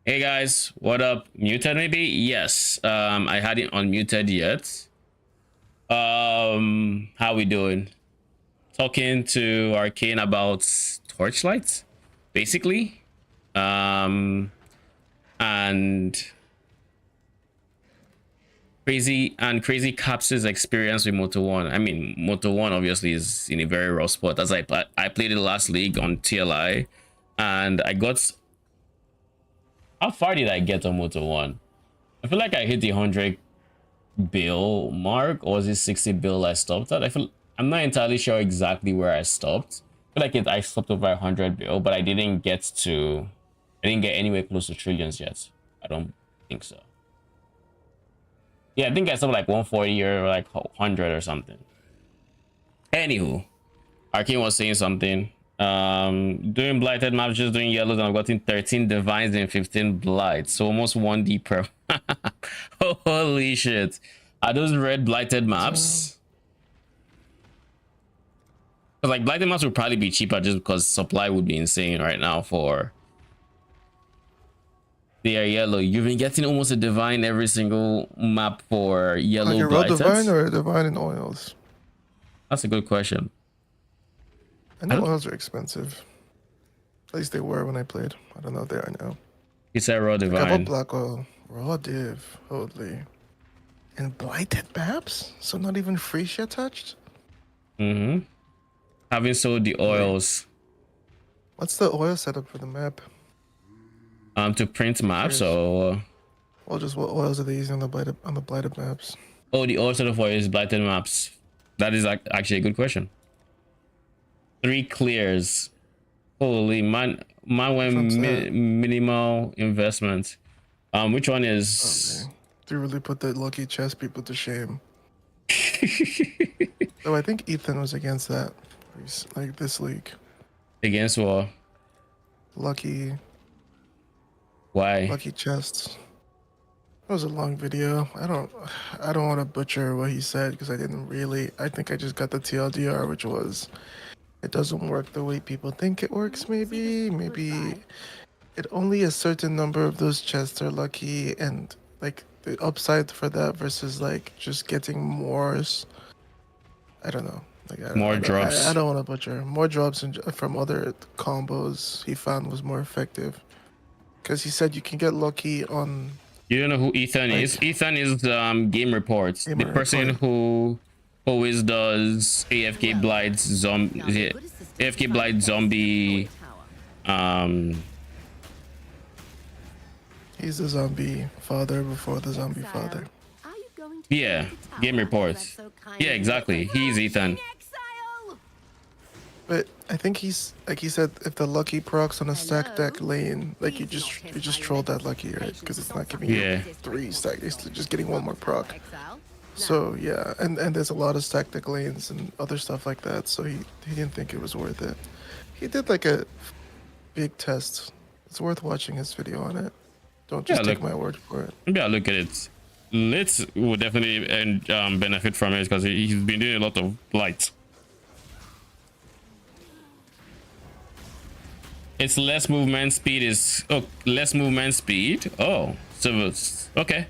Hey guys, what up? Muted maybe? Yes. I hadn't unmuted yet. How we doing? Talking to Arcane about Torchlight, basically. Um, and Crazy Caps's experience with Moto One. I mean, Moto One obviously is in a very rough spot. As I played it last league on TLI, and I got. How far did I get on Moto One? I feel like I hit the 100 bill mark, or was it 60 bill I stopped at? I'm not entirely sure exactly where I stopped. I feel like I stopped over 100 bill, but I didn't get anywhere close to trillions yet. I don't think so. Yeah, I think I stopped like 140 or like 100 or something. Anywho, Arcane was saying something. Doing blighted maps, just doing yellows, and I've gotten 13 divines and 15 blights, so almost 1D per. Holy shit. Are those red blighted maps? Because like blighted maps would probably be cheaper just because supply would be insane right now for. They are yellow. You've been getting almost a divine every single map for yellow Like a raw blighted. divine or a divine in oils? That's a good question. I know oils are expensive. At least they were when I played. I don't know if they are now. He said raw Like I divine. bought black oil, raw div, holy, and blighted maps. So not even free shit touched. Having sold the oils. What's the oil setup for the map? To print maps, so Well, just what oils are they using on the blighted maps? oh, the oil setup for is blighted maps. That is actually a good question. 3 clears. Holy man, went minimal investment. Which one is? Okay. Do you really put the lucky chess people to shame? So I think Ethan was against that, like this league. Against what? Lucky. Why? Lucky chests. It was a long video. I don't want to butcher what he said because I didn't really. I think I just got the TLDR, which was it doesn't work the way people think it works. Maybe it only a certain number of those chests are lucky, and like the upside for that versus like just getting more. I don't know. Like More drops. I don't want to butcher more drops from other combos he found was more effective because he said you can get lucky on. You don't know who Ethan is? Ethan is Game Reports, the person who always does AFK Blight zombie, AFK Blight zombie. He's the zombie father before the zombie father. Yeah, Game Reports. Yeah, exactly. He's Ethan. But I think he's like he said, if the lucky procs on a stack deck lane, like you just trolled that lucky, right? Because it's not giving you 3 stack, it's just getting 1 more proc. So yeah, and there's a lot of stack deck lanes and other stuff like that. So he didn't think it was worth it. He did like a big test. It's worth watching his video on it. Don't just take my word for it. Maybe I'll look at it. Litz will definitely benefit from it because he's been doing a lot of light. It's less movement speed less movement speed. Oh, so it's okay.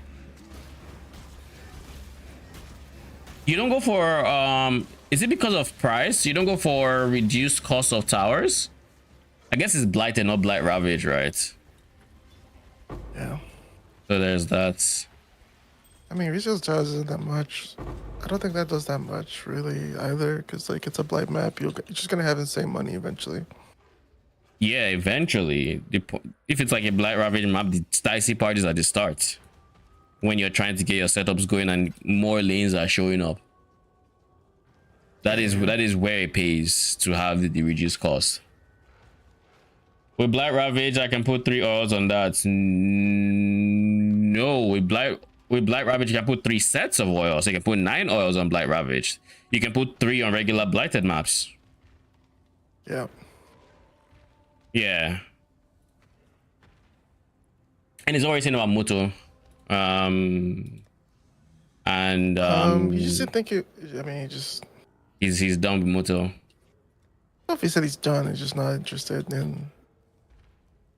You don't go for is it because of price? You don't go for reduced cost of towers? I guess it's blight and not blight ravage, right? Yeah. So there's that. I mean, resale towers isn't that much. I don't think that does that much really either, because like it's a blight map. You're just gonna have the same money eventually. Yeah, eventually. If it's like a blight ravage map, the dicey part is at the start when you're trying to get your setups going and more lanes are showing up. That is where it pays to have the reduced cost. With blight ravage, I can put 3 oils on that. No, with blight ravage, you can put 3 sets of oils. So you can put 9 oils on blight ravage. You can put 3 on regular blighted maps. Yeah. Yeah. And he's always saying about Moto. You just didn't think it. I mean, he just. He's done with Moto. I don't know if he said he's done. He's just not interested in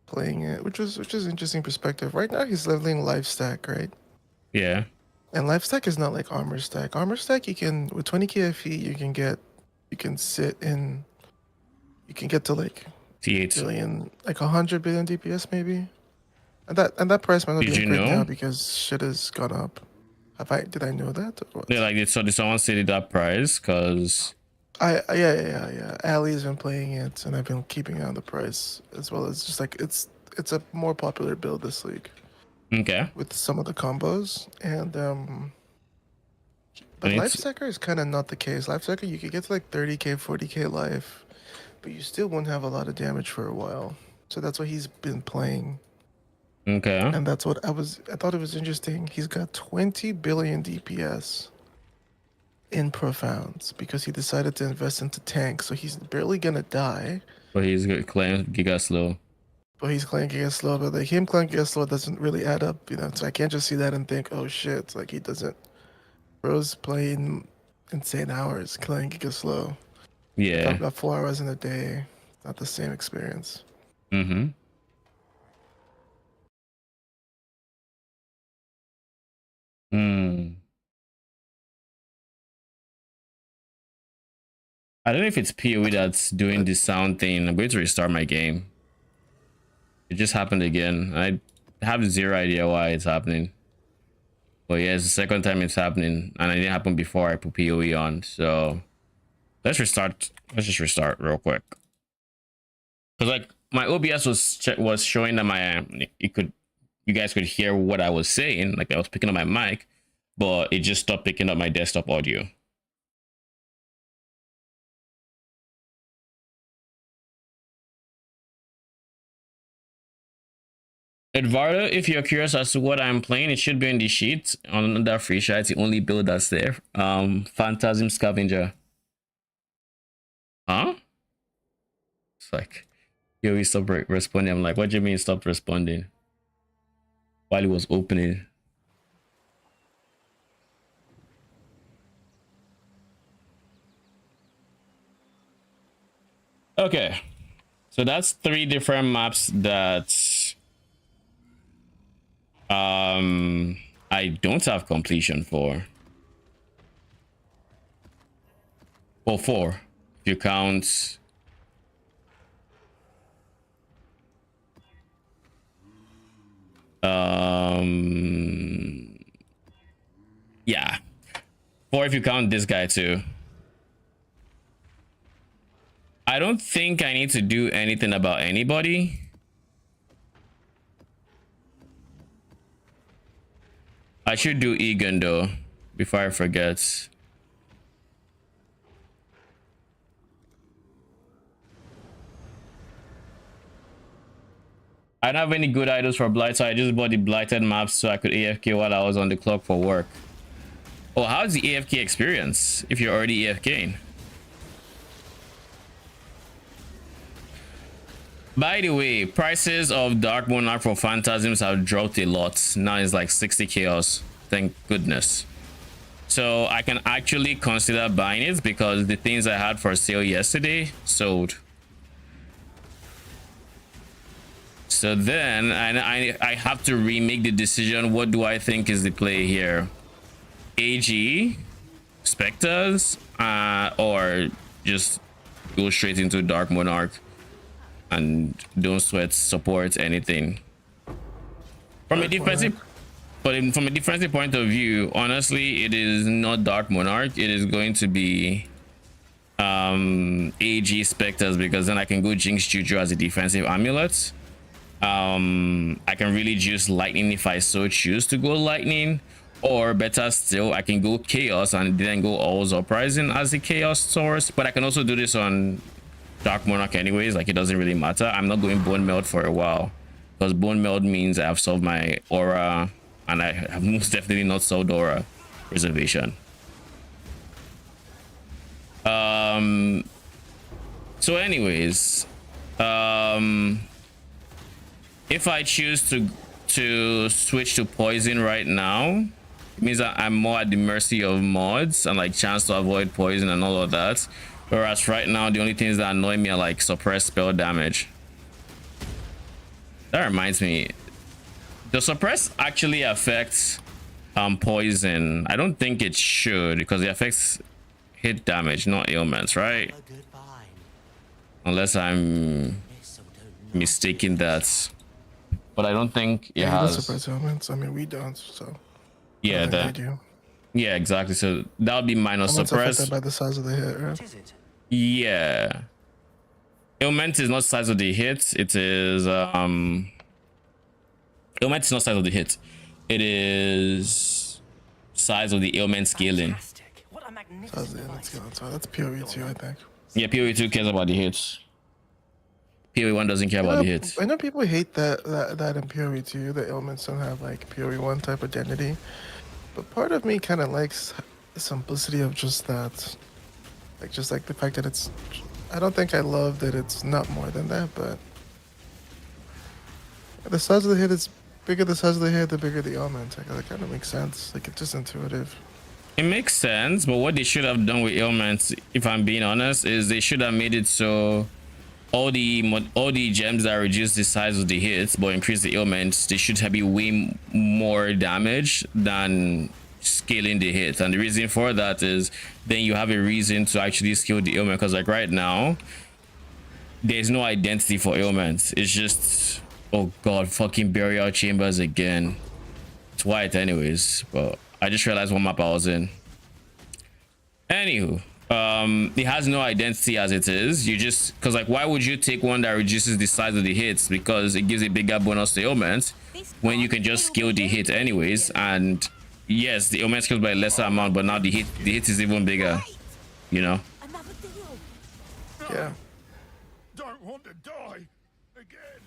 playing it, which is interesting perspective. Right now he's leveling life stack, right? Yeah. And life stack is not like armor stack. Armor stack, you can with 20k FE, you can sit in, you can get to like T8. billion, like 100 billion DPS maybe. And that price might not be Did you accurate now know? because shit has gone up. Did I know that or Yeah, what? like so did someone say that price? Cause Yeah. Ali's been playing it, and I've been keeping on the price as well as just like it's a more popular build this league okay. with some of the combos and I but need life to, stacker is kind of not the case. Life stacker you could get to like 30k, 40k life, but you still won't have a lot of damage for a while. So that's what he's been playing, okay. and that's what I thought it was interesting. He's got 20 billion DPS in profounds because he decided to invest into tanks, so he's barely gonna die. But he's good claim Giga slow. But he's clanking as slow, but like him clanking as slow doesn't really add up, you know. So I can't just see that and think, oh shit, like he doesn't. Bro's playing insane hours, clanking as slow. Got Yeah. about 4 hours in a day. Not the same experience. Mm-hmm. Hmm. I don't know if it's PoE that's doing But this sound thing. I'm going to restart my game. It just happened again. I have zero idea why it's happening. But yeah, it's the second time it's happening, and it didn't happen before I put PoE on. So let's restart. Let's just restart real quick. Cause like my OBS was showing that my you guys could hear what I was saying. Like I was picking up my mic, but it just stopped picking up my desktop audio. Eduardo, if you're curious as to what I'm playing, it should be in the sheet on that free shot. It's the only build that's there. Phantasm Scavenger. Huh? It's like, yo, he stopped responding. I'm like, what do you mean stopped responding? While he was opening. Okay. So that's 3 different maps that I don't have completion for. Or 4. If you count yeah. 4 if you count this guy too. I don't think I need to do anything about anybody. I should do Egan though, before I forget. I don't have any good items for Blight, so I just bought the Blighted maps so I could AFK while I was on the clock for work. Oh, how's the AFK experience if you're already AFKing? By the way, prices of Dark Monarch for Phantasms have dropped a lot. Now it's like 60 chaos. Thank goodness. So I can actually consider buying it because the things I had for sale yesterday sold. So then I have to remake the decision. What do I think is the play here? AG, Spectres, or just go straight into Dark Monarch and don't sweat support anything. From a defensive, from a defensive point of view, honestly, it is not Dark Monarch. It is going to be AG Spectres, because then I can go Jinx Juju as a defensive amulet. I can really juice lightning if I so choose to go lightning, or better still, I can go chaos and then go all uprising as the chaos source. But I can also do this on Dark Monarch anyways, like it doesn't really matter. I'm not going bone meld for a while because bone meld means I have solved my aura, and I have most definitely not solved aura reservation. So anyways, if I choose to switch to poison right now, it means that I'm more at the mercy of mods and like chance to avoid poison and all of that. Whereas right now, the only things that annoy me are like suppressed spell damage. That reminds me, the suppress actually affects poison. I don't think it should because it affects hit damage, not ailments, right? Unless I'm mistaken that. But I don't think it Yeah, he does has. suppress elements. I mean, we don't, so I Yeah, don't think they that. do. Yeah, exactly. So that would be minus Elements affected suppress. by the size of the hit, right? Yeah. Ailment is not size of the hit. It is ailment is not size of the hit. It is size of the ailment scaling. Size of the ailment scaling. So that's PoE 2, I think. Yeah, PoE 2 cares about the hits. PoE 1 doesn't care about the hits. I know people hate that in PoE 2, the ailments don't have like PoE 1 type identity. But part of me kind of likes the simplicity of just that. Like, just like the fact that it's. I don't think I love that it's not more than that, but. The size of the hit is bigger, the size of the hit, the bigger the ailment. Like, that kind of makes sense. Like, it's just intuitive. It makes sense, but what they should have done with ailments, if I'm being honest, is they should have made it so all the gems that reduce the size of the hits but increase the ailments, they should have be way more damage than scaling the hit. And the reason for that is then you have a reason to actually scale the ailment, because like right now there's no identity for ailments. It's just, oh god, fucking burial chambers again. It's white anyways, but I just realized what map I was in. Anywho, it has no identity as it is. You just, because like, why would you take one that reduces the size of the hits because it gives a bigger bonus to ailments when you can just scale the hit anyways? And yes, the ailment scales by a lesser amount, but now the hit is even bigger, you know? Yeah. Don't want to die again.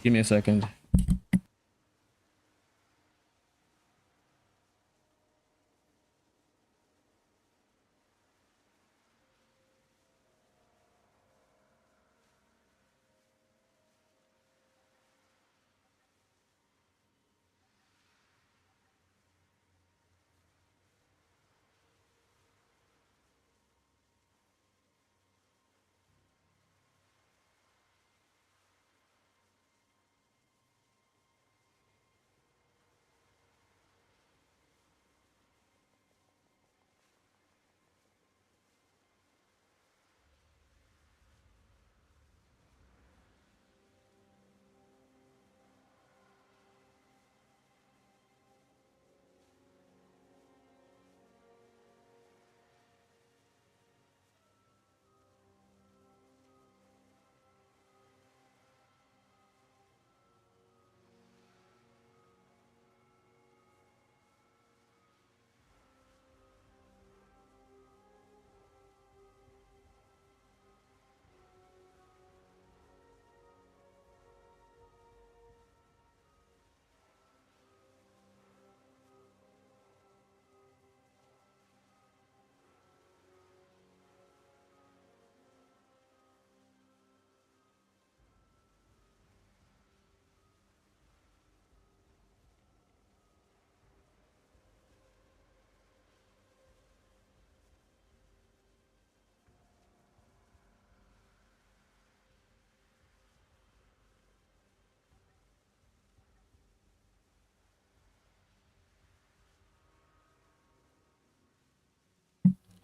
Give me a second.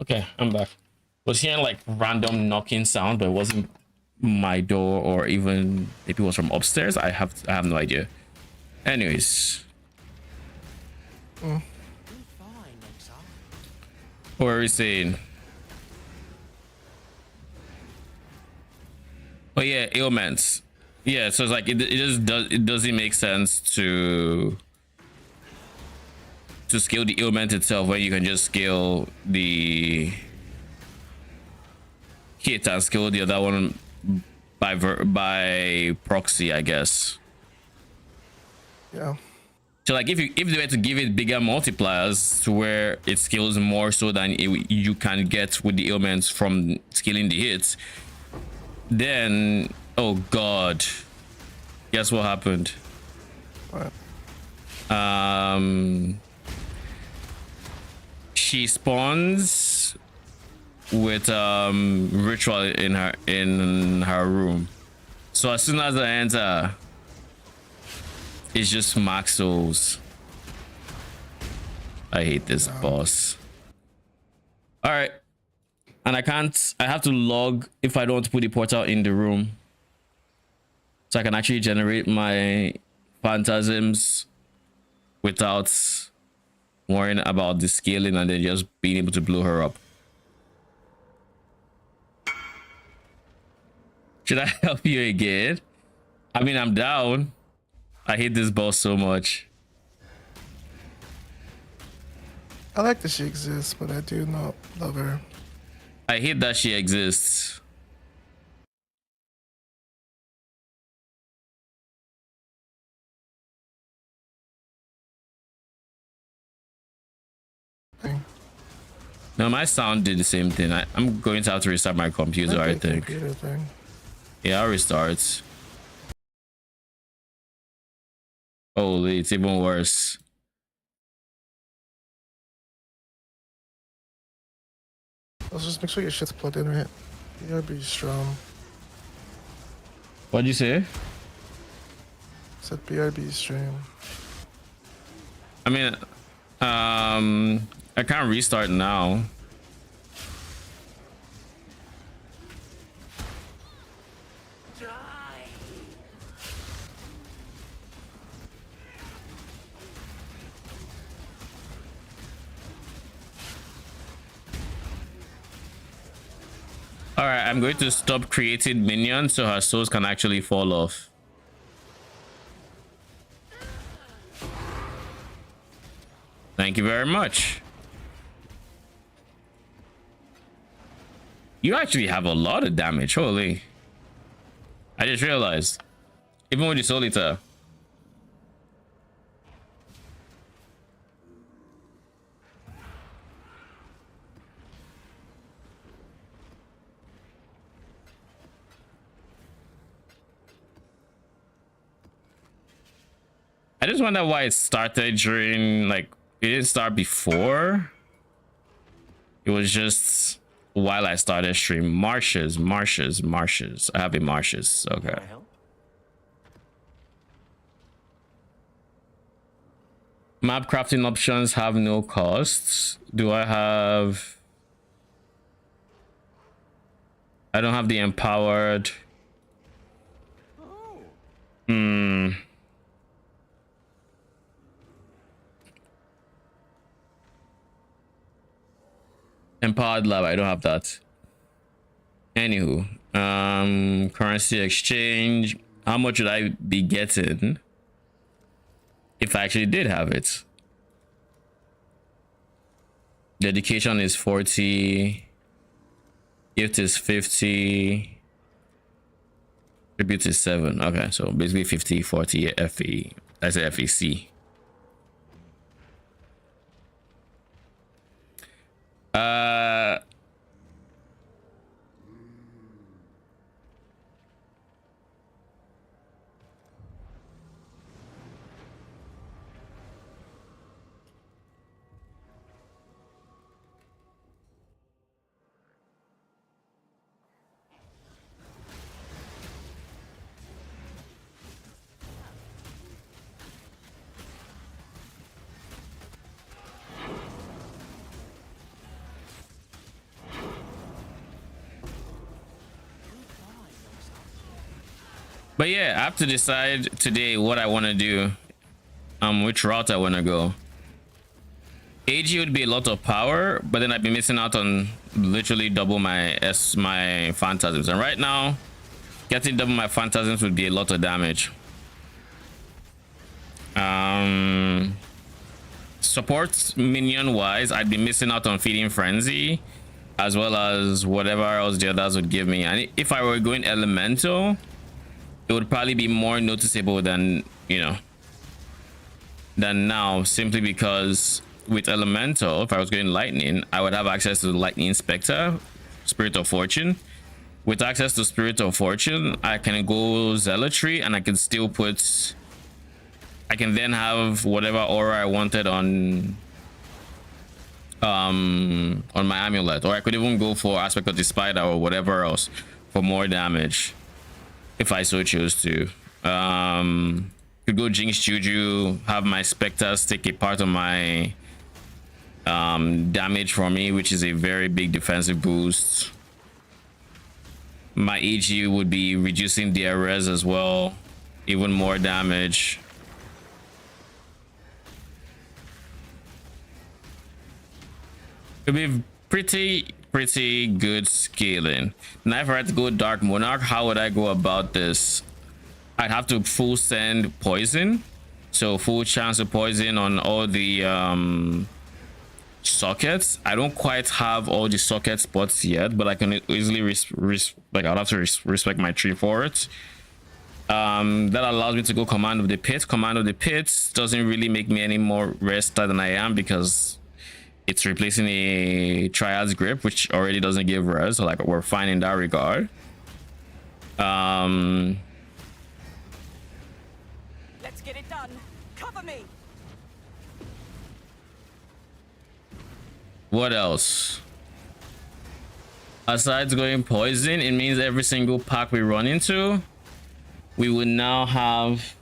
Okay, I'm back. Was hearing like random knocking sound, but it wasn't my door or even maybe it was from upstairs. I have no idea. Anyways. What are we saying? Oh yeah, ailments. Yeah, so it's like it doesn't make sense to scale the ailment itself when you can just scale the hit and scale the other one by proxy, I guess. Yeah. So like if they were to give it bigger multipliers to where it scales more so than you can get with the ailments from scaling the hits, then oh god, guess what happened? What? She spawns with ritual in her room. So as soon as I enter, it's just max souls. I hate this boss. All right. And I have to log if I don't put the portal in the room. So I can actually generate my phantasms without worrying about the scaling and then just being able to blow her up. Should I help you again? I mean, I'm down. I hate this boss so much. I like that she exists, but I do not love her. I hate that she exists. No, my sound did the same thing. I'm going to have to restart my computer, I think. Computer thing. Yeah, I'll restart. Holy, it's even worse. Let's just make sure your shit's plugged in, right? You gotta be strong. What'd you say? Said BRB stream. I mean, I can't restart now. All right, I'm going to stop creating minions so her souls can actually fall off. Thank you very much. You actually have a lot of damage. Holy. I just realized. Even with the Solitaire. I just wonder why it started during, like, it didn't start before. It was just while I started stream. Marshes. I have a marshes. Okay. Map crafting options have no costs. Do I have... I don't have the empowered. Empowered lab, I don't have that. Anywho, currency exchange. How much would I be getting if I actually did have it? Dedication is 40. Gift is 50. Tribute is 7. Okay, so basically 50, 40 FE. That's a FEC. But yeah, I have to decide today what I want to do, which route I want to go. AG would be a lot of power, but then I'd be missing out on literally double my phantasms. And right now, getting double my phantasms would be a lot of damage. Support minion wise, I'd be missing out on feeding frenzy, as well as whatever else the others would give me. And if I were going elemental, it would probably be more noticeable than, you know, than now, simply because with elemental, if I was going lightning, I would have access to the lightning spectre, spirit of fortune. With access to spirit of fortune, I can go zealotry, and I can still put, I can then have whatever aura I wanted on my amulet, or I could even go for aspect of the spider or whatever else for more damage. if I so choose to. Could go Jinx Juju, have my Spectres take a part of my damage for me, which is a very big defensive boost. My AG would be reducing their res as well, even more damage. It'd be pretty good scaling. Now if I had to go Dark Monarch, how would I go about this? I'd have to full send poison, so full chance of poison on all the sockets. I don't quite have all the socket spots yet, but I can easily like I'll have to respect my tree for it. That allows me to go Command of the Pit. Command of the Pit doesn't really make me any more resta than I am, because it's replacing a Triad's Grip, which already doesn't give res, so like we're fine in that regard. Let's get it done. Cover me. What else? Aside going poison, it means every single pack we run into, we will now have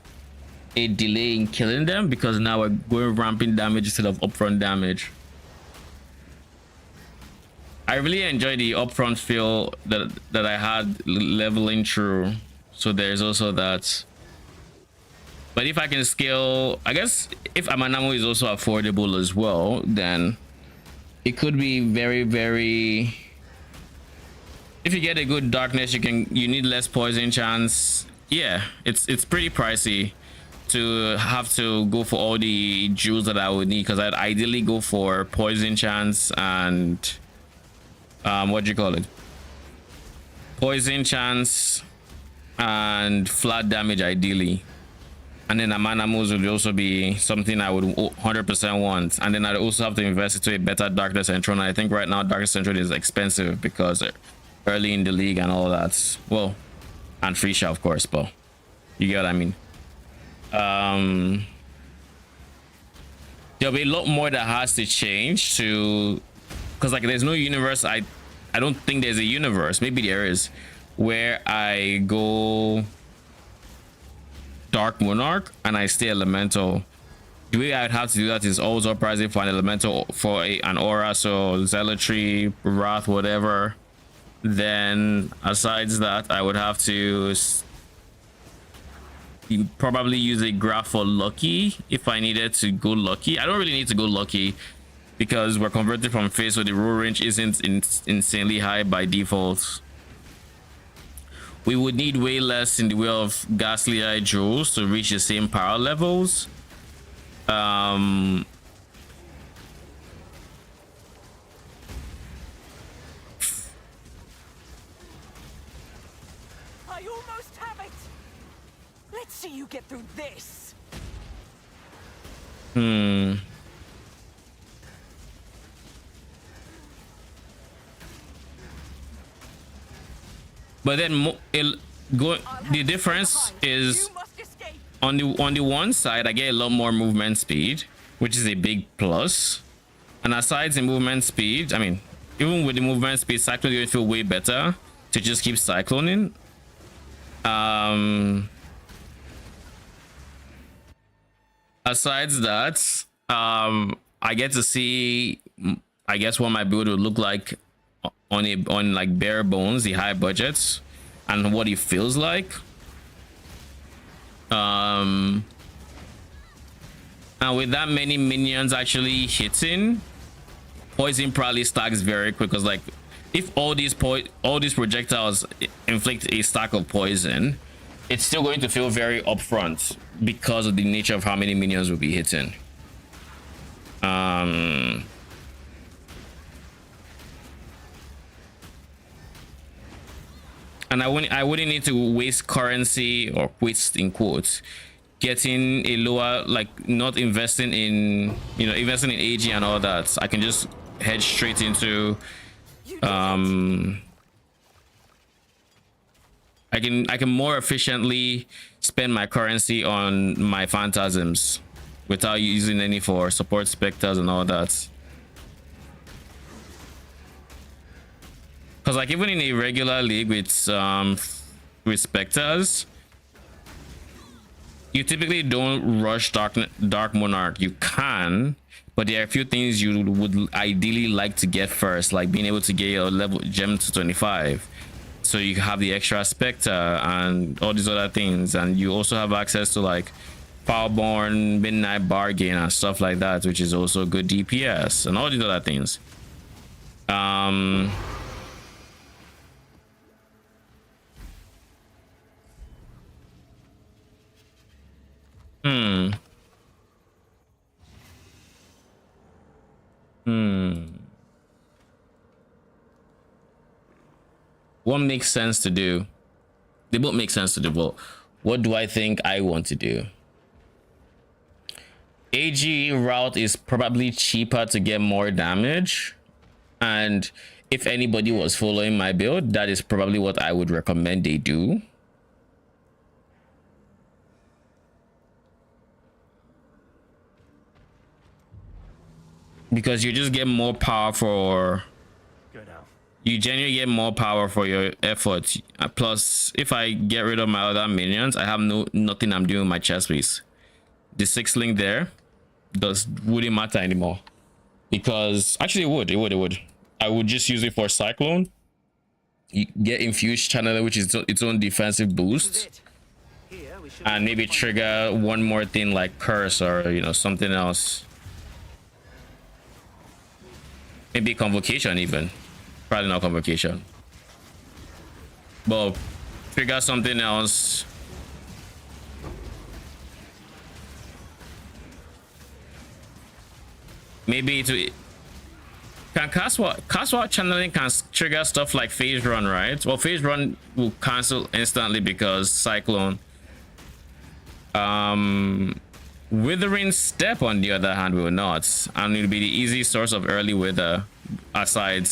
a delay in killing them, because now we're going ramping damage instead of upfront damage. I really enjoy the upfront feel that I had leveling through, so there's also that. But if I can scale, I guess if Amanamo is also affordable as well, then it could be very. If you get a good darkness, you need less poison chance. Yeah, it's pretty pricey to have to go for all the jewels that I would need, because I'd ideally go for poison chance and what do you call it? Poison chance and flat damage ideally. And then Amanamos would also be something I would 100% want. And then I'd also have to invest into a better Darkness Central. And I think right now Darkness Central is expensive because early in the league and all that. Well, and free shot of course, but you get what I mean. There'll be a lot more that has to change to, because like there's no universe. I don't think there's a universe, maybe there is, where I go Dark Monarch and I stay Elemental. The way I'd have to do that is always uprising for an Elemental for an aura, so Zealotry, Wrath, whatever. Then asides that, I would have to probably use a graph for Lucky if I needed to go Lucky. I don't really need to go Lucky because we're converted from face, so the roll range isn't insanely high by default. We would need way less in the way of Ghastly Eye Jewels to reach the same power levels. I almost have it. Let's see you get through this. But then the difference is on the one side I get a lot more movement speed, which is a big plus. And aside the movement speed, I mean, even with the movement speed, cyclone will feel way better to just keep cycloning. Asides that, I get to see, I guess, what my build would look like on like bare bones, the high budgets, and what it feels like. And with that many minions actually hitting, poison probably stacks very quick, because like if all these projectiles inflict a stack of poison, it's still going to feel very upfront because of the nature of how many minions will be hitting. And I wouldn't need to waste currency, or waste in quotes, getting a lower, like not investing in, you know, investing in AG and all that. I can just head straight into I can more efficiently spend my currency on my phantasms without using any for support specters and all that. Because like even in a regular league with with specters, you typically don't rush dark monarch. You can, but there are a few things you would ideally like to get first, like being able to get your level gem to 25, so you have the extra specter and all these other things, and you also have access to like Powerborn, Midnight Bargain, and stuff like that, which is also good DPS and all these other things. What makes sense to do? They both make sense to do, but what do I think I want to do? AGE route is probably cheaper to get more damage, and if anybody was following my build, that is probably what I would recommend they do. Because you just get more power for... You genuinely get more power for your effort. Plus, if I get rid of my other minions, I have nothing I'm doing with my chest piece. The 6 link there wouldn't matter anymore. Because actually it would. I would just use it for Cyclone. You get infused channel, which is its own defensive boost. And maybe trigger one more thing like curse or something else. Maybe convocation even. Probably not convocation, but figure something else. Maybe to can Caswell channeling can trigger stuff like phase run, right? Well, phase run will cancel instantly because Cyclone. Withering Step on the other hand will not, and it'll be the easy source of early wither aside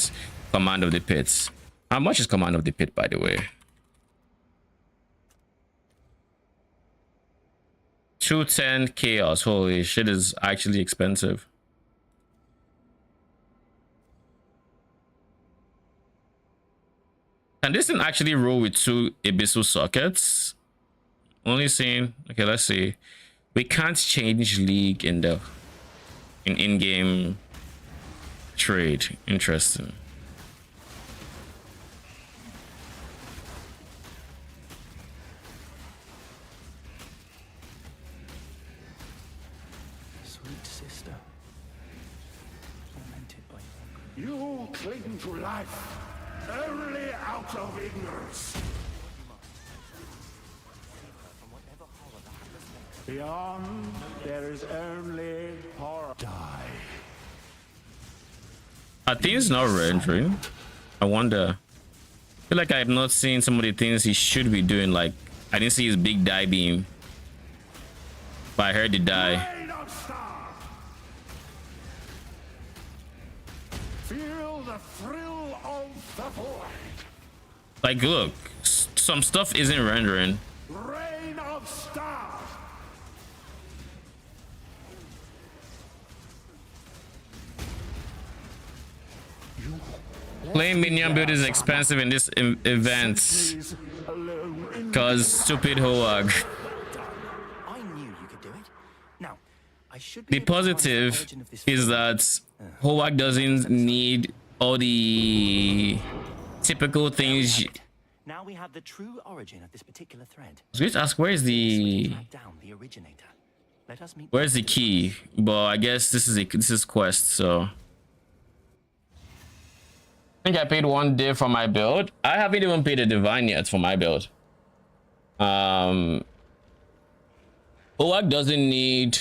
Command of the Pits. How much is Command of the Pit, by the way? 210 chaos. Holy shit, is actually expensive. Can this thing actually roll with 2 abyssal sockets? Only seeing. Okay, let's see. We can't change league in the in-game trade. Interesting. You cling to life only out of ignorance. Beyond, there is only horror. Die. Are things not rendering? I wonder. I feel like I have not seen some of the things he should be doing. Like, I didn't see his big die beam, but I heard it die. Feel the thrill of the void. Like, look, some stuff isn't rendering. Reign of stars. Playing minion build is expensive in this event because stupid Hoag. I knew you could do it. Now, I should The be able to find the positive origin of this is that Hoag doesn't need all the typical things. Now we have the true origin of this particular thread. I was going to ask where's the Track down the originator. Let us meet. where's the key, but I guess this is quest, so. I think I paid 1 div for my build. I haven't even paid a divine yet for my build. Hoag doesn't need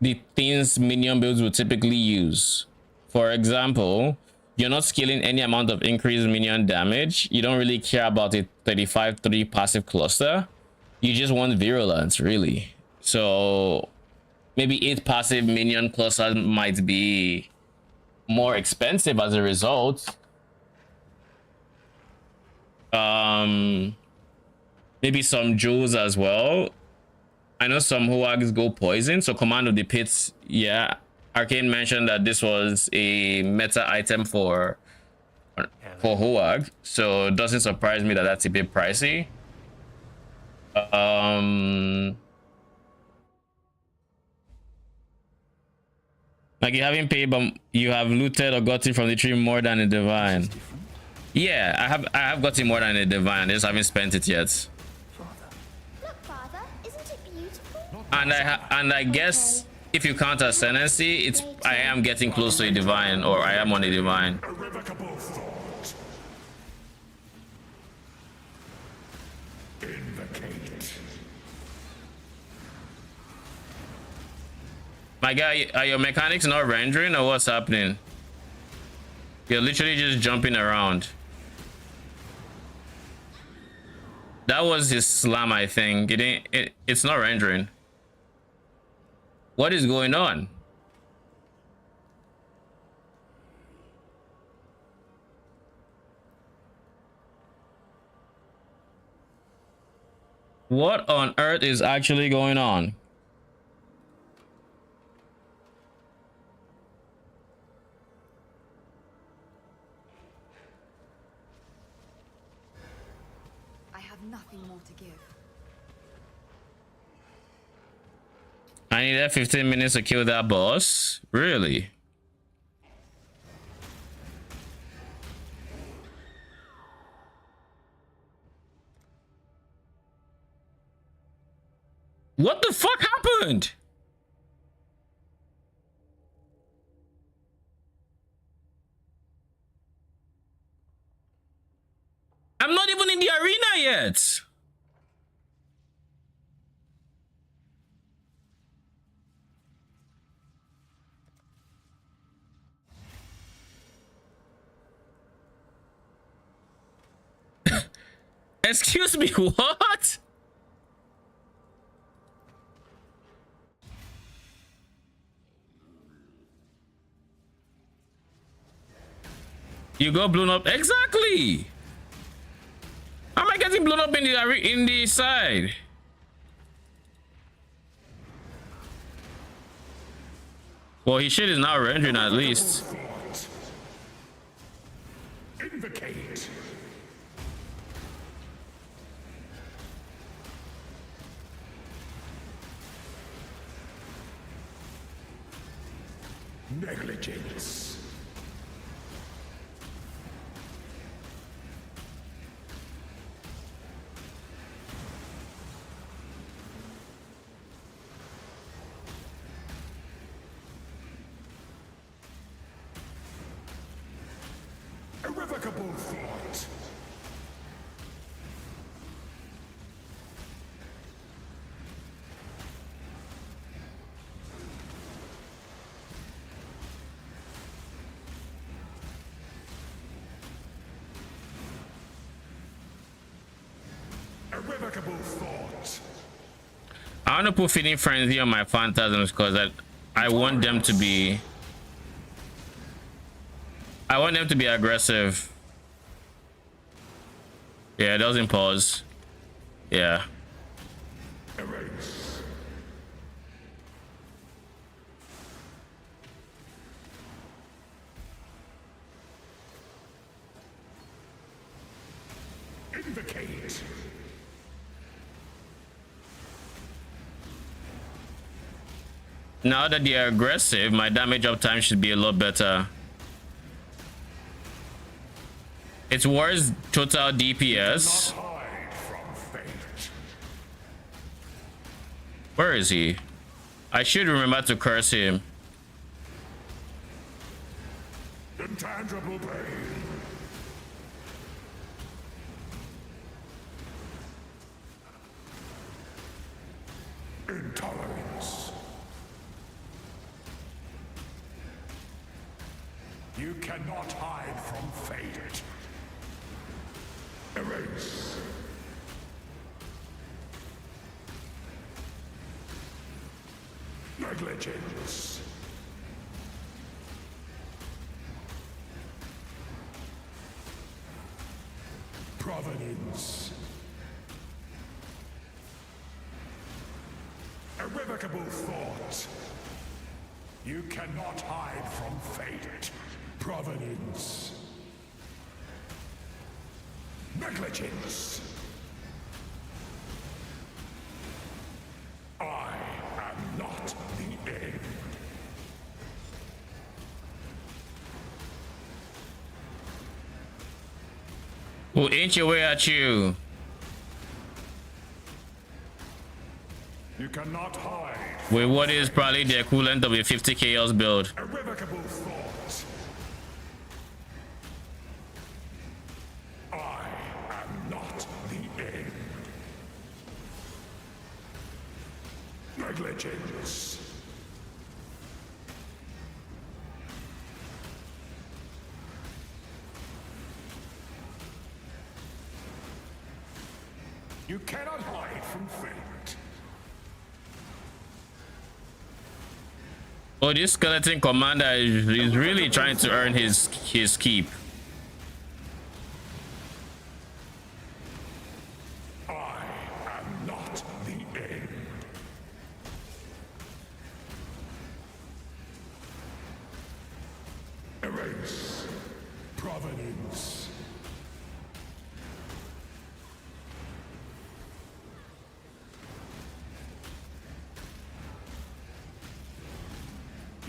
the things minion builds would typically use. For example, you're not scaling any amount of increased minion damage. You don't really care about a 35-3 passive cluster. You just want virulence, really. So maybe 8 passive minion clusters might be more expensive as a result. Maybe some jewels as well. I know some Hoags go poison, so Command of the Pits, yeah. Arcane mentioned that this was a meta item for for Huag, so it doesn't surprise me that that's a bit pricey. Like you haven't paid, but you have looted or gotten from the tree more than a divine. Yeah, I have gotten more than a divine. I just haven't spent it yet. Look, Father, isn't it beautiful? And I guess if you count ascendancy, I am getting close to a divine, or I am on a divine. Irrevocable thought. Invocate. My guy, are your mechanics not rendering, or what's happening? You're literally just jumping around. That was his slam, I think. It's not rendering. What is going on? What on earth is actually going on? I have nothing more to give. I needed 15 minutes to kill that boss? Really? What the fuck happened? I'm not even in the arena yet. Excuse me, what? You got blown up? Exactly. How am I getting blown up in the side? Well, his shit is now rendering at least. Invocate. Negligence. Irrevocable thought. Irrevocable thought. I want to put feeding frenzy on my phantasms because I want them to be. I want them to be aggressive. Yeah, it doesn't pause. Yeah. Erase. Invocate. Now that they are aggressive, my damage uptime should be a lot better. It's worse total DPS. Not hide from fate. Where is he? I should remember to curse him. Intangible pain. Intolerance. You cannot hide from fate. Erase. Negligence. Providence. Irrevocable thought. You cannot hide from fate. Providence. Negligence. I am not the end. Who ain't your way at you? You cannot hide. With what is probably the equivalent of a 50 chaos build. Irrevocable thoughts. I am not the end. Negligence. You cannot hide from fate. Oh, this skeleton commander is really trying to earn his keep. I am not the end. Erase. Providence.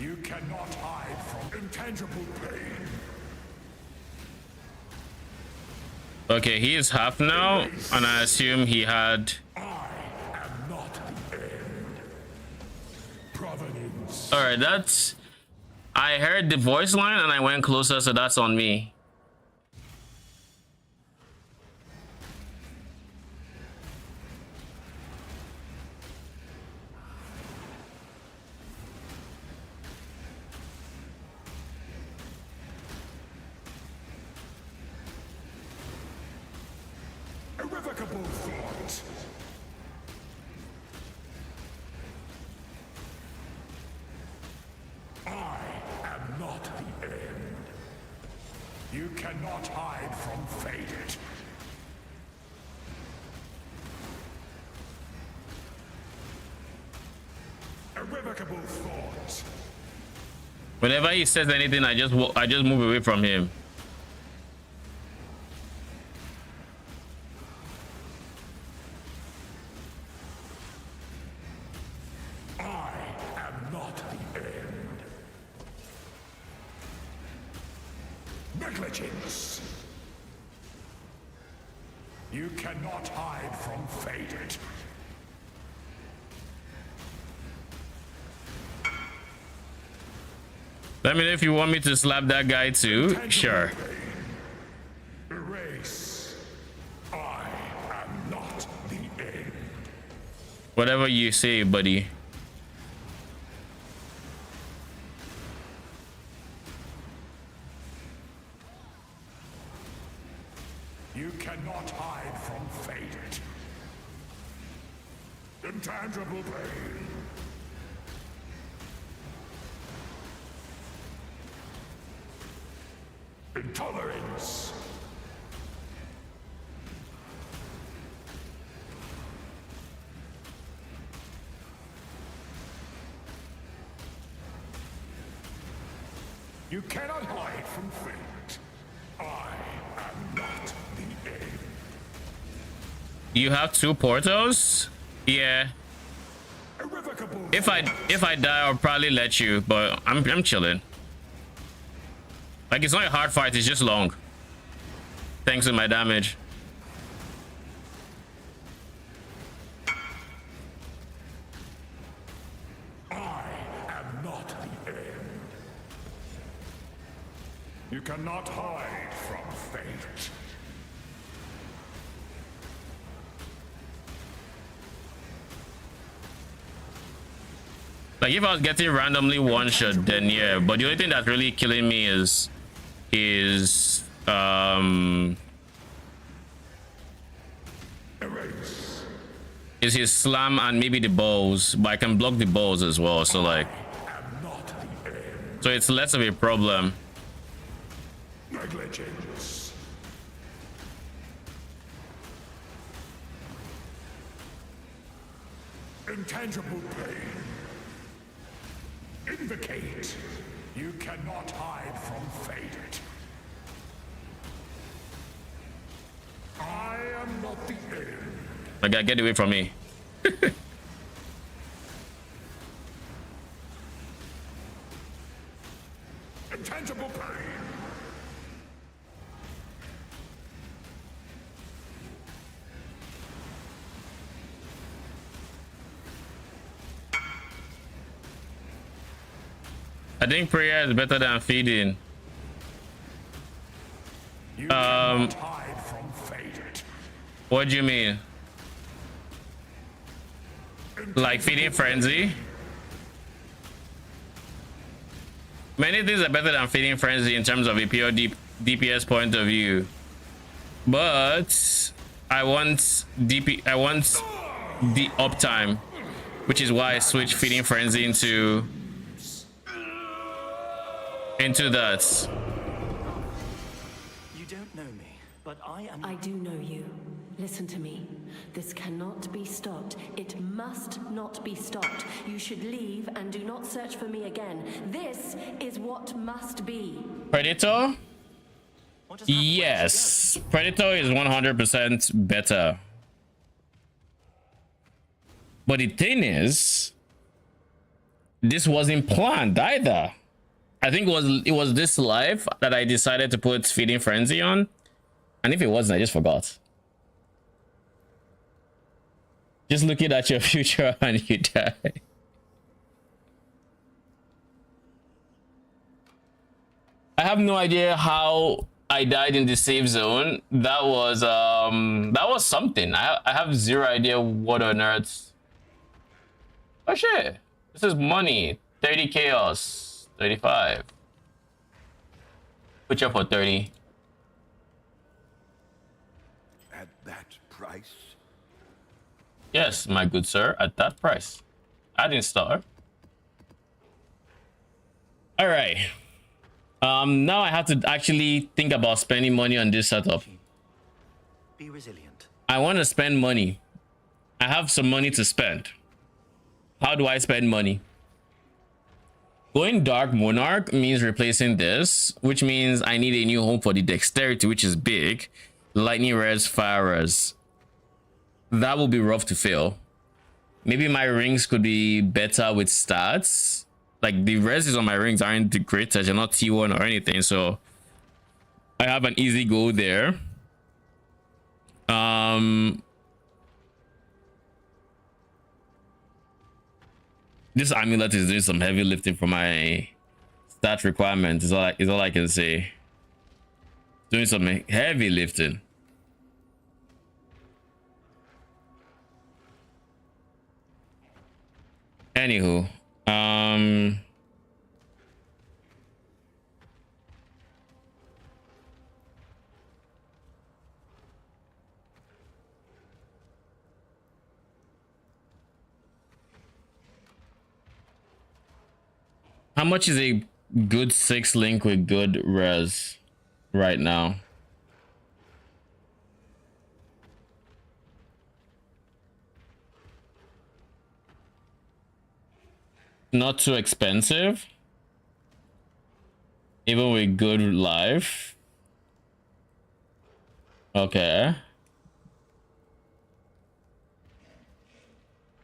You cannot hide from intangible pain. Okay, he is half now, and I assume he had. I am not the end. Providence. All right, that's. I heard the voice line and I went closer, so that's on me. Irrevocable thought. I am not the end. You cannot hide from fate. Irrevocable thought. Whenever he says anything, I just move away from him. I am not the end. Negligence. You cannot hide from fate. Let me know if you want me to slap that guy too. Sure. Erase. I am not the end. Whatever you say, buddy. You cannot hide from fate. Intangible pain. Intolerance. You cannot hide from fate. I am not the end. You have 2 portals? Yeah. Irrevocable. If I die, I'll probably let you, but I'm chilling. Like, it's not a hard fight, it's just long. Thanks to my damage. I am not the end. You cannot hide from fate. Like, if I was getting randomly one shot, then yeah. But the only thing that's really killing me is Erase. his slam and maybe the balls, but I can block the balls as well, so like, Am not the end. so it's less of a problem. Negligence. Intangible pain. Invocate. You cannot hide from fate. I am not the end. I gotta get away from me. Intangible pain. I think prayer is better than feeding. You cannot hide from fate. What do you mean? Like feeding frenzy? Many things are better than feeding frenzy in terms of a pure DPS point of view, but I want I want the uptime, which is why I switched feeding frenzy into that. You don't know me, but I am. I do know you. Listen to me. This cannot be stopped. It must not be stopped. You should leave and do not search for me again. This is what must be. Predator? What does that mean? Yes. Predator is 100% better. But the thing is, this wasn't planned either. I think it was this live that I decided to put feeding frenzy on. And if it wasn't, I just forgot. Just looking at your future and you die. I have no idea how I died in the save zone. That was something. I have zero idea what on earth. Oh shit. This is money. 30 chaos. 35. Put you up for 30. At that price? Yes, my good sir, at that price. I didn't start. All right. Now I have to actually think about spending money on this setup. Be resilient. I want to spend money. I have some money to spend. How do I spend money? Going Dark Monarch means replacing this, which means I need a new home for the dexterity, which is big. Lightning res, fire res. That will be rough to fill. Maybe my rings could be better with stats. Like the reses on my rings aren't the greatest, they're not T1 or anything, so I have an easy go there. This amulet is doing some heavy lifting for my stat requirements. Is all I can say. Doing some heavy lifting. Anywho, how much is a good 6 link with good res right now? Not too expensive, even with good life. Okay,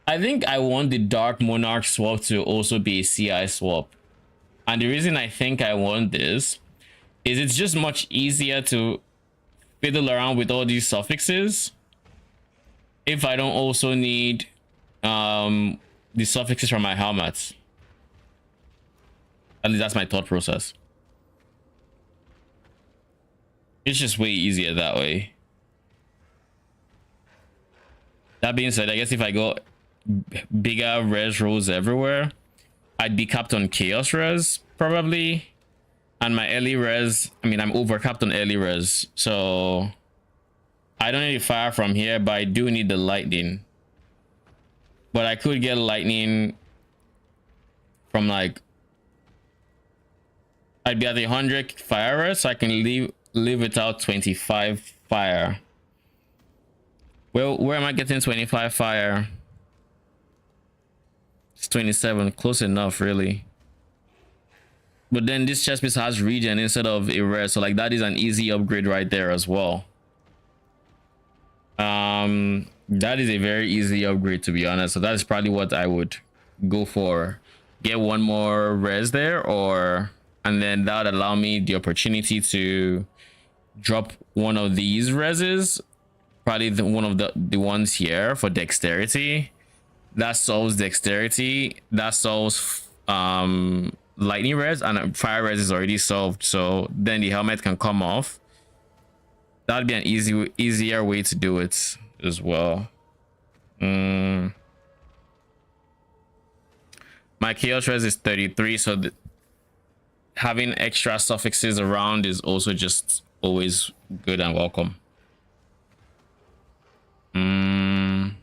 I think I want the Dark Monarch swap to also be a CI swap, and the reason I think I want this is it's just much easier to fiddle around with all these suffixes if I don't also need the suffixes from my helmets. At least that's my thought process. It's just way easier that way. That being said, I guess if I go bigger res rolls everywhere, I'd be capped on chaos res probably. And my early res, I mean, I'm over capped on early res. So I don't need fire from here, but I do need the lightning. But I could get lightning from like, I'd be at 100 fire, so I can live without 25 fire. Well, where am I getting 25 fire? It's 27, close enough, really. But then this chest piece has regen instead of a rare, so like that is an easy upgrade right there as well. That is a very easy upgrade, to be honest. So that's probably what I would go for. Get one more res there, or and then that would allow me the opportunity to drop one of these reses, probably one of the ones here for dexterity. That solves dexterity, that solves lightning res, and fire res is already solved, so then the helmet can come off. That'd be an easier way to do it as well. My chaos res is 33, so having extra suffixes around is also just always good and welcome. And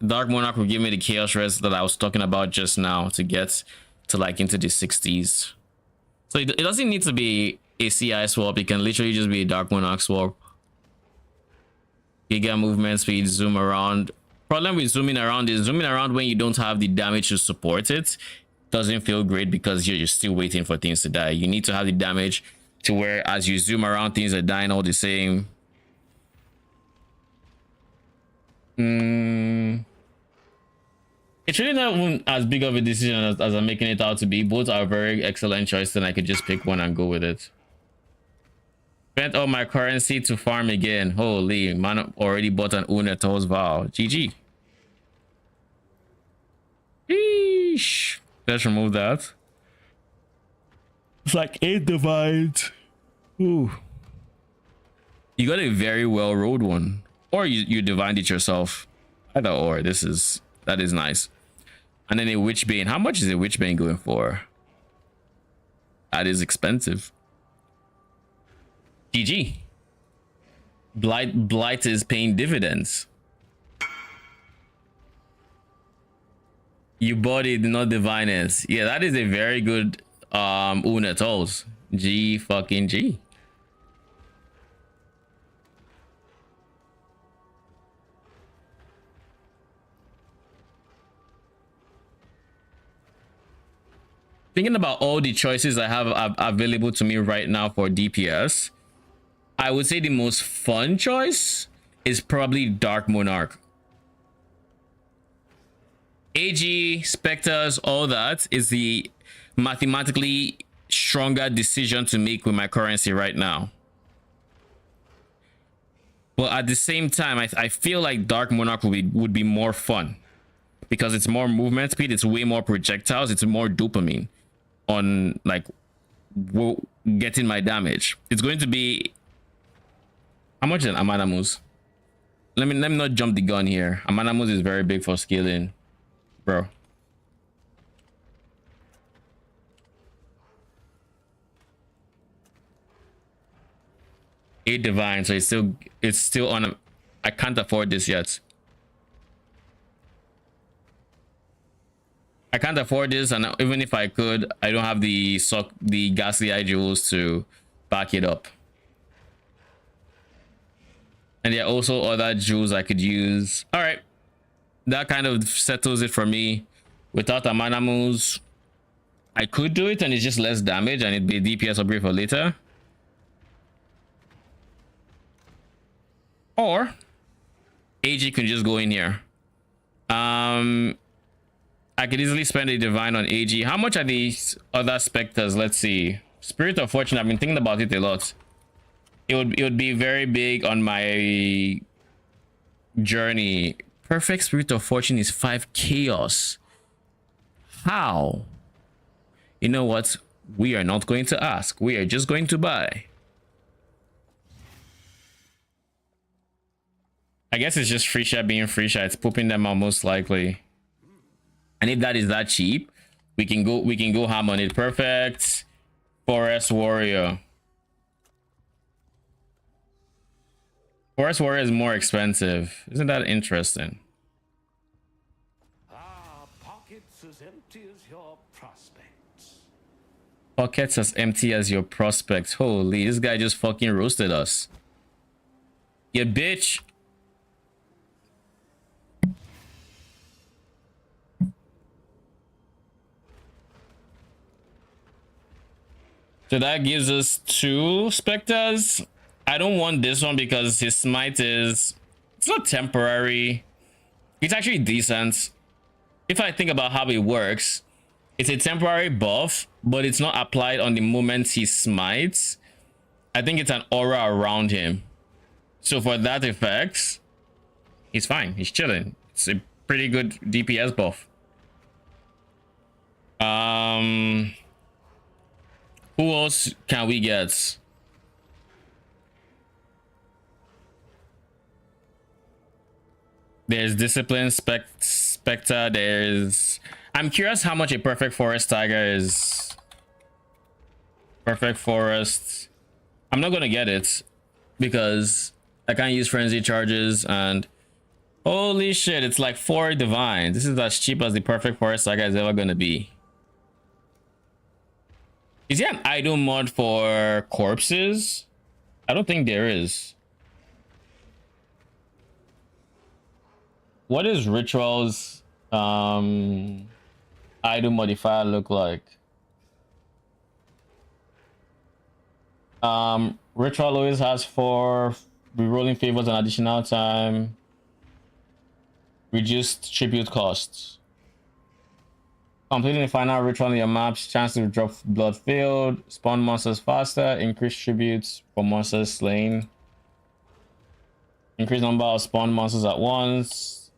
Dark Monarch will give me the chaos res that I was talking about just now to get to like into the 60s. So it doesn't need to be a CI swap. It can literally just be a Dark Monarch swap. Giga movement speed, zoom around. Problem with zooming around is when you don't have the damage to support it, doesn't feel great because you're still waiting for things to die. You need to have the damage to where as you zoom around, things are dying all the same. It's really not as big of a decision as I'm making it out to be. Both are very excellent choices, and I could just pick one and go with it. Spent all my currency to farm again. Holy man, already bought an Unatos Vow. GG. Eesh. Let's remove that. It's like 8 divines. Ooh. You got a very well rolled one. Or you divined it yourself. Either or. That is nice. And then a Witchbane. How much is a Witchbane going for? That is expensive. GG. Blight is paying dividends. You bought it, not divine it. Yeah, that is a very good Unatos. G fucking G. Thinking about all the choices I have available to me right now for DPS, I would say the most fun choice is probably Dark Monarch. AG, Spectres, all that is the mathematically stronger decision to make with my currency right now. But at the same time, I feel like Dark Monarch would be more fun because it's more movement speed, it's way more projectiles, it's more dopamine on like getting my damage. It's going to be how much is Amanamus? Let me not jump the gun here. Amanamus is very big for scaling, bro. Eight divine, so it's still on a, I can't afford this yet. I can't afford this, and even if I could, I don't have the ghastly eye jewels to back it up. And there are also other jewels I could use. All right, that kind of settles it for me. Without Amanamus, I could do it, and it's just less damage, and it'd be a DPS upgrade for later. Or AG can just go in here. I could easily spend a divine on AG. How much are these other specters? Let's see. Spirit of Fortune, I've been thinking about it a lot. It would be very big on my journey. Perfect Spirit of Fortune is 5 chaos. How? You know what? We are not going to ask. We are just going to buy. I guess it's just free shot being free shot. It's pooping them out most likely. And if that is that cheap, we can go ham on it. Perfect Forest Warrior. Forest Warrior is more expensive. Isn't that interesting? Pockets as empty as your prospects. Pockets as empty as your prospects. Holy, this guy just fucking roasted us. Yeah, bitch. So that gives us 2 specters. I don't want this one because his smite is It's not temporary. It's actually decent. If I think about how it works, it's a temporary buff, but it's not applied on the moment he smites. I think it's an aura around him. So for that effect, he's fine. He's chilling. It's a pretty good DPS buff. Who else can we get? There's Discipline, Spectre. I'm curious how much a Perfect Forest Tiger is. Perfect Forest. I'm not gonna get it because I can't use Frenzy charges, and holy shit, it's like 4 divine. This is as cheap as the Perfect Forest Tiger is ever gonna be. Is there an idle mod for corpses? I don't think there is. What is Ritual's idle modifier look like? Ritual always has 4 rerolling favors and additional time, reduced tribute costs. Completing the final ritual on your maps, chance to drop blood field, spawn monsters faster, increase tributes for monsters slain, increase number of spawn monsters at once,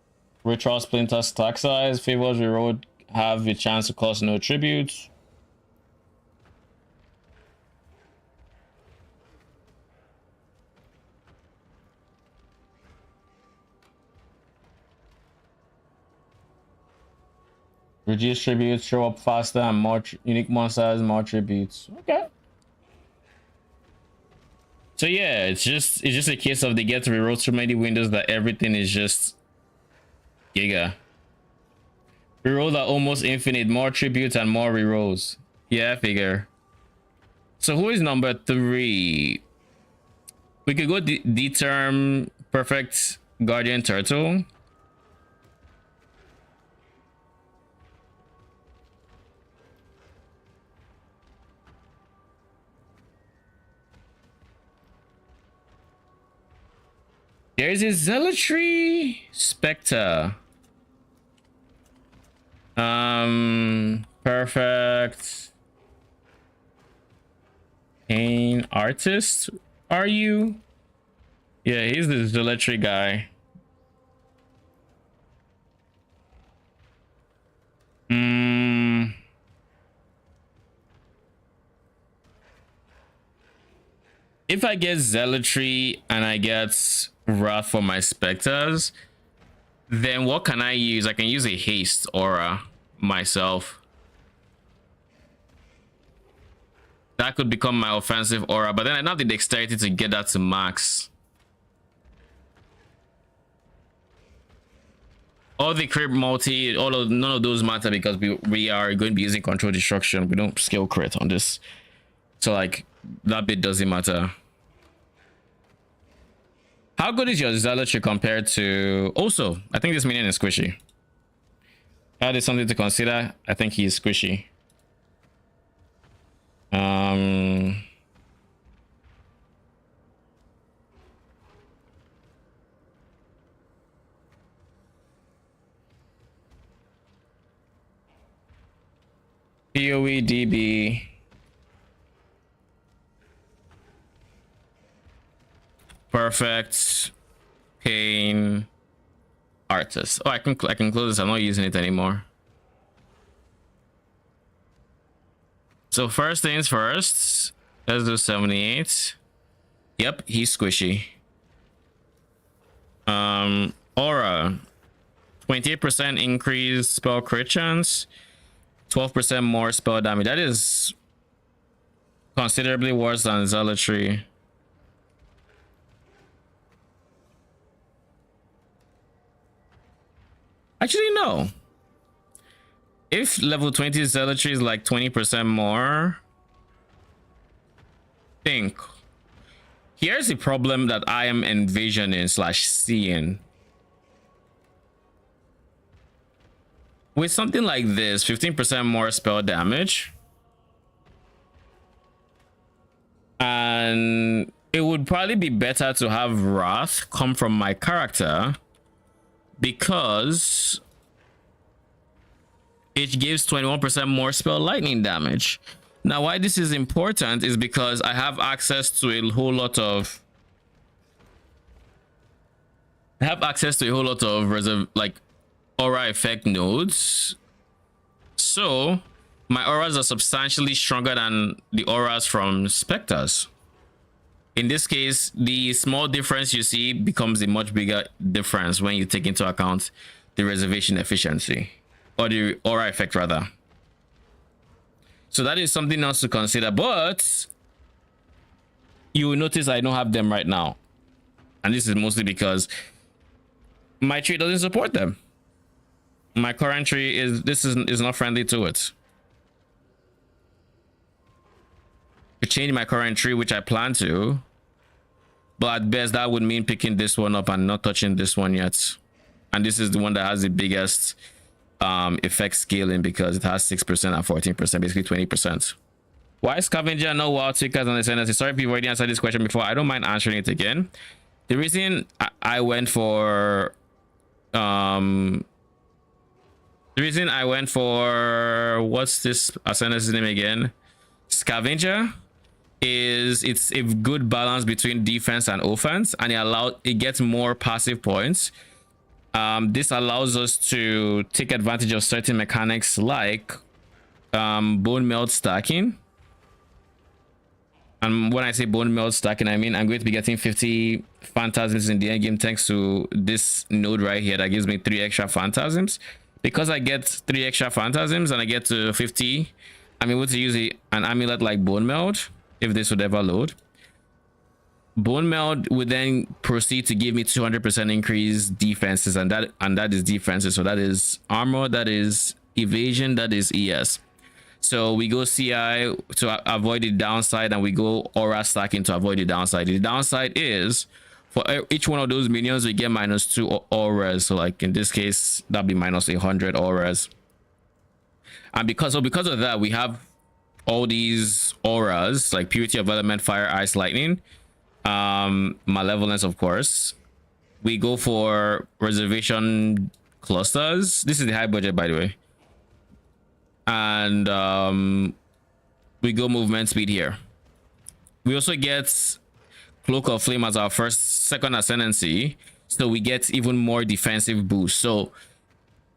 ritual splinter stack size, favors reroll have a chance to cost no tributes. Reduce tributes, show up faster, and more unique monsters, more tributes. Okay. So yeah, it's just a case of they get to reroll so many windows that everything is just giga. Reroll are almost infinite, more tributes and more rerolls. Yeah, I figure. So who is number 3? We could go D-term Perfect Guardian Turtle. There's a Zealotry Spectre. Perfect. Pain Artist, are you? Yeah, he's the Zealotry guy. If I get Zealotry and I get Wrath for my Spectres, then what can I use? I can use a Haste Aura myself. That could become my offensive aura, but then I don't have the dexterity to get that to max. All the crit multi, none of those matter because we are going to be using control destruction. We don't skill crit on this, so like that bit doesn't matter. How good is your Zealotry compared to? Also, I think this minion is squishy. That is something to consider. I think he's squishy. PoE DB. Perfect. Pain. Artist. Oh, I can close this. I'm not using it anymore. So first things first, let's do 78. Yep, he's squishy. Aura, 28% increase spell crit chance, 12% more spell damage. That is considerably worse than Zealotry. Actually, no. If level 20 Zealotry is like 20% more, think. Here's the problem that I am envisioning / seeing. With something like this, 15% more spell damage, and it would probably be better to have Wrath come from my character because it gives 21% more spell lightning damage. Now, why this is important is because I have access to a whole lot of like aura effect nodes. So my auras are substantially stronger than the auras from specters. In this case, the small difference you see becomes a much bigger difference when you take into account the reservation efficiency, or the aura effect rather. So that is something else to consider, but you will notice I don't have them right now. And this is mostly because my tree doesn't support them. My current tree is not friendly to it. To change my current tree, which I plan to, but at best that would mean picking this one up and not touching this one yet. And this is the one that has the biggest effect scaling because it has 6% and 14%, basically 20%. Why Scavenger no wild seekers on the ascendancy? Sorry, people already answered this question before. I don't mind answering it again. The reason I went for what's this ascendancy name again? Scavenger is it's a good balance between defense and offense, and it gets more passive points. This allows us to take advantage of certain mechanics like bone melt stacking. And when I say bone melt stacking, I mean I'm going to be getting 50 phantasms in the end game thanks to this node right here that gives me 3 extra phantasms. Because I get 3 extra phantasms and I get to 50, I'm able to use an amulet like bone melt if this would ever load. Bone melt would then proceed to give me 200% increased defenses, and that is defenses. So that is armor, that is evasion, that is ES. So we go CI to avoid the downside, and we go aura stacking to avoid the downside. The downside is for each one of those minions we get -2 auras. So like in this case that'd be -100 auras. And because of that, we have all these auras like purity of element, fire, ice, lightning, malevolence, of course. We go for reservation clusters. This is the high budget, by the way. And we go movement speed here. We also get cloak of flame as our second ascendancy, so we get even more defensive boost. So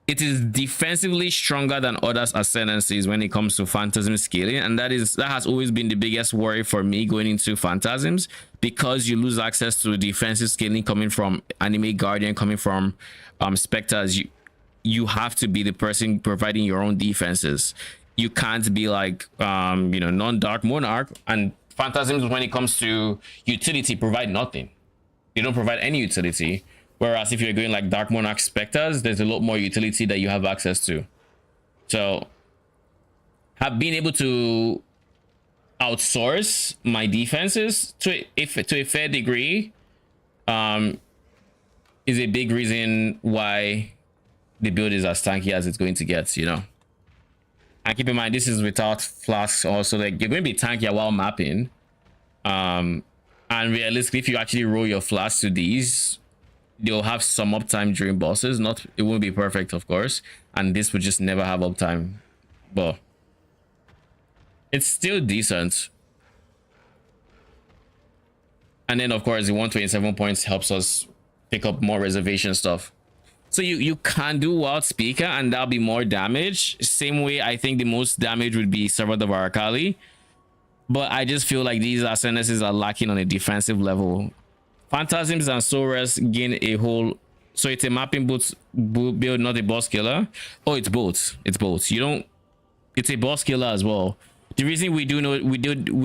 it is defensively stronger than others ascendancies when it comes to phantasm scaling, and that has always been the biggest worry for me going into phantasms, because you lose access to defensive scaling coming from anime guardian, coming from specters. You have to be the person providing your own defenses. You can't be like non-dark monarch, and phantasms when it comes to utility provide nothing. They don't provide any utility. Whereas if you're going like dark monarch specters, there's a lot more utility that you have access to. So have been able to outsource my defenses to a fair degree is a big reason why the build is as tanky as it's going to get, And keep in mind, this is without flasks also. Like, you're going to be tankier while mapping. And realistically, if you actually roll your flasks to these, they'll have some uptime during bosses. It won't be perfect, of course, and this would just never have uptime, but it's still decent. And then of course the 127 points helps us pick up more reservation stuff. So you can do wild speaker and that'll be more damage. Same way I think the most damage would be Servant of Arakali, but I just feel like these ascendancies are lacking on a defensive level. Phantasms and Soras gain a whole, so it's a mapping build, not a boss killer. Oh, it's both. It's both. It's a boss killer as well. The reason we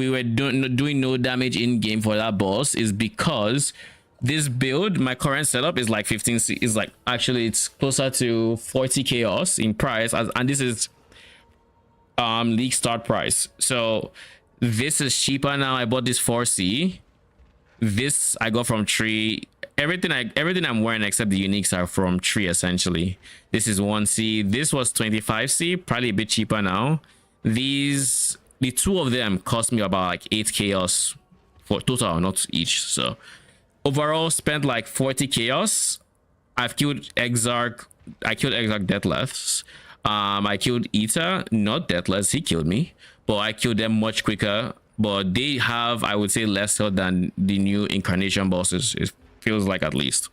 were doing no damage in game for that boss is because this build, my current setup is like 15, is like actually it's closer to 40 chaos in price, and this is Leaguestart price. So this is cheaper now. I bought this 4C. This I got from Tree. Everything I'm wearing except the uniques are from Tree essentially. This is 1C. This was 25C, probably a bit cheaper now. The two of them cost me about like 8 chaos for total, not each. So overall, spent like 40 chaos. I've killed Exarch. I killed Exarch Deathless. I killed Eta, not Deathless. He killed me, but I killed them much quicker. But they have, I would say, less health than the new incarnation bosses. It feels like, at least.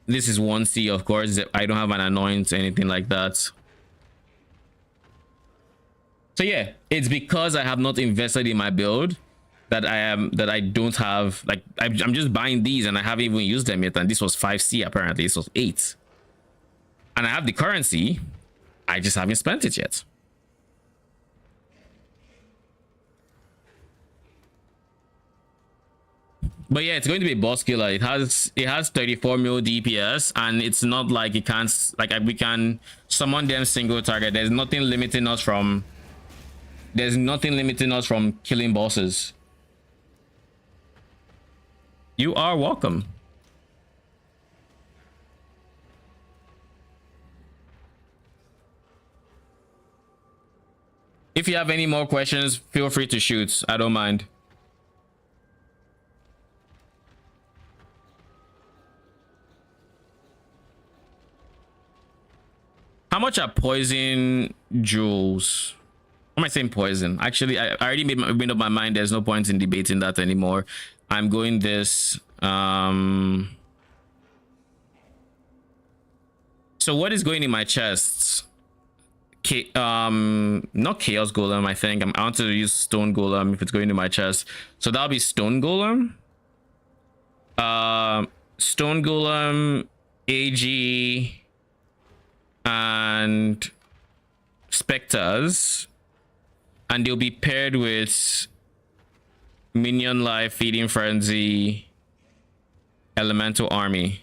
This is 1C, of course. I don't have an anoint, anything like that. So yeah, it's because I have not invested in my build that I don't have, like, I'm just buying these and I haven't even used them yet. And this was 5C, apparently. This was 8. And I have the currency. I just haven't spent it yet. But yeah, it's going to be a boss killer. It has 34 mil DPS, and it's not like it can't, like, we can summon them single target. There's nothing limiting us from killing bosses. You are welcome. If you have any more questions, feel free to shoot. I don't mind. How much are poison jewels? Am I saying poison? Actually, I already made up my mind. There's no point in debating that anymore. I'm going this. So what is going in my chests? Not Chaos Golem, I think. I want to use Stone Golem if it's going to my chest. So that'll be Stone Golem. Stone Golem, AG, and Spectres. And they'll be paired with Minion Life, Feeding Frenzy, Elemental Army.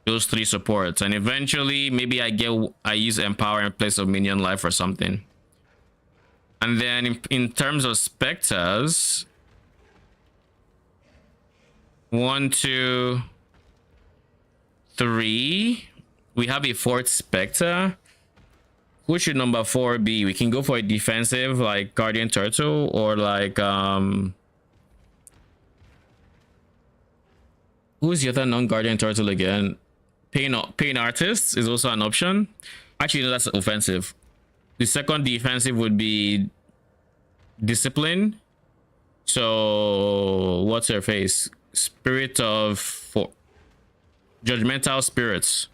Those 3 supports, and eventually maybe I use Empower in place of Minion Life or something. And then in terms of Spectres, 1, 2, 3. We have a 4th Spectre. Who should number 4 be? We can go for a defensive like Guardian Turtle, or like who's the other non-Guardian Turtle again? Pain Artist is also an option. Actually, no, that's offensive. The second defensive would be Discipline. So what's her face? Spirit of Judgmental Spirits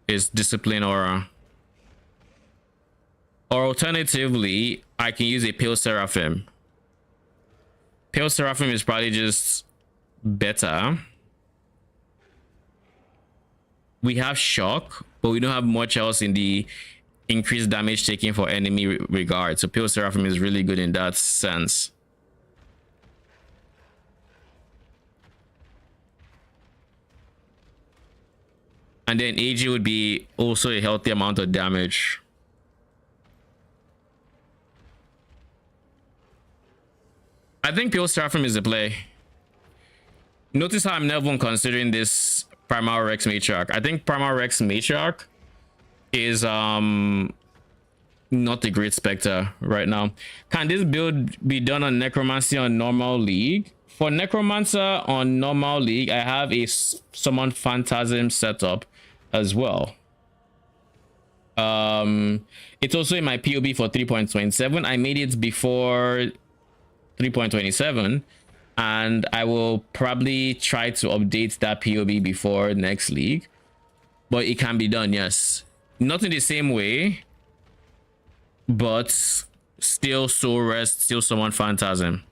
is Discipline aura. Or alternatively, I can use a Pale Seraphim. Pale Seraphim is probably just better. We have Shock, but we don't have much else in the increased damage taken for enemy regard. So Pale Seraphim is really good in that sense. And then AG would be also a healthy amount of damage. I think Pale Seraphim is the play. Notice how I'm never even considering this Primal Rex Matriarch. I think Primal Rex Matriarch is not a great Spectre right now. Can this build be done on Necromancy on normal league? For Necromancer on normal league, I have a Summon Phantasm setup as well. It's also in my POB for 3.27. I made it before 3.27, and I will probably try to update that POB before next league, but it can be done, yes. Not in the same way, but still Soul Rest, still Summon Phantasm.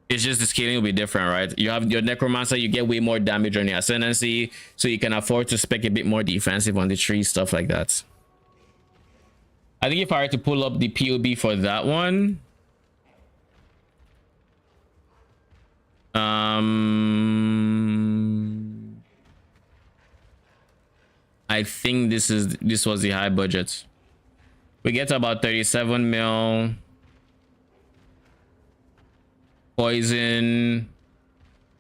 It's just the scaling will be different, right? You have your Necromancer, you get way more damage on your Ascendancy, so you can afford to spec a bit more defensive on the tree, stuff like that. I think if I were to pull up the POB for that one, I think this was the high budget. We get about 37 mil. Poison,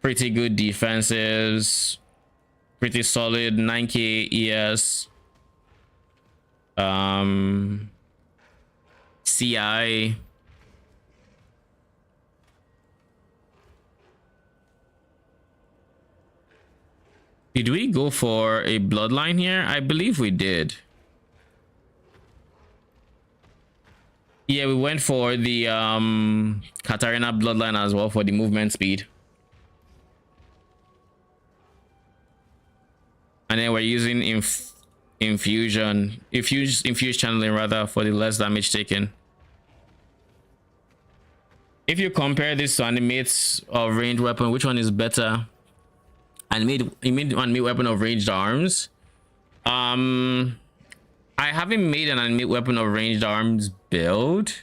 pretty good defensives, pretty solid 9k ES. CI. Did we go for a bloodline here? I believe we did. Yeah, we went for the Katarina bloodline as well for the movement speed. And then we're using infused channeling rather for the less damage taken. If you compare this to animates of ranged weapon, which one is better? Animate weapon of ranged arms. I haven't made an animate weapon of ranged arms build,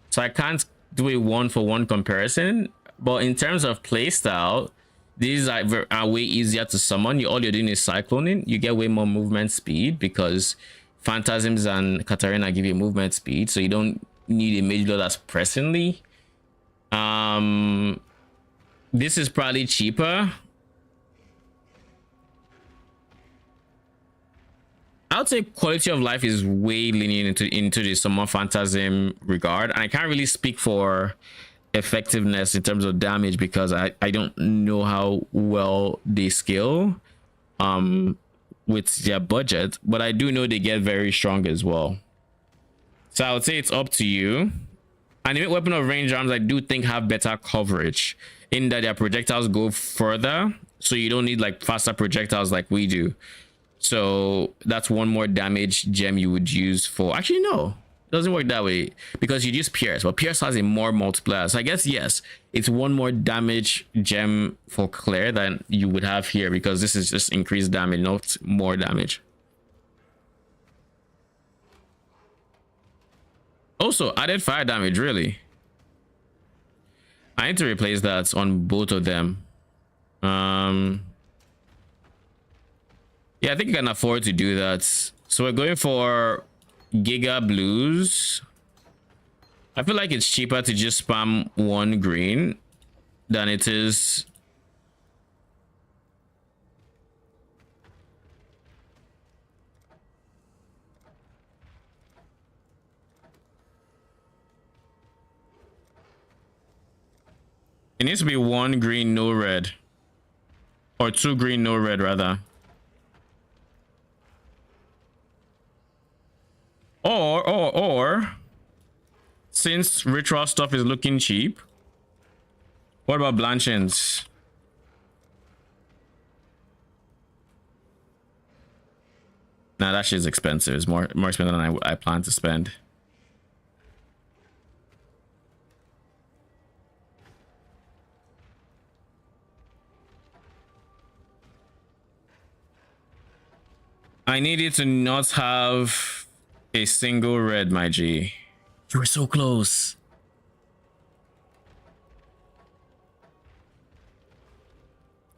so I can't do a one-for-one comparison. But in terms of playstyle, these are way easier to summon. All you're doing is cycloning. You get way more movement speed because Phantasms and Katarina give you movement speed, so you don't need a mage build as pressingly. This is probably cheaper. I would say quality of life is way lenient into the summon Phantasm regard. And I can't really speak for effectiveness in terms of damage because I don't know how well they scale with their budget, but I do know they get very strong as well. So I would say it's up to you. Animate weapon of range arms I do think have better coverage in that their projectiles go further, so you don't need like faster projectiles like we do. So that's one more damage gem you would use for, actually no, it doesn't work that way because you use Pierce, but Pierce has a more multiplier. So I guess yes, it's one more damage gem for Claire than you would have here because this is just increased damage, not more damage. Also added fire damage, really. I need to replace that on both of them. Yeah, I think you can afford to do that. So we're going for Giga Blues. I feel like it's cheaper to just spam one green than it is. It needs to be one green, no red. Or two green, no red, rather. Or since ritual stuff is looking cheap, what about Blanchins? Nah, that shit's expensive. It's more expensive than I plan to spend. I needed to not have a single red, my G. You were so close.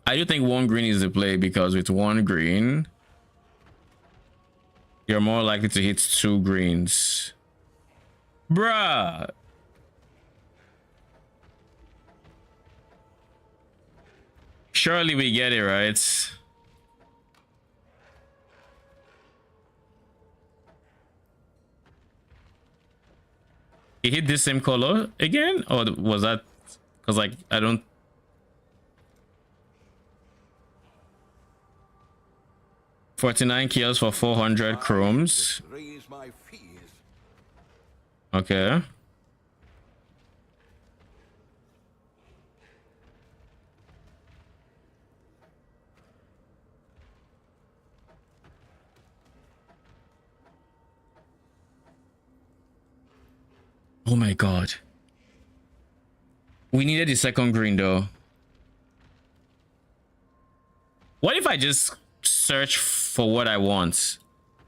I do think one green is the play because with one green, you're more likely to hit two greens. Bruh. Surely we get it, right? He hit this same color again, or was that because like I don't. 49 kills for 400 chromes. Okay. Oh my god. We needed the second green though. What if I just search for what I want?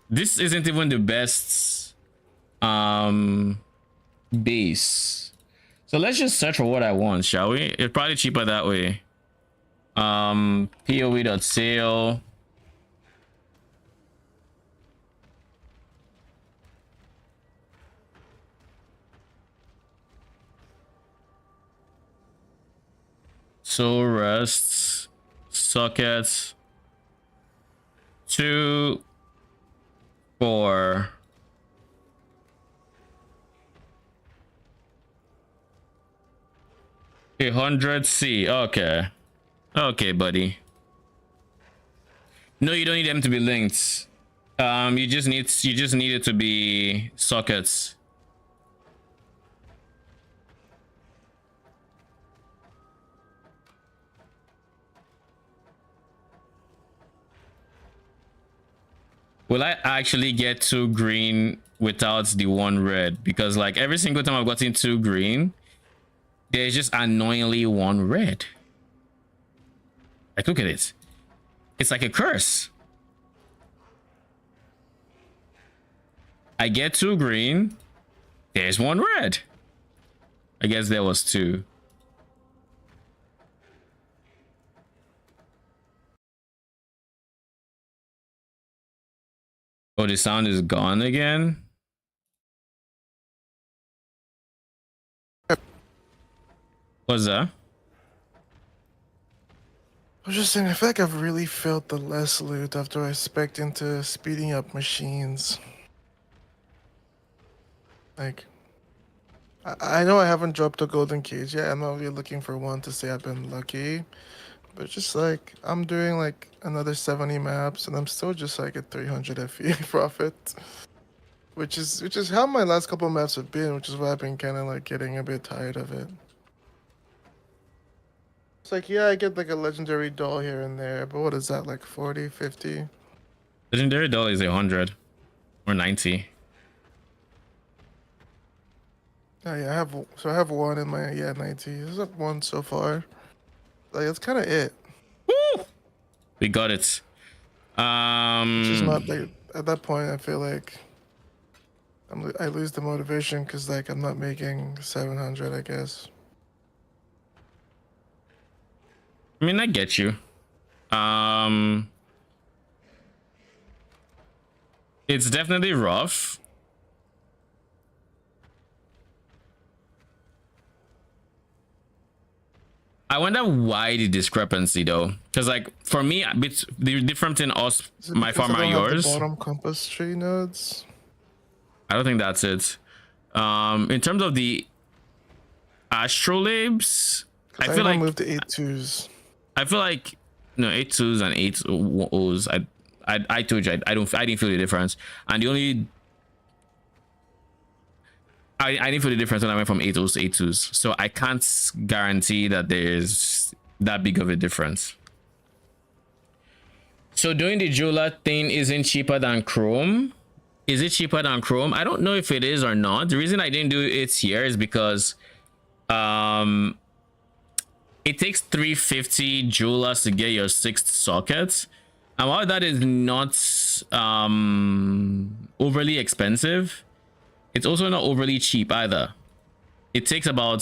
This isn't even the best base. So let's just search for what I want, shall we? It's probably cheaper that way. POE.sale. Soul rests, sockets, 2, 4. 100C. Okay. Okay, buddy. No, you don't need them to be linked. You just need it to be sockets. Will I actually get 2 green without the 1 red? Because like every single time I've gotten 2 green, there's just annoyingly 1 red. Like, look at it. It's like a curse. I get 2 green. There's 1 red. I guess there was 2. Oh, the sound is gone again. What's that? I was just saying, I feel like I've really felt the less loot after I spec'd into speeding up machines. Like, I know I haven't dropped a golden cage yet. I'm not really looking for one to say I've been lucky. But just like, I'm doing like another 70 maps and I'm still just like at 300 FE profit. Which is how my last couple maps have been, which is why I've been kind of like getting a bit tired of it. It's like, yeah, I get like a legendary doll here and there, but what is that, like 40, 50? Legendary doll is 100 or 90. Oh yeah, I have one in my 90. This is up one so far. Like that's kind of it. Woo! We got it. It's just not like at that point. I feel like I lose the motivation because like I'm not making 700. I guess. I mean, I get you. It's definitely rough. I wonder why the discrepancy though, because like for me, the difference in us, my farm and yours. The bottom compass tree nodes. I don't think that's it. In terms of the astrolabes, I feel like moved to 8-2s. I feel like no 8-2s and 8-0s. I told you I didn't feel the difference, and the only I didn't feel the difference when I went from 8-0s to 8-2s, so I can't guarantee that there's that big of a difference. So doing the jeweler thing isn't cheaper than Chrome. Is it cheaper than Chrome? I don't know if it is or not. The reason I didn't do it here is because it takes 350 jewelers to get your 6th socket, and while that is not overly expensive, it's also not overly cheap either. It takes about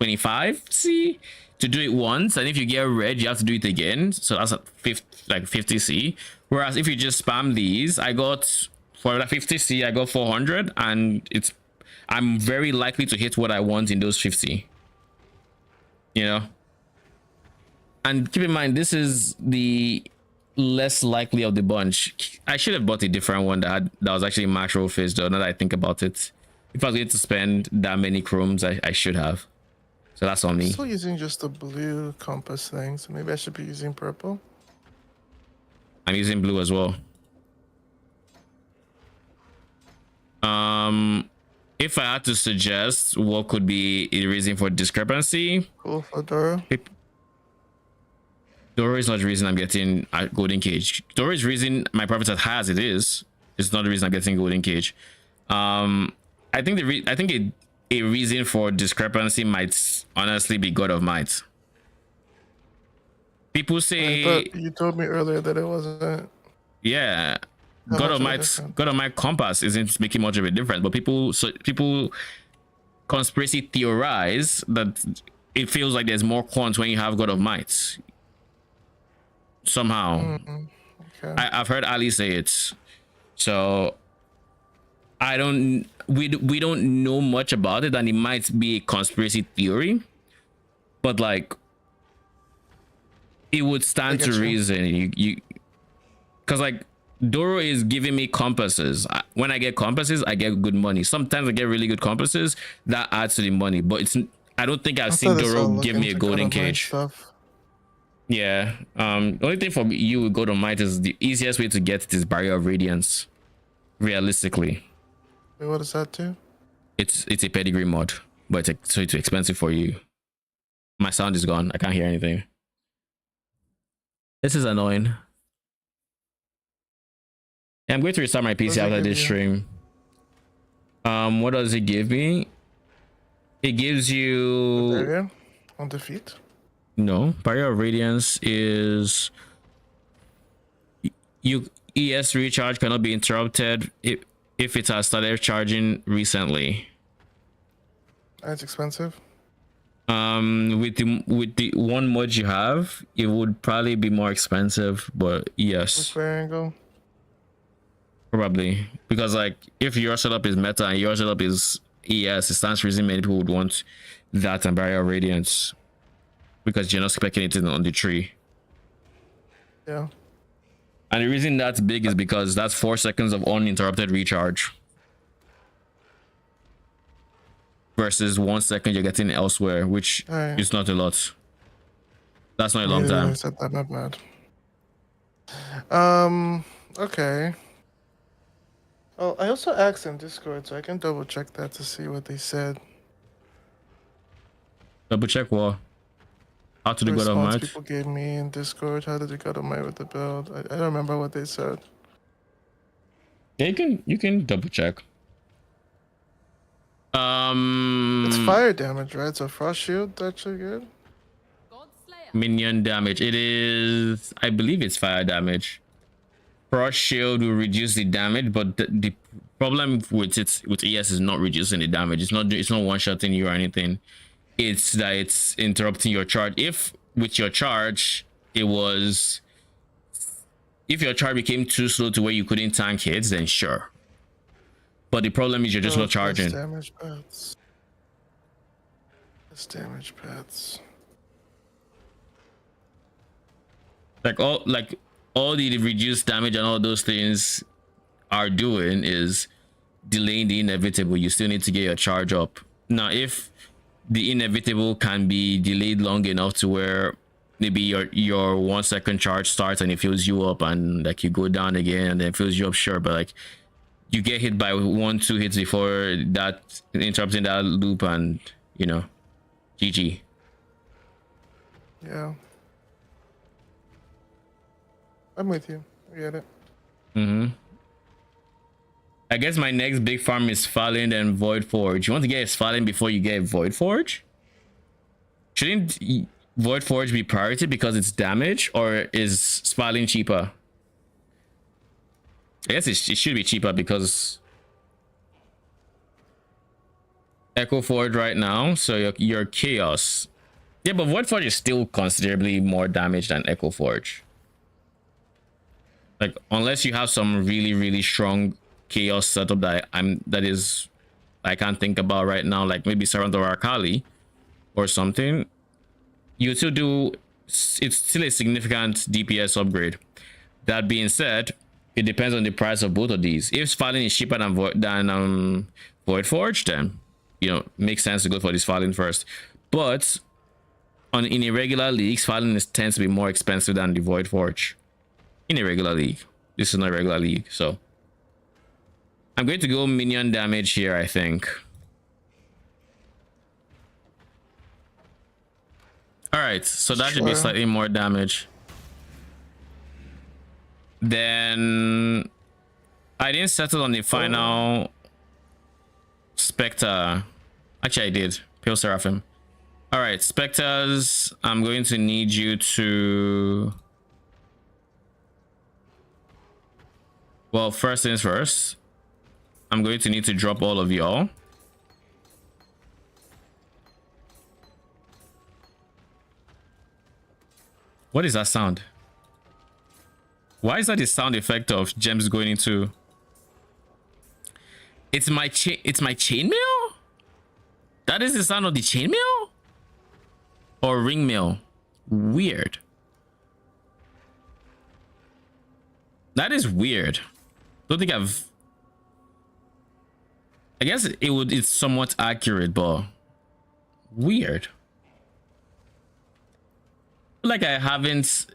25C to do it once, and if you get red, you have to do it again. So that's at 50C. Whereas if you just spam these, I got for that 50C, I got 400, and I'm very likely to hit what I want in those 50. You know. And keep in mind, this is the less likely of the bunch. I should have bought a different one that was actually macro phase though, now that I think about it. If I was going to spend that many chromes, I should have. So that's on me. I'm still using just the blue compass thing, so maybe I should be using purple. I'm using blue as well. If I had to suggest what could be a reason for discrepancy, cool for Doro. Doro is not the reason I'm getting a golden cage. Doro is the reason my profits as high as it is. It's not the reason I'm getting golden cage. I think a reason for discrepancy might honestly be God of Might. People say you told me earlier that it wasn't. Yeah, God of Might compass isn't making much of a difference, but people conspiracy theorize that it feels like there's more quant when you have God of Might. Somehow, okay. I've heard Ali say it, so we don't know much about it, and it might be a conspiracy theory, but like it would stand to reason. You because like Doro is giving me compasses. When I get compasses, I get good money. Sometimes I get really good compasses that adds to the money, but I don't think I've I seen thought I saw Doro look give me a into God golden Online cage. stuff. Yeah. The only thing for you with Golden Might is the easiest way to get it is Barrier of Radiance. Realistically, Wait, what is that too? it's a pedigree mod, but so it's expensive for you. My sound is gone. I can't hear anything. This is annoying. Yeah, I'm going to restart my PC after this stream. What does it give me? It gives you Area on defeat. no Barrier of Radiance is you ES recharge cannot be interrupted if it has started charging recently. That's expensive. With the one mod you have, it would probably be more expensive, but yes, Angle. probably, because like if your setup is meta and your setup is ES, it stands to reason many people would want that and Barrier of Radiance because you're not speculating on the tree. Yeah. And the reason that's big is because that's 4 seconds of uninterrupted recharge versus 1 second you're getting elsewhere, which is not a lot. That's not a long time. I said that, my bad. Okay. Oh, I also asked in Discord, so I can double check that to see what they said. Double check what? How to the God of Response Might? people gave me in Discord. How did they God of Might with the build? I don't remember what they said. Yeah, you can double check. It's fire damage, right? So frost shield actually good. Minion damage. It is, I believe it's fire damage. Frost shield will reduce the damage, but the problem with ES is not reducing the damage. It's not one-shotting you or anything. It's that it's interrupting your charge. If with your charge it was, if your charge became too slow to where you couldn't tank hits, then sure. But the problem is you're just not charging. Damage pads. Damage pads. Like all the reduced damage and all those things are doing is delaying the inevitable. You still need to get your charge up. Now, if the inevitable can be delayed long enough to where maybe your 1 second charge starts and it fills you up and like you go down again and then it fills you up, sure, but like you get hit by 1-2 hits before that, interrupting that loop, and you know, GG. Yeah. I'm with you. I get it. I guess my next big farm is Fallen and Void Forge. You want to get Fallen before you get Void Forge? Shouldn't Void Forge be priority because it's damage, or is Fallen cheaper? I guess it should be cheaper because Echo Forge right now, so your Chaos. Yeah, but Void Forge is still considerably more damage than Echo Forge. Like, unless you have some really strong Chaos setup that I can't think about right now, like maybe Servant or Akali or something, you still do, it's still a significant DPS upgrade. That being said, it depends on the price of both of these. If Fallen is cheaper than Void Forge, then you know, makes sense to go for this Fallen first. But in irregular leagues, Fallen tends to be more expensive than the Void Forge. In a regular league, this is not a regular league, so I'm going to go minion damage here, I think. All right, so that should be slightly more damage. Then I didn't settle on the final Spectre. Actually, I did. Pale Seraphim. All right, Spectres, I'm going to need you to... Well, first things first, I'm going to need to drop all of y'all. What is that sound? Why is that the sound effect of gems going into? It's my chainmail? That is the sound of the chainmail? Or ringmail? Weird. That is weird. Don't think I guess it's somewhat accurate, but Weird. Like I haven't.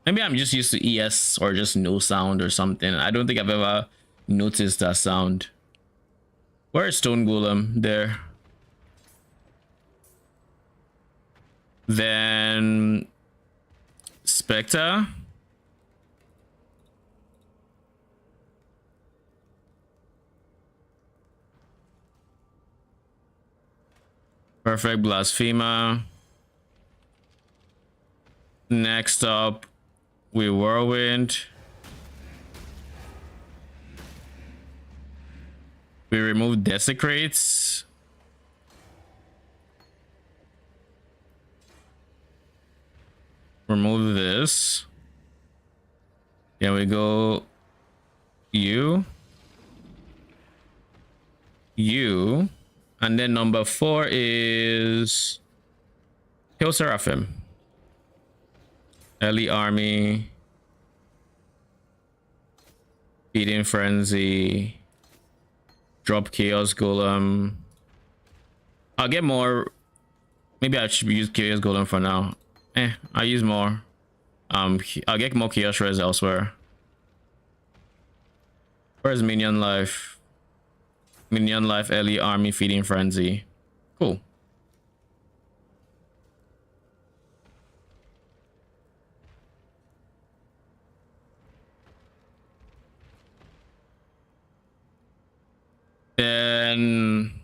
Maybe I'm just used to ES or just no sound or something. I don't think I've ever noticed that sound. Where is Stone Golem? There. Then Spectre. Perfect Blasphemer. Next up, we Whirlwind. We remove Desecrates. Remove this. Then we go you. And then number 4 is Kill Seraphim. Ellie Army. Feeding Frenzy. Drop Chaos Golem. I'll get more. Maybe I should use Chaos Golem for now. I'll use more. I'll get more Chaos Res elsewhere. Where's Minion Life? Minion Life, Ellie Army, Feeding Frenzy. Cool. Then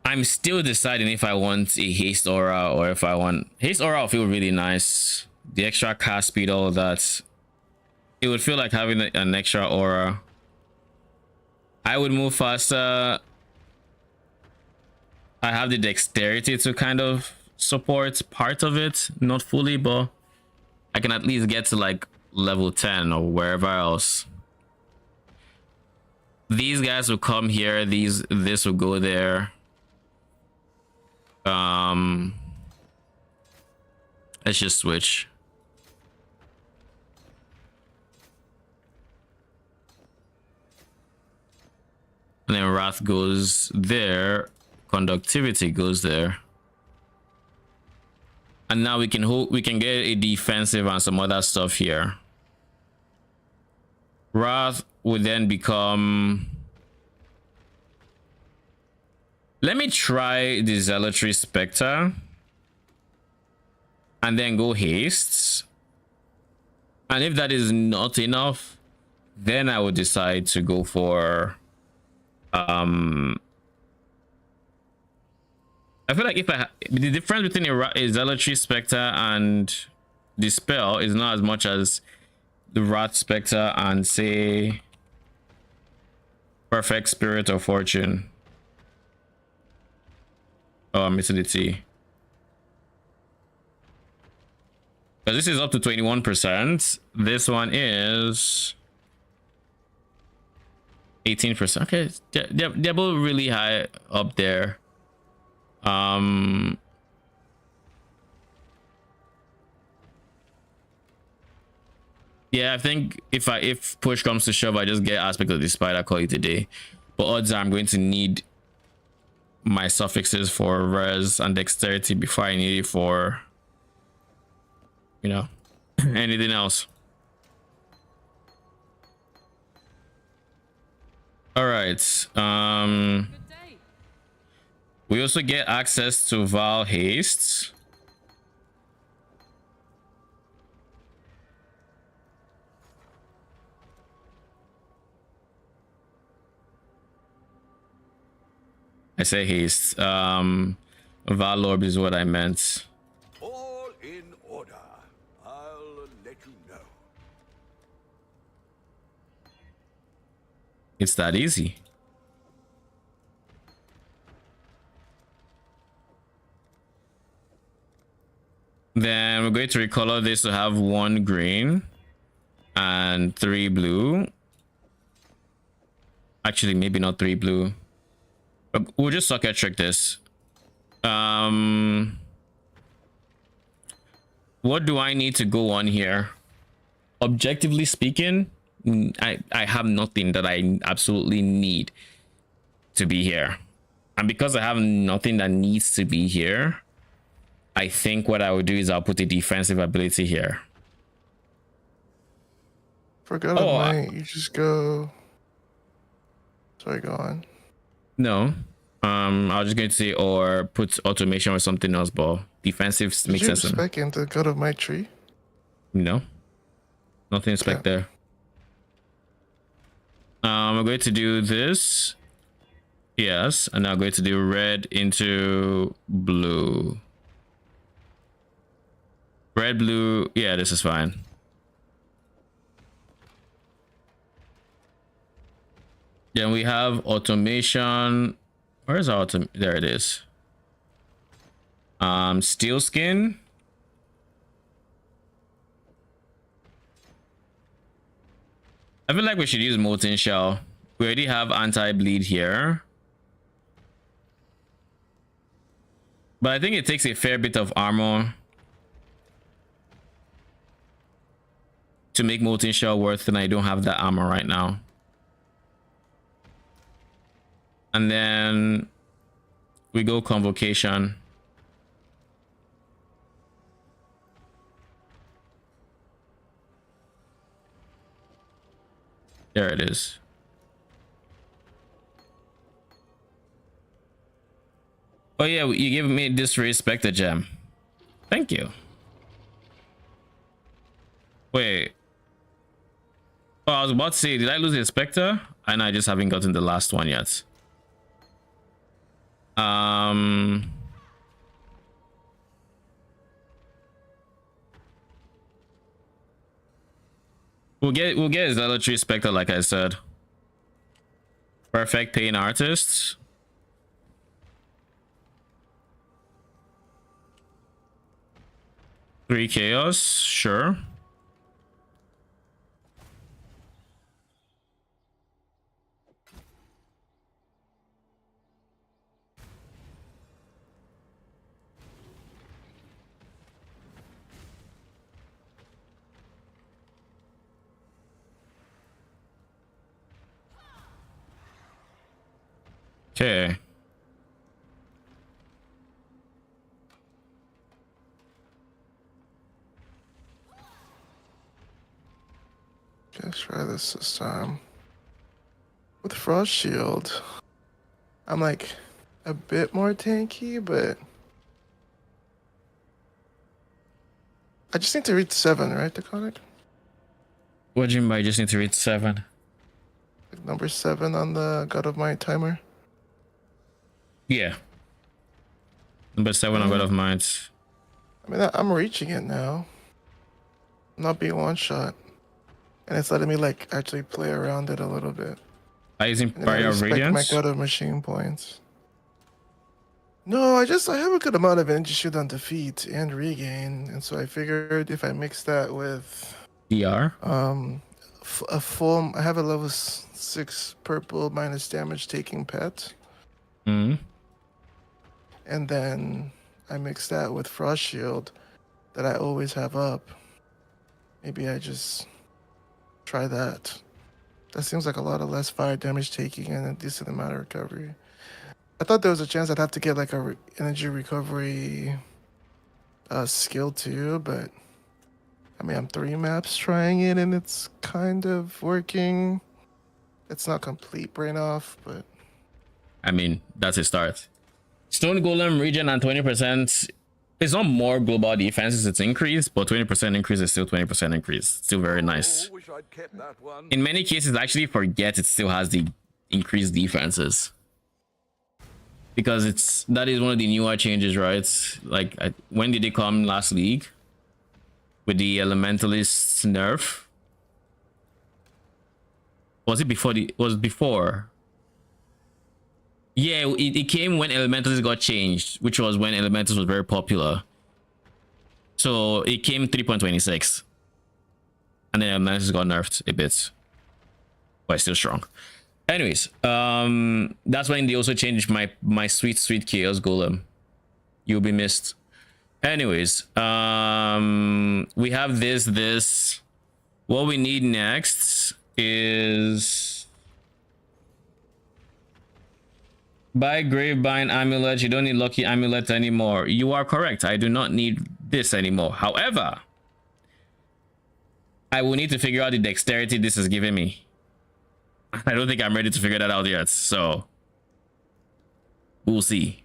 I'm still deciding if I want a Haste Aura or if I want Haste Aura. Will feel really nice. The extra cast speed, all of that. It would feel like having an extra aura. I would move faster. I have the dexterity to kind of support part of it, not fully, but I can at least get to like level 10 or wherever else. These guys will come here, this will go there. Let's just switch. And then Wrath goes there, Conductivity goes there. And now we can get a defensive and some other stuff here. Wrath would then become. Let me try the Zealotry Spectre. And then go Haste. And if that is not enough, then I would decide to go for I feel like if the difference between a Zealotry Spectre and Dispel is not as much as the Wrath Spectre and say Perfect Spirit or Fortune. Oh, I'm missing the T. Because this is up to 21%. This one is 18%. Okay, they're both really high up there. Yeah, I think if push comes to shove, I just get Aspect of the Spider, call it a day. But odds are I'm going to need my suffixes for res and dexterity before I need it for, you know, anything else. All right. We also get access to Val Haste. I say Haste. Val Orb is what I meant. All in order. I'll let you know. It's that easy. Then we're going to recolor this to have 1 green and 3 blue. Actually, maybe not 3 blue. But we'll just socket trick this. What do I need to go on here? objectively speaking, I have nothing that I absolutely need to be here. And because I have nothing that needs to be here, I think what I would do is I'll put a defensive ability here. Forgot of mine. You just go. Sorry, go on. No. I was just going to say, or put automation or something else, but defensive makes sense. Did you spec into God of my tree? No. Nothing spec there. I'm going to do this. Yes, and now I'm going to do red into blue. Red, blue. Yeah, this is fine. Then we have automation. Where's our there it is. Steel skin. I feel like we should use molten shell. We already have anti-bleed here. But I think it takes a fair bit of armor to make molten shell worth, and I don't have that armor right now. And then we go convocation. There it is. Oh yeah, you gave me this respected gem. Thank you. Wait. Oh, I was about to say, did I lose the Spectre? And I just haven't gotten the last one yet. We'll get Zealotry Spectre, like I said. Perfect Pain Artist. Three Chaos, sure. Okay. Let's try this time. With Frost Shield, I'm like a bit more tanky, but I just need to reach 7, right, Deconic? What do you mean by just need to reach 7? Like number 7 on the God of Might timer. Yeah. Number 7 on God of Might. I mean, I'm reaching it now. I'm not being one shot. And it's letting me like actually play around it a little bit. Are you using And Barrier I of respect Radiance? my God of Machine points. No, I have a good amount of energy shield on defeat and regain, and so I figured if I mix that with DR? a full, I have a level 6 purple minus damage taking pet, Mm. and then I mix that with Frost Shield that I always have up. Maybe I just try that. That seems like a lot of less fire damage taking and a decent amount of recovery. I thought there was a chance I'd have to get like a energy recovery skill too, but I mean, I'm 3 maps trying it and it's kind of working. It's not complete brain off, but I mean, that's a start. Stone Golem regen and 20%. It's not more global defenses, it's increased, but 20% increase is still 20% increase. Still very nice. Wish I'd kept that one. In many cases, I actually forget it still has the increased defenses. Because that is one of the newer changes, right? Like, when did they come last league? With the Elementalist nerf? Was it before was it before? Yeah, it came when Elementalist got changed, which was when Elementalist was very popular. So it came 3.26. And then Elementalist got nerfed a bit. But it's still strong. Anyways, that's when they also changed my sweet Chaos Golem. You'll be missed. Anyways, we have this, What we need next is buy Gravebind Amulet. You don't need Lucky Amulet anymore. You are correct. I do not need this anymore. However, I will need to figure out the dexterity this is giving me. I don't think I'm ready to figure that out yet, so we'll see.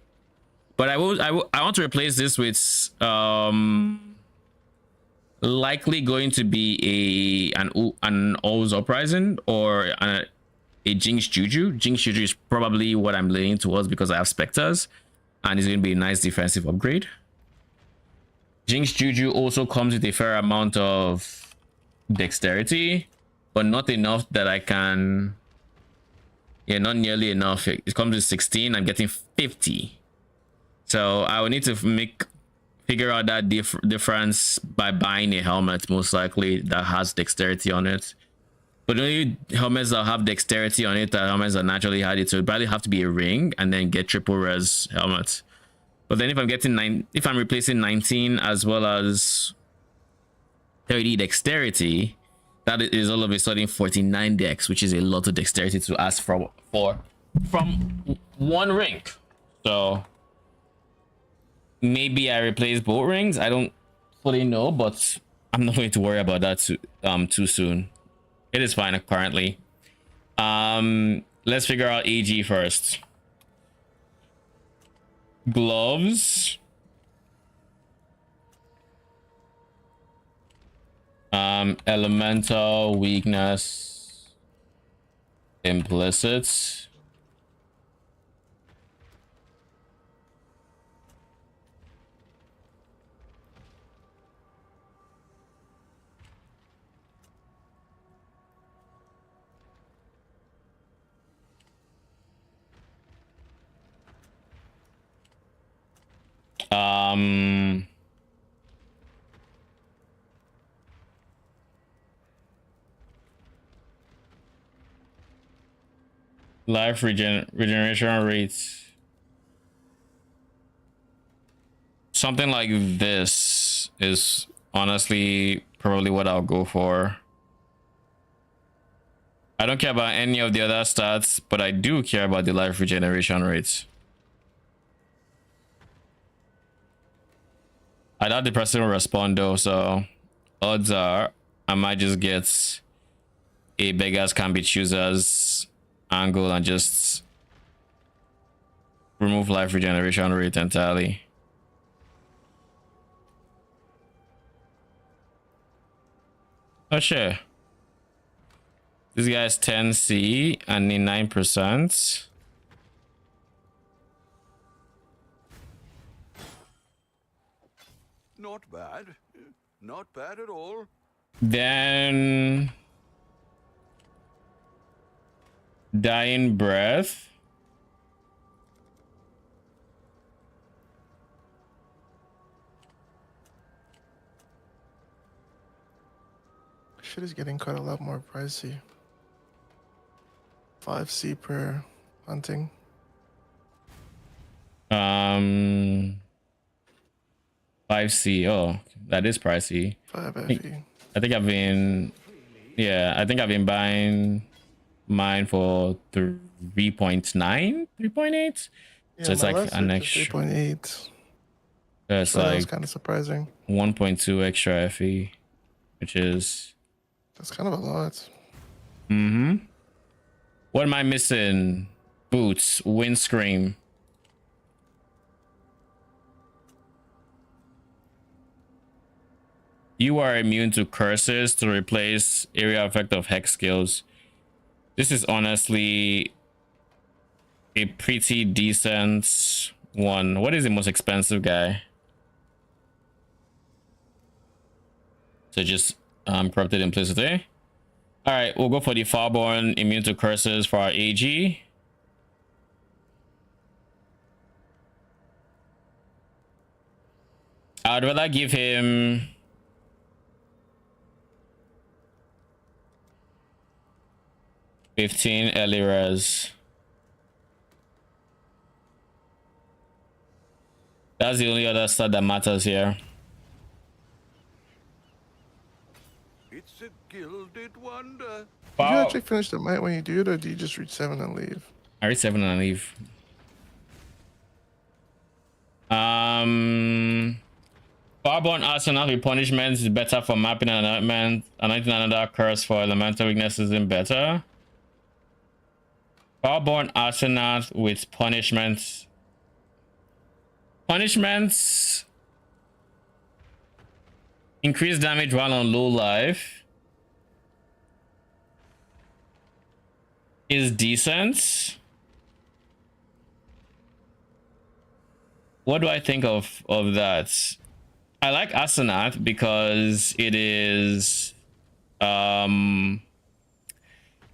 But I want to replace this with likely going to be an All's Uprising or a Jinx Juju. Jinx Juju is probably what I'm leaning towards because I have Spectres, and it's going to be a nice defensive upgrade. Jinx Juju also comes with a fair amount of dexterity, but not enough that I can. Yeah, not nearly enough. It comes with 16. I'm getting 50. So I will need to figure out that difference by buying a helmet, most likely, that has dexterity on it. But the only helmets that have dexterity on it are helmets that naturally had it. So it probably have to be a ring and then get triple res helmet. But then if I'm getting if I'm replacing 19 as well as 30 dexterity, that is all of a sudden 49 dex, which is a lot of dexterity to ask from one ring. So maybe I replace both rings. I don't fully know, but I'm not going to worry about that too soon. It is fine currently. Let's figure out AG first. Gloves. Elemental weakness. Implicit. Life regeneration rates. Something like this is honestly probably what I'll go for. I don't care about any of the other stats, but I do care about the life regeneration rates. I doubt the person will respond though, so odds are I might just get a beggars can be choosers angle and just remove life regeneration rate entirely. Oh sure. This guy's 10C and 9%. Not bad. Not bad at all. Then dying breath. Shit is getting cut a lot more pricey. 5C per hunting. 5C. Oh, that is pricey. 5 FE. I think I've been buying mine for 3.9, 3.8. Yeah, So it's like an extra 3.8. It's So that was like kind of surprising. 1.2 extra FE, which is That's kind of a lot. What am I missing? Boots, windscreen. You are immune to curses to replace area effect of hex skills. This is honestly a pretty decent one. What is the most expensive guy? So just corrupted implicitly. All right, we'll go for the Farborn immune to curses for our AG. I'd rather give him 15 early res. That's the only other stat that matters here. It's a gilded wonder. Did you Wow. actually finish the might when you do it, or do you just reach 7 and leave? I read 7 and I leave. Fireborn Arsenal with punishments is better for mapping an anointment. Anointing another curse for elemental weakness isn't better. Fireborn Arsenal with punishments. Punishments increase damage while on low life is decent. What do I think of that? I like Asenath because it is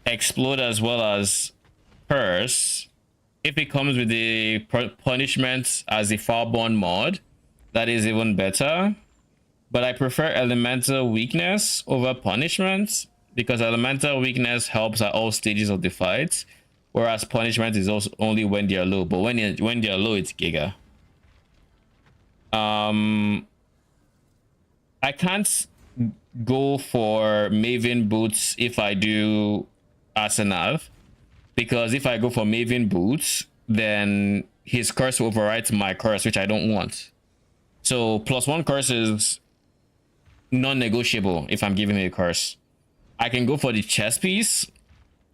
explode as well as curse. If it comes with the punishment as the Fireborn mod, that is even better. But I prefer elemental weakness over punishment because elemental weakness helps at all stages of the fight, whereas punishment is also only when they're low. But when they're low, it's giga. I can't go for Maven boots if I do Asenath, because if I go for Maven boots, then his curse will overwrite my curse, which I don't want. So +1 curse is non-negotiable if I'm giving it a curse. I can go for the chest piece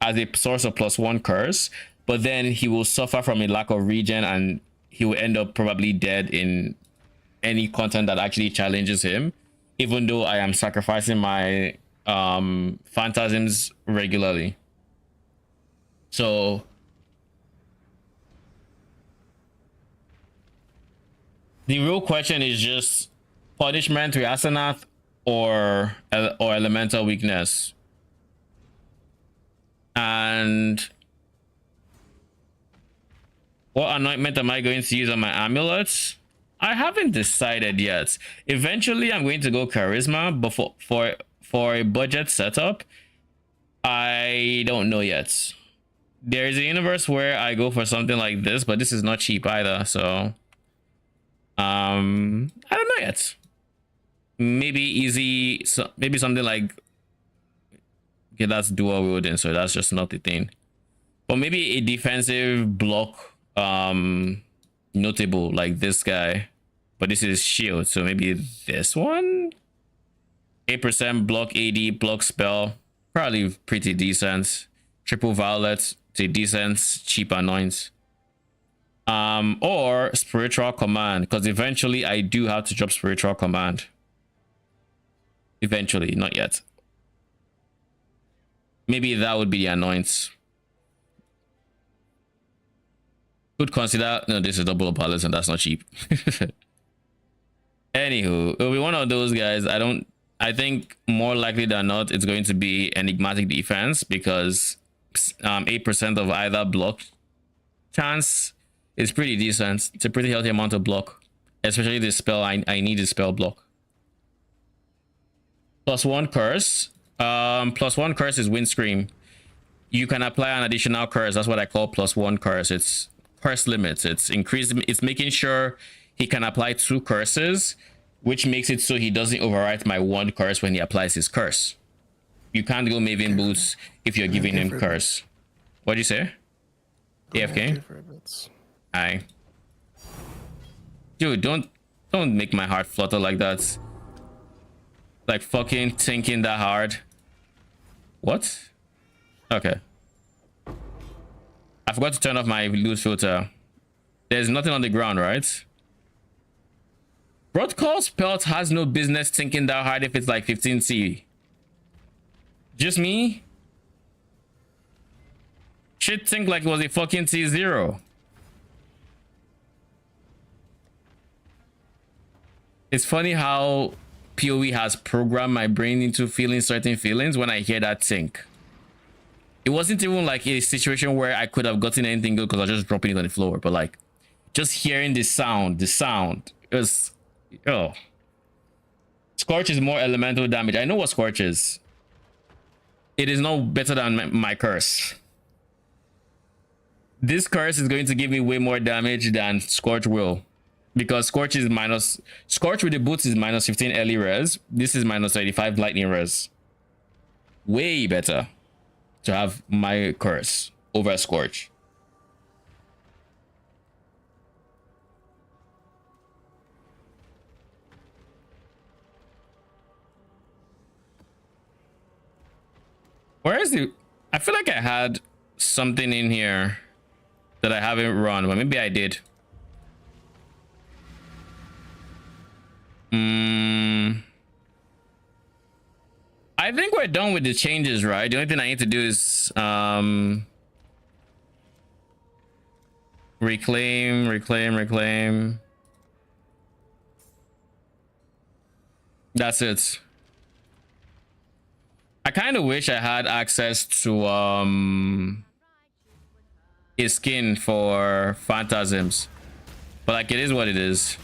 as a source of +1 curse, but then he will suffer from a lack of regen and he will end up probably dead in any content that actually challenges him, even though I am sacrificing my phantasms regularly. So the real question is just punishment with Asenath or elemental weakness. And what anointment am I going to use on my amulets? I haven't decided yet. Eventually I'm going to go charisma, but for a budget setup, I don't know yet. There is a universe where I go for something like this, but this is not cheap either, so I don't know yet. Maybe easy, so maybe something like, okay, that's dual wielding, so that's just not the thing. But maybe a defensive block notable like this guy, but this is shield, so maybe this one. 8% block AD, block spell, probably pretty decent. Triple violet, to decent, cheap anoints. Or spiritual command, because eventually I do have to drop spiritual command. Eventually, not yet. Maybe that would be the anoints. Could consider, no, this is double balance and that's not cheap. Anywho, it'll be one of those guys. I think more likely than not it's going to be enigmatic defense, because 8% of either block chance is pretty decent. It's a pretty healthy amount of block, especially this spell. I need a spell block. +1 curse. +1 curse is Windscream. You can apply an additional curse. That's what I call +1 curse. It's curse limits. It's increased. It's making sure he can apply 2 curses, which makes it so he doesn't overwrite my 1 curse when he applies his curse. You can't go Maven boots if you're giving him curse. What'd you say? AFK? Aye. Dude, don't make my heart flutter like that. Like fucking thinking that hard. What? Okay. I forgot to turn off my loot filter. There's nothing on the ground, right? Broadcast Pelt has no business thinking that hard if it's like 15C. Just me? Shit think like it was a fucking T0. It's funny how PoE has programmed my brain into feeling certain feelings when I hear that think. It wasn't even like a situation where I could have gotten anything good because I was just dropping it on the floor, but like just hearing the sound, it was, oh. Scorch is more elemental damage. I know what Scorch is. It is no better than my curse. This curse is going to give me way more damage than Scorch will, because Scorch with the boots is -15 early res. This is -35 lightning res. Way better to have my curse over Scorch. Where is the... I feel like I had something in here that I haven't run, but maybe I did. I think we're done with the changes, right? The only thing I need to do is reclaim. That's it. I kind of wish I had access to his skin for Phantasms, but like, it is what it is.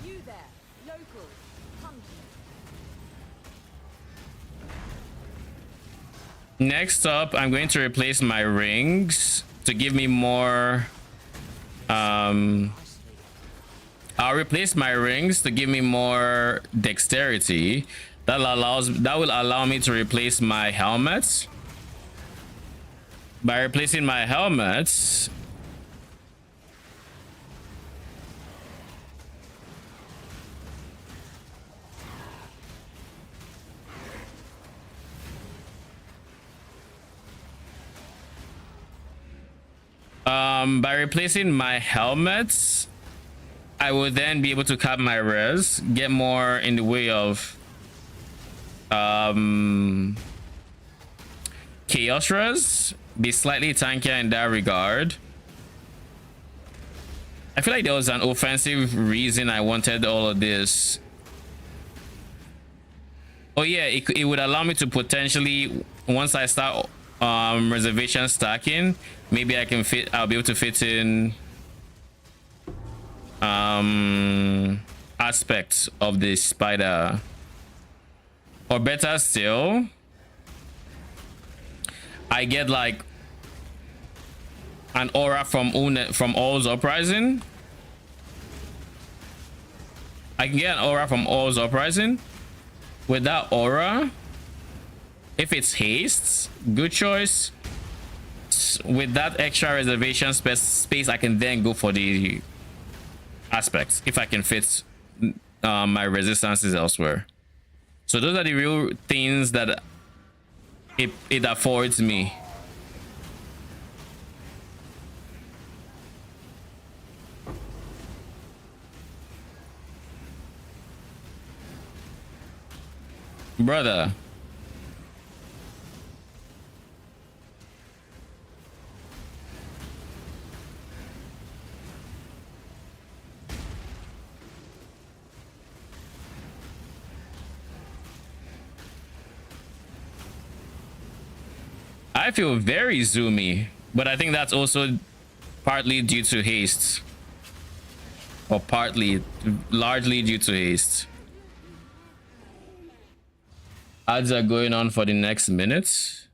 You there, local, hungry. Next up, I'm going to replace my rings to give me more. I'll replace my rings to give me more dexterity. That will allow me to replace my helmets. By replacing my helmets, I will then be able to cap my res, get more in the way of chaos res, be slightly tankier in that regard. I feel like there was an offensive reason I wanted all of this. Oh yeah, it would allow me to potentially, once I start reservation stacking, maybe I'll be able to fit in aspects of the spider, or better still, I get like an aura from All's Uprising. I can get an aura from All's Uprising. With that aura, if it's haste, good choice. With that extra reservation space, I can then go for the aspects if I can fit my resistances elsewhere. So those are the real things that it affords me. Brother, I feel very zoomy, but I think that's also partly due to haste, or largely due to haste. Ads are going on for the next minute.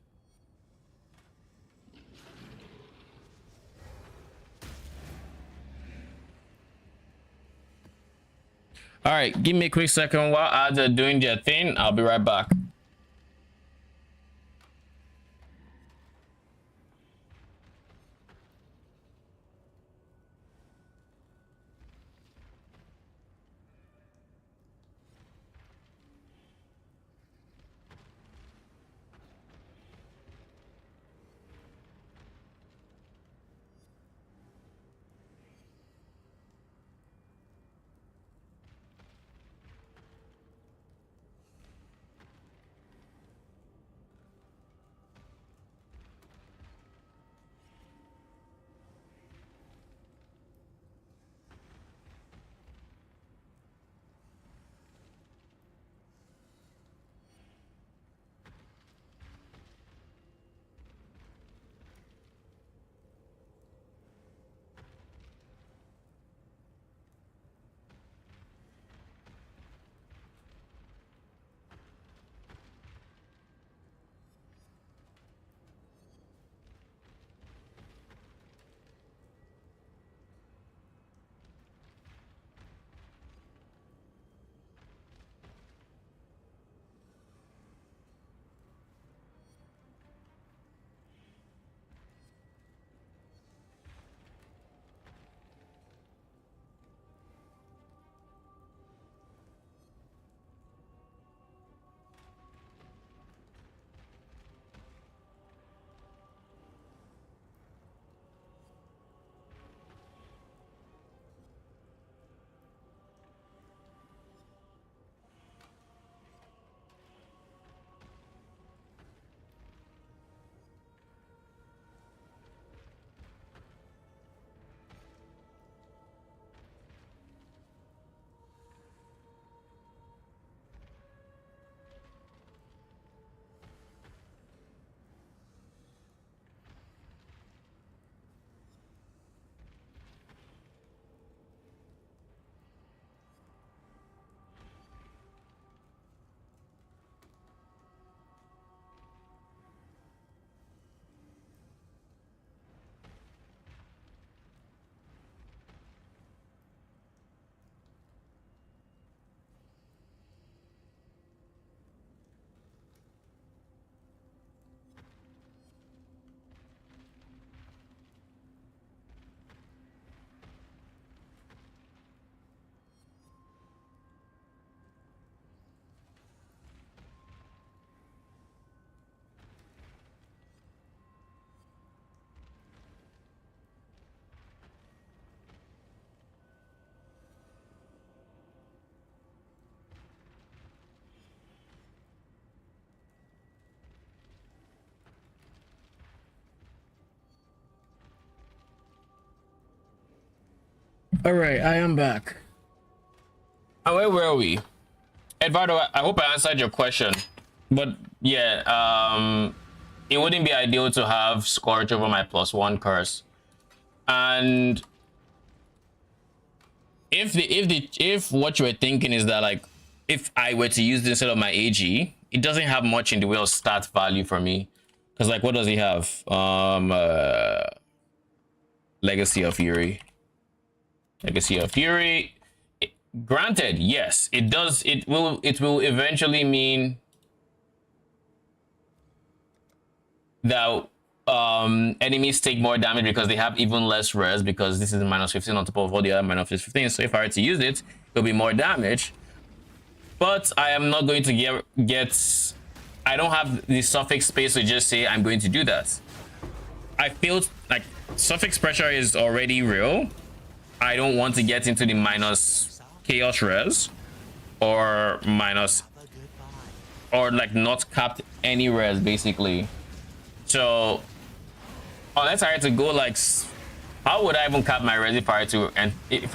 All right, give me a quick second while ads are doing their thing. I'll be right back. All right, I am back. And where were we? Eduardo, I hope I answered your question. But yeah, it wouldn't be ideal to have Scorch over my +1 curse. And if what you were thinking is that, like, if I were to use this instead of my AG, it doesn't have much in the way of stat value for me. Because, like, what does he have? Legacy of Fury. Legacy of Fury. Granted, yes, it does. It will eventually mean that enemies take more damage because they have even less res, because this is -15 on top of all the other -15. So if I were to use it, it'll be more damage. But I am not going to get. I don't have the suffix space to just say I'm going to do that. I feel like suffix pressure is already real. I don't want to get into the minus chaos res or minus, or like not capped any res basically. So unless I had to go like, how would I even cap my res if I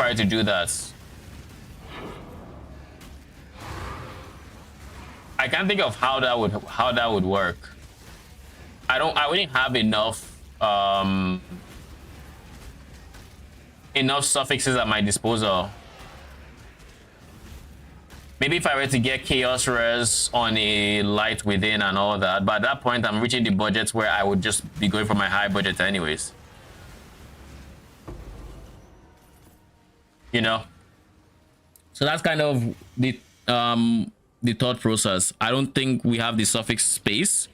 had to do that? I can't think of how that would work. I wouldn't have enough enough suffixes at my disposal. Maybe if I were to get chaos res on a light within and all that, but at that point I'm reaching the budgets where I would just be going for my high budget anyways. You know? So that's kind of the thought process. I don't think we have the suffix space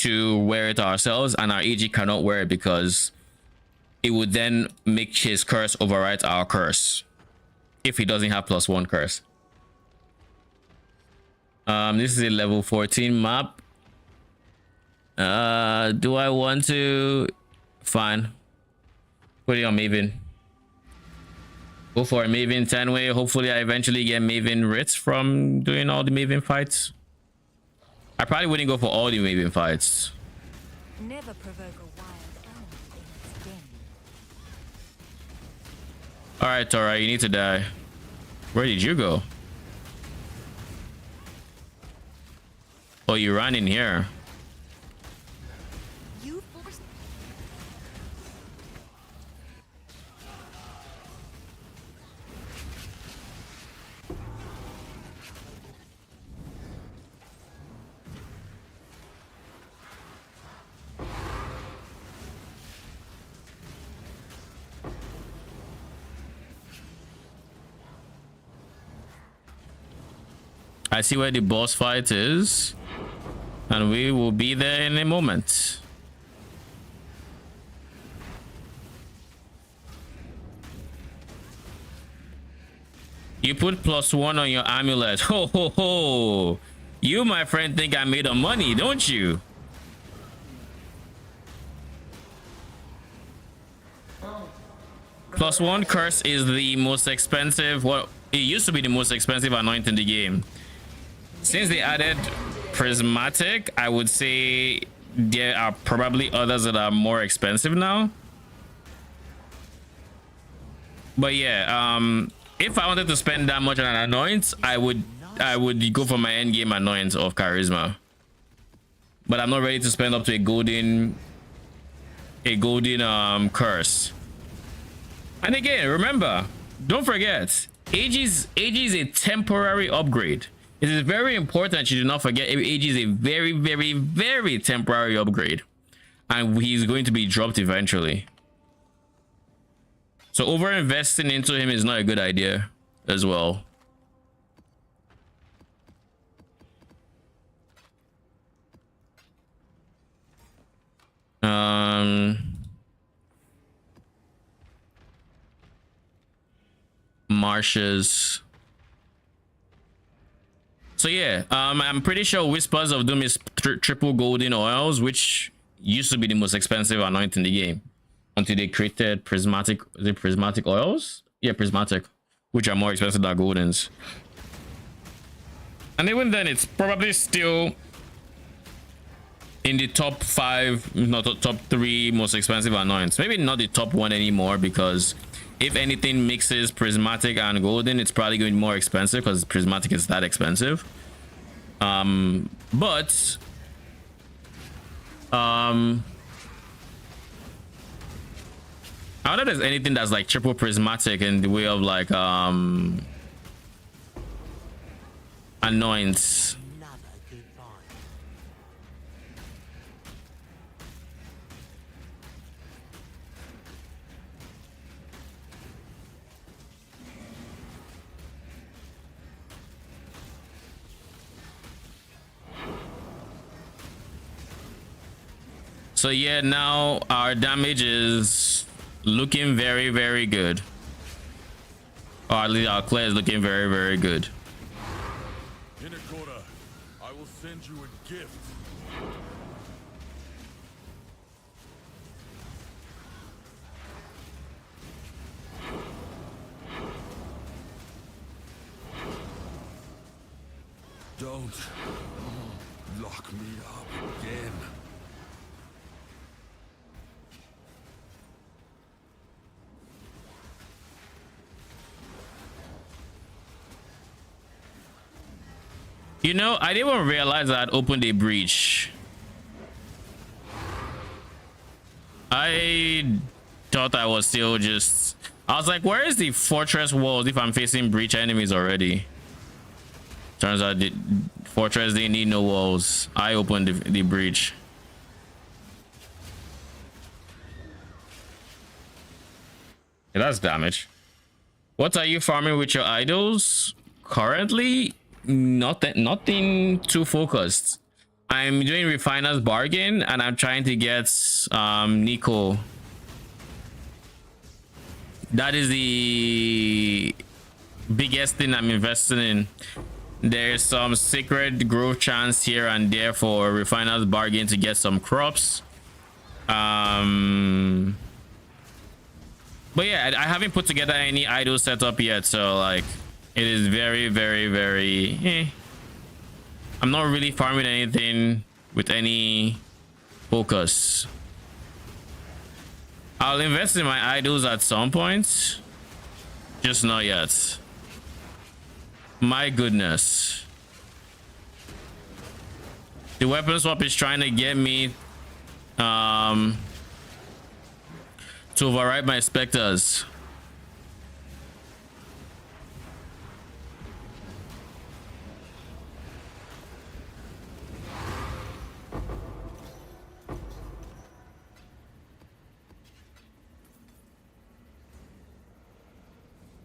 to wear it ourselves, and our AG cannot wear it because it would then make his curse overwrite our curse if he doesn't have +1 curse. This is a level 14 map. Do I want to? Fine. Put it on Maven. Go for a Maven 10-way. Hopefully I eventually get Maven Ritz from doing all the Maven fights. I probably wouldn't go for all the Maven fights. Never provoke a wild animal in its den. Alright, Tora, you need to die. Where did you go? Oh, you ran in here. You forced. I see where the boss fight is, and we will be there in a moment. You put +1 on your amulet. Ho ho ho! You, my friend, think I made a money, don't you? +1 curse is the most expensive. Well, it used to be the most expensive anoint in the game. Since they added prismatic, I would say there are probably others that are more expensive now. But yeah, if I wanted to spend that much on an anoint, I would go for my end game anoint of charisma. But I'm not ready to spend up to a golden curse. And again, remember, don't forget, AG is a temporary upgrade. It is very important you do not forget AG is a very, very, very temporary upgrade. And he's going to be dropped eventually. So over investing into him is not a good idea as well. Marshes. So yeah, I'm pretty sure Whispers of Doom is triple golden oils, which used to be the most expensive anoint in the game until they created prismatic oils. Yeah, prismatic, which are more expensive than goldens. And even then, it's probably still in the top 5, not the top 3 most expensive anoints. Maybe not the top 1 anymore, because if anything mixes prismatic and golden, it's probably going to be more expensive because prismatic is that expensive. But I don't know if there's anything that's like triple prismatic in the way of like annoyance. So yeah, now our damage is looking very, very good. Or at least our clear is looking very, very good. Inakota, I will send you a gift. Don't lock me up again. You know, I didn't even realize I had opened a breach. I thought I was still just... I was like, where is the fortress walls if I'm facing breach enemies already? Turns out the fortress didn't need no walls. I opened the breach. Yeah, that's damage. What are you farming with your idols? Currently, nothing too focused. I'm doing Refiner's Bargain and I'm trying to get Nico. That is the biggest thing I'm investing in. There's some sacred growth chance here and there for Refiner's Bargain to get some crops. But yeah, I haven't put together any idol setup yet, so like it is very, very, very I'm not really farming anything with any focus. I'll invest in my idols at some point, just not yet. My goodness, the weapon swap is trying to get me to override my specters.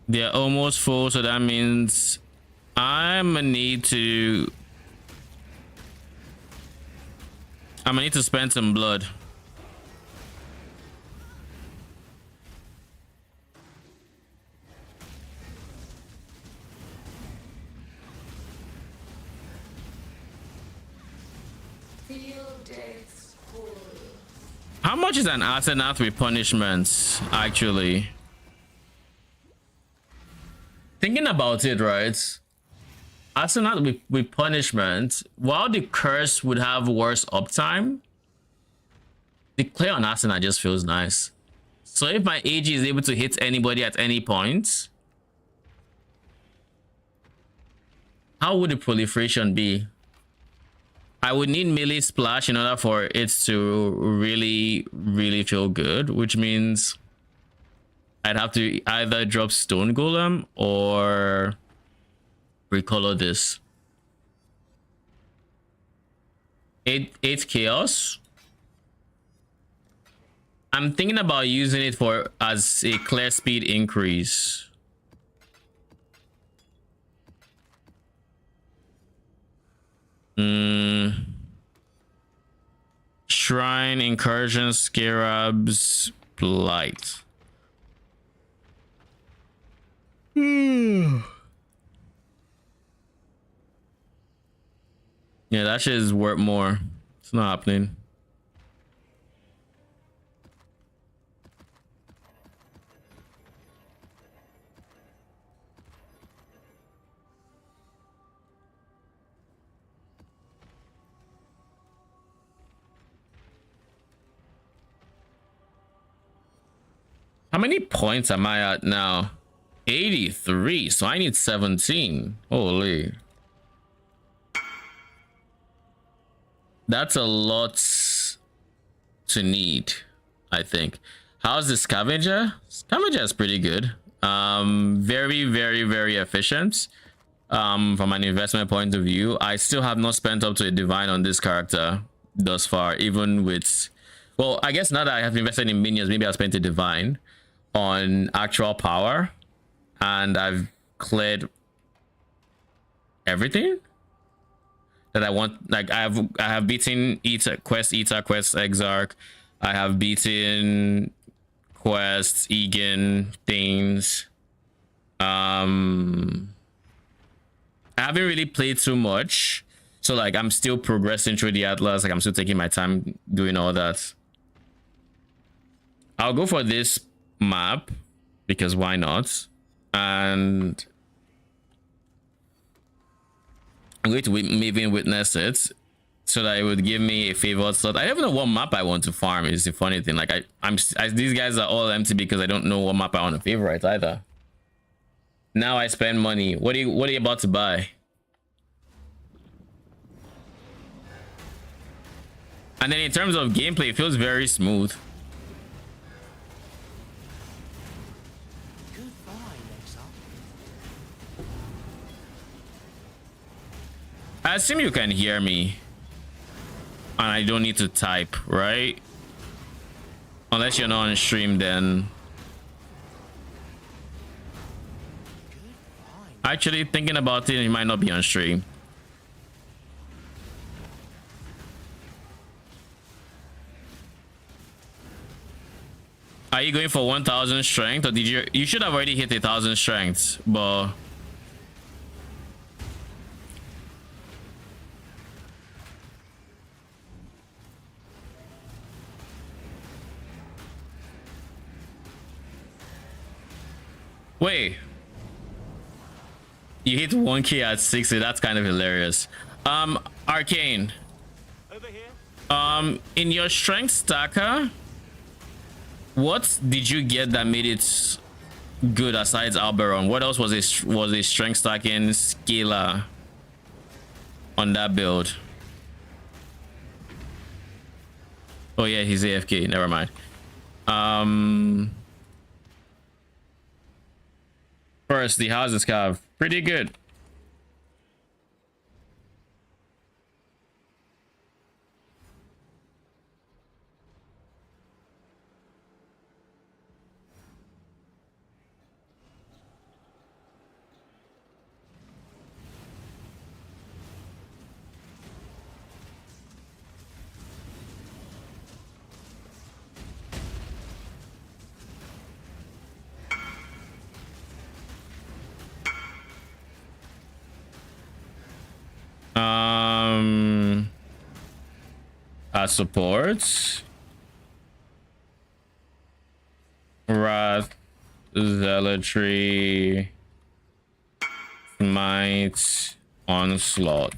They're almost full, so that means I'm gonna need to spend some blood. How much is an Asenath with punishments, actually? Thinking about it, right? Asenath with punishment, while the curse would have worse uptime, the clear on Asenath just feels nice. So if my AG is able to hit anybody at any point, how would the proliferation be? I would need melee splash in order for it to really, really feel good, which means I'd have to either drop Stone Golem or recolor this. 8 chaos. I'm thinking about using it for as a clear speed increase. Shrine, incursion, scarabs, blight. Yeah, that shit is worth more. It's not happening. How many points am I at now? 83. So I need 17. Holy. That's a lot to need, I think. How's the Scavenger? Scavenger is pretty good. Very, very, very efficient. From an investment point of view, I still have not spent up to a divine on this character thus far, even with, well, I guess now that I have invested in minions, maybe I'll spend a divine on actual power, and I've cleared everything that I want. Like I have beaten quest Exarch. I have beaten quests, Egan things. I haven't really played too much, so like I'm still progressing through the Atlas. Like I'm still taking my time doing all that. I'll go for this map because why not? And I'm going to maybe witness it so that it would give me a favored slot. I don't even know what map I want to farm. Is the funny thing. Like these guys are all empty because I don't know what map I want to favorite either. Now I spend money. What are you about to buy? And then in terms of gameplay, it feels very smooth. I assume you can hear me. And I don't need to type, right? Unless you're not on stream, then. Actually, thinking about it, you might not be on stream. Are you going for 1000 strength, or did you should have already hit 1000 strength, but wait, you hit 1k at 60. That's kind of hilarious. Arcane, Over here. in your strength stacker, what did you get that made it good aside Alberon? What else was a strength stacking scaler on that build? Oh yeah, he's AFK. Never mind. First, the houses Cav, pretty good. Support Wrath, Zealotry, Smite, Onslaught.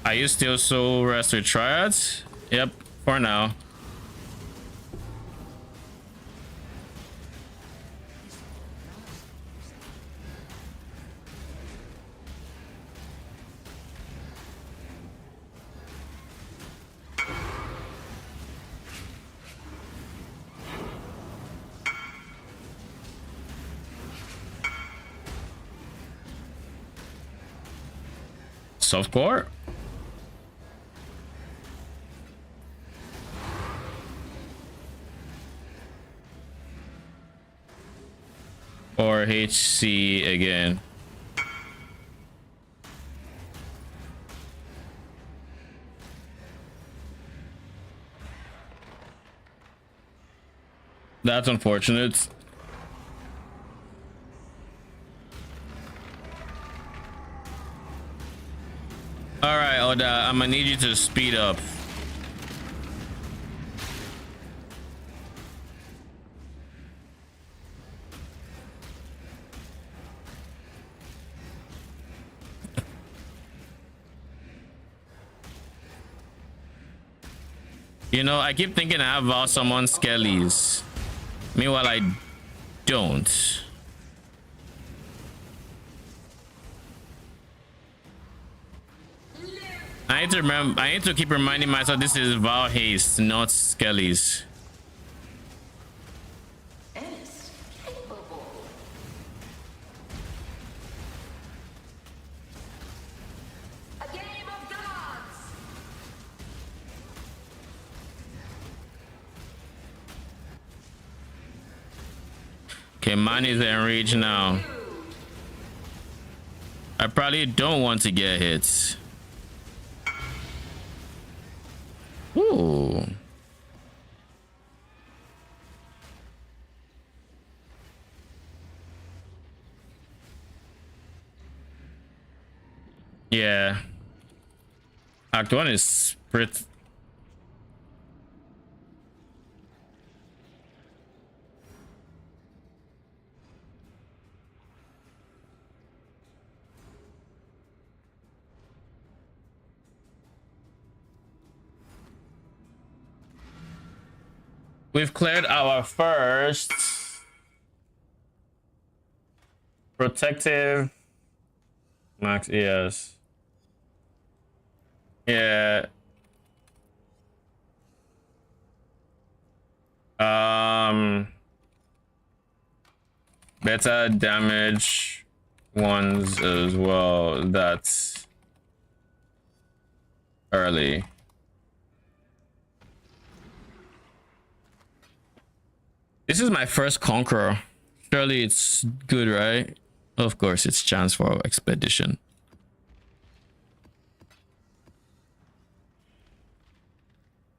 Are you still Soul Rest with Triads? Yep, for now. Softcore? Or HC again. That's unfortunate. All right, Oda, I'm gonna need you to speed up. You know, I keep thinking I have Val summon Skellies. Meanwhile, I don't. I need to remember. I need to keep reminding myself this is Val haste, not Skellies. Okay, mine is enraged now. I probably don't want to get hit. Ooh. Yeah. Act 1 is pretty... We've cleared our first protective max. Yes. Yeah. Better damage ones as well. That's early. This is my first Conqueror. Surely it's good, right? Of course, it's chance for expedition.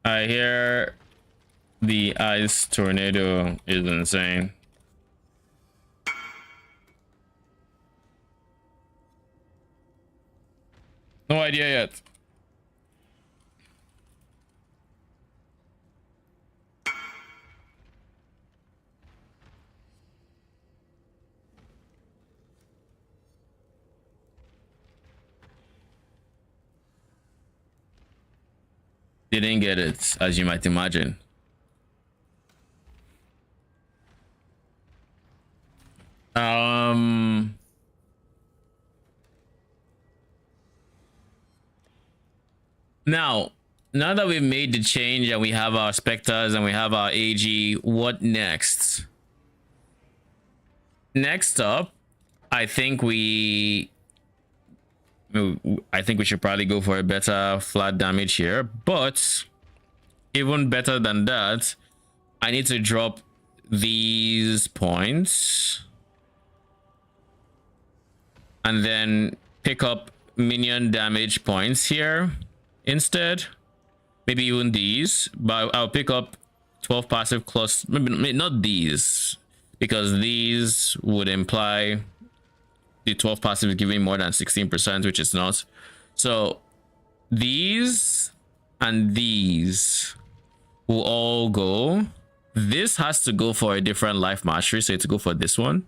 I hear the ice tornado is insane. No idea yet. Didn't get it, as you might imagine. Now that we've made the change and we have our Spectres and we have our AG, what next? Next up, I think we should probably go for a better flat damage here, but even better than that, I need to drop these points and then pick up minion damage points here instead. Maybe even these, but I'll pick up 12 passive clusters. Maybe not these, because these would imply the 12 passive is giving more than 16%, which is not. So these and these will all go. This has to go for a different life mastery, so to go for this one.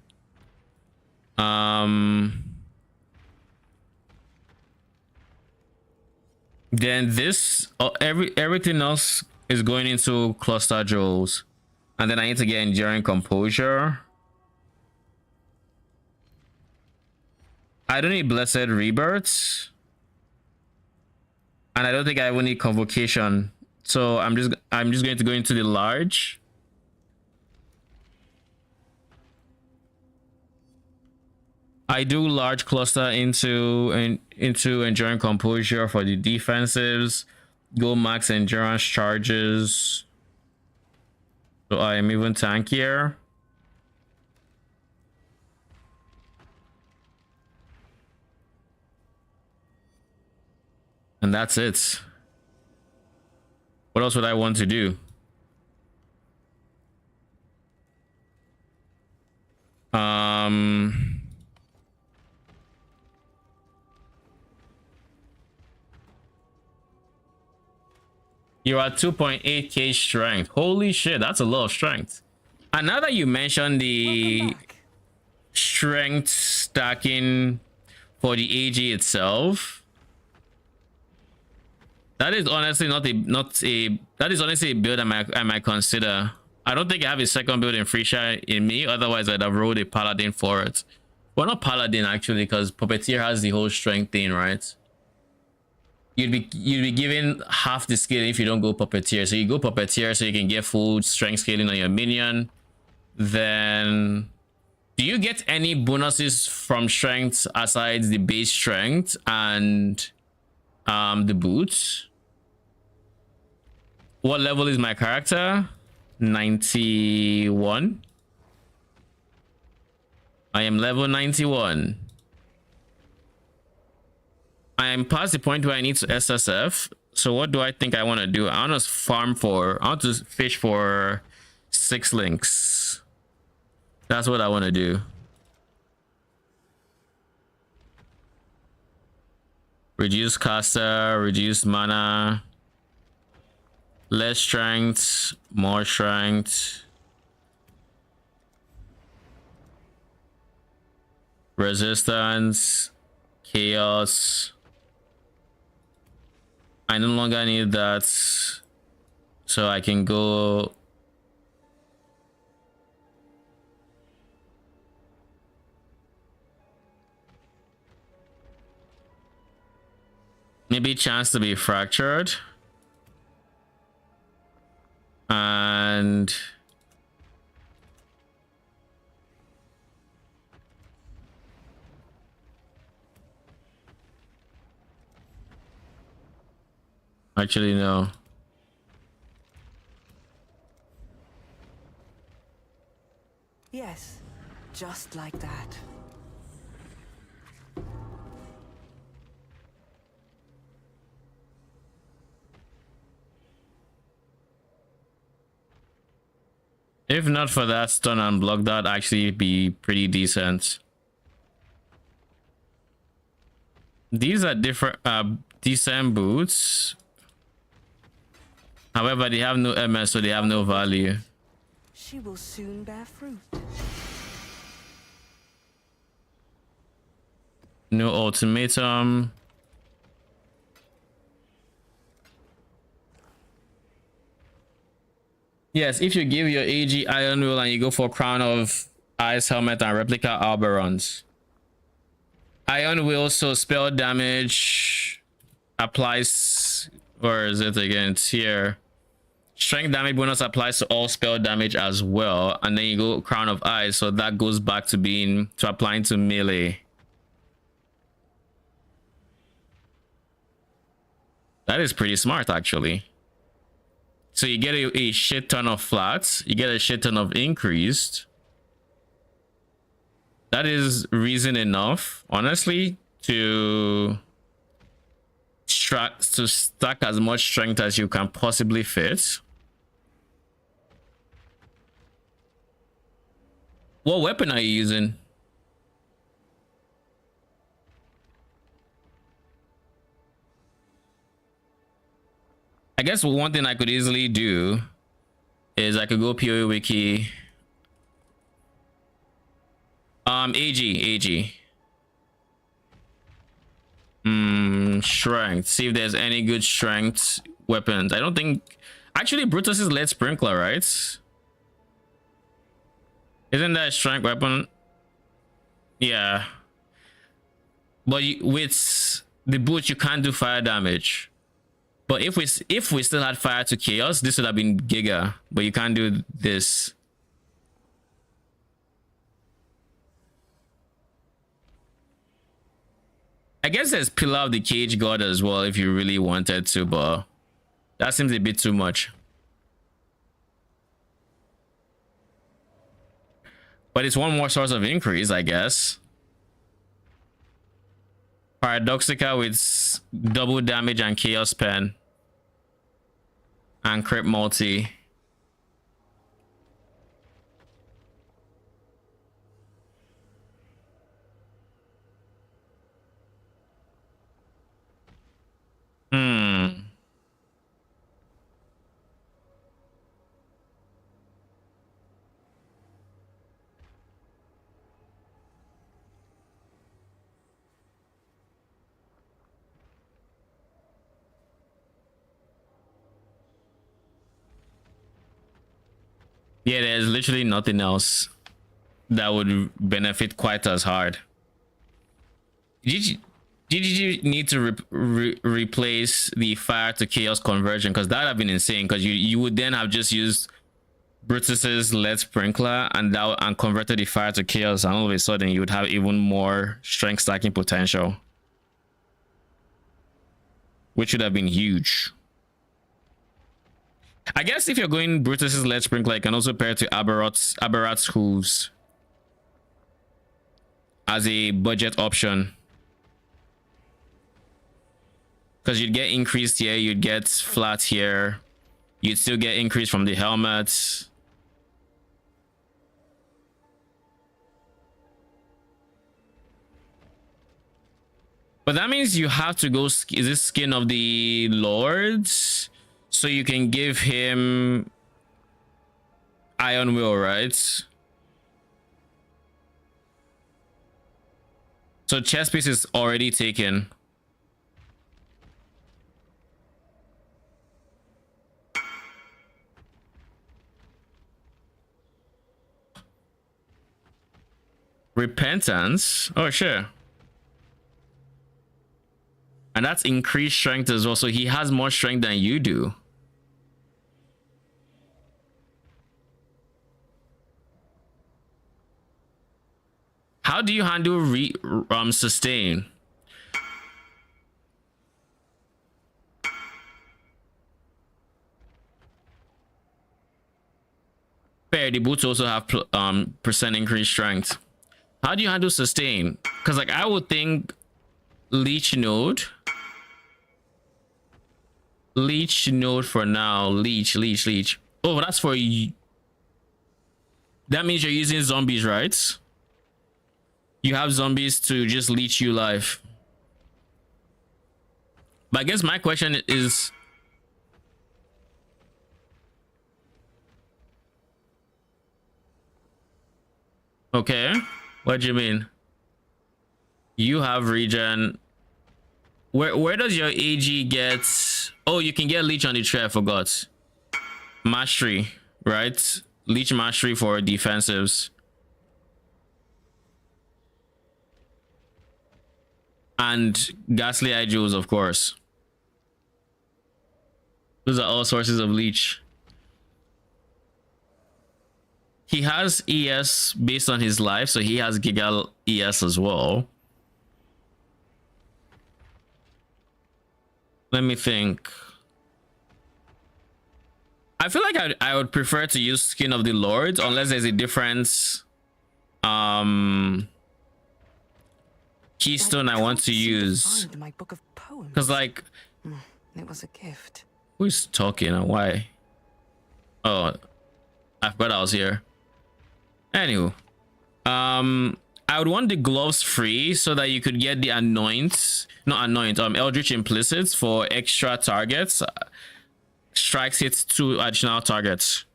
Then this, everything else is going into cluster jewels, and then I need to get enduring composure. I don't need blessed rebirths, and I don't think I will need convocation. So I'm just going to go into the large. I do large cluster into enduring composure for the defensives. Go max endurance charges. So I am even tankier. And that's it. What else would I want to do? You're at 2.8k strength. Holy shit, that's a lot of strength. And now that you mentioned the strength stacking for the AG itself, That is honestly that is honestly a build I might consider. I don't think I have a second build in Freesia in me, otherwise I'd have rolled a paladin for it. Well, not paladin actually, because puppeteer has the whole strength thing, right? You'd be given half the scaling if you don't go puppeteer. So you go puppeteer so you can get full strength scaling on your minion. Then do you get any bonuses from strength aside the base strength and the boots? What level is my character? 91. I am level 91. I am past the point where I need to SSF. So what do I think I want to do? I want to I want to fish for 6 links. That's what I want to do. Reduce caster, reduce mana, less strength, more strength, resistance, chaos. I no longer need that, so I can go maybe chance to be fractured, and actually no. Yes, just like that. If not for that stun and block, that'd actually be pretty decent. These are different decent boots. However, they have no MS, so they have no value. She will soon bear fruit. No ultimatum. Yes, if you give your AG Iron Will and you go for Crown of Ice Helmet and Replica Alberons. Iron Will, so spell damage applies, or is it again? It's here. Strength damage bonus applies to all spell damage as well, and then you go Crown of Ice, so that goes back to applying to melee. That is pretty smart, actually. So you get a shit ton of flats, you get a shit ton of increased. That is reason enough, honestly, to stack as much strength as you can possibly fit. What weapon are you using? I guess one thing I could easily do is I could go PoE wiki. AG. Strength. See if there's any good strength weapons. I don't think actually Brutus is lead sprinkler, right? Isn't that a strength weapon? Yeah. But with the boot you can't do fire damage. But if we still had fire to chaos, this would have been Giga, but you can't do this. I guess there's Pillar of the Cage God as well if you really wanted to, but that seems a bit too much. But it's one more source of increase, I guess. Paradoxica with double damage and chaos pen. And crit multi. Yeah, there's literally nothing else that would benefit quite as hard. Did you need to replace the fire to chaos conversion? Because that would have been insane, because you would then have just used Brutus's lead sprinkler and converted the fire to chaos, and all of a sudden you would have even more strength stacking potential, which would have been huge. I guess if you're going Brutus's lead sprinkler, you can also pair it to Aberrat's hooves as a budget option, because you'd get increased here, you'd get flat here, you'd still get increase from the helmets. But that means you have to go, is this Skin of the Lords? So you can give him Iron Will, right? So chess piece is already taken. Repentance? Oh, sure. And that's increased strength as well. So he has more strength than you do. How do you handle sustain? Fair, the boots also have percent increased strength. How do you handle sustain? Because like I would think leech node for now. Leech. Oh, that's for you. That means you're using zombies, right? You have zombies to just leech you life. But I guess my question is, okay, what do you mean? You have regen. Where does your AG get? Oh, you can get leech on the tree. I forgot. Mastery, right? Leech mastery for defensives. And ghastly eye jewels, of course. Those are all sources of leech. He has ES based on his life, so he has Gigal ES as well. Let me think. I feel like I would prefer to use Skin of the Lords unless there's a difference keystone I want to use. Because like, it was a gift. who's talking and why? Oh, I forgot I was here. Anywho, I would want the gloves free so that you could get the Eldritch Implicits for extra targets. Strikes hits 2 additional targets.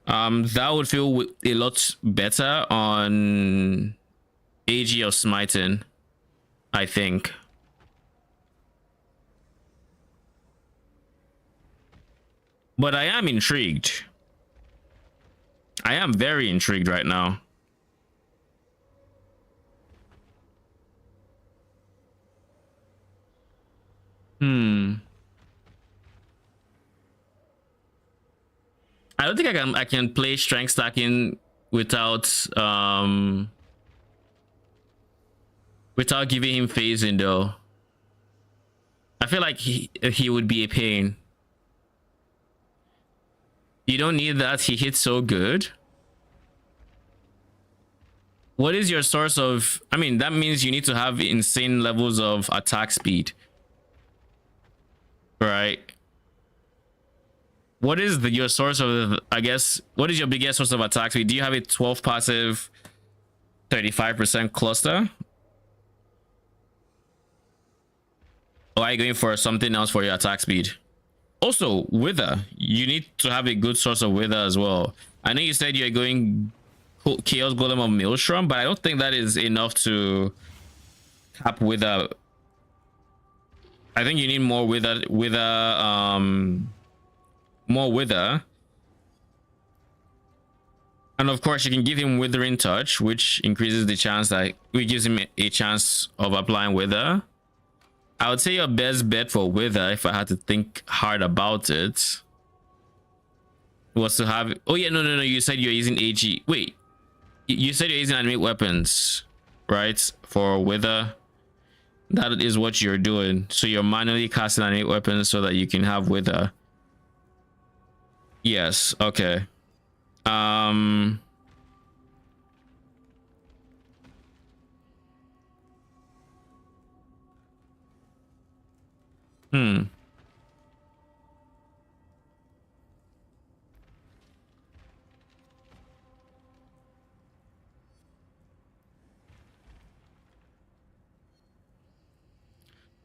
That would feel a lot better on AG or Smiting, I think. But I am intrigued. I am very intrigued right now. I don't think I can play strength stacking without giving him phasing though. I feel like he would be a pain. You don't need that. He hits so good. What is your source of? I mean, that means you need to have insane levels of attack speed, right? What is your source of? I guess what is your biggest source of attack speed? Do you have a 12 passive, 35% cluster? Or are you going for something else for your attack speed? Also, Wither. You need to have a good source of Wither as well. I know you said you're going Chaos Golem of Maelstrom, but I don't think that is enough to cap Wither. I think you need more Wither, more Wither. And of course, you can give him Withering Touch, which increases the chance that it gives him a chance of applying Wither. I would say your best bet for Wither, if I had to think hard about it, was to have. Oh yeah, no. You said you're using AG. Wait, you said you're using animate weapons, right? For Wither. That is what you're doing. So you're manually casting animate weapons so that you can have Wither. Yes. Okay.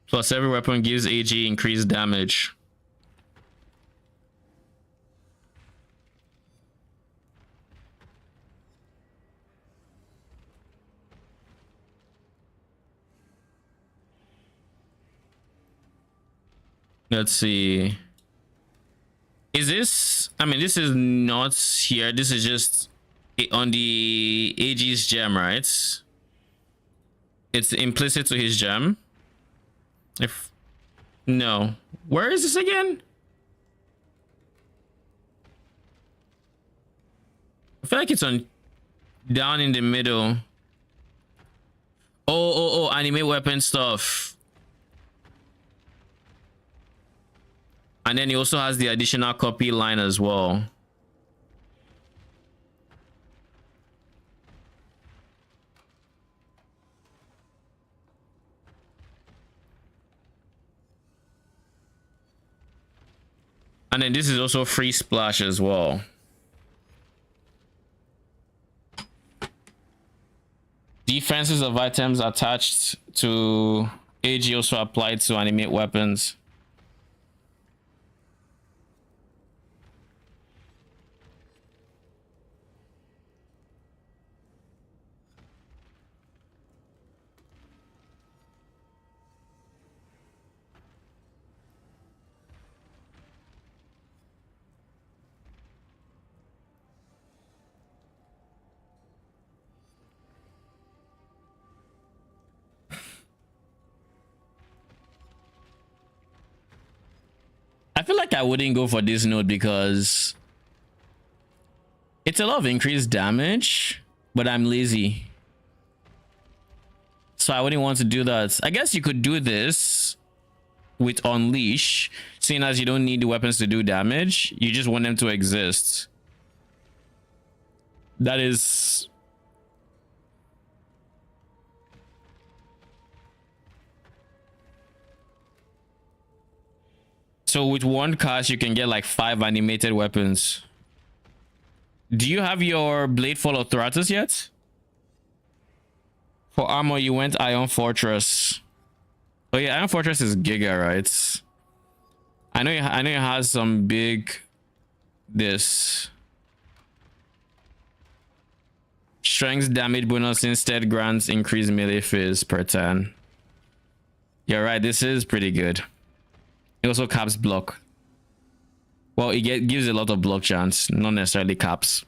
Plus every weapon gives AG increased damage. Let's see. Is this, I mean, this is not here. This is just on the AG's gem, right? It's implicit to his gem. If no, where is this again? I feel like it's on down in the middle. Oh, animate weapon stuff. And then he also has the additional copy line as well. And then this is also free splash as well. Defenses of items attached to AG also applied to animate weapons. I feel like I wouldn't go for this node because it's a lot of increased damage, but I'm lazy. So I wouldn't want to do that. I guess you could do this with Unleash, seeing as you don't need the weapons to do damage. You just want them to exist. That is... So with one cast, you can get like 5 animated weapons. Do you have your Bladefall of Thratus yet? For armor, you went Iron Fortress. Oh yeah, Iron Fortress is Giga, right? I know it has some big... This... Strength damage bonus instead grants increased melee phase per turn. You're right, this is pretty good. It also caps block. Well, it gives a lot of block chance, not necessarily caps.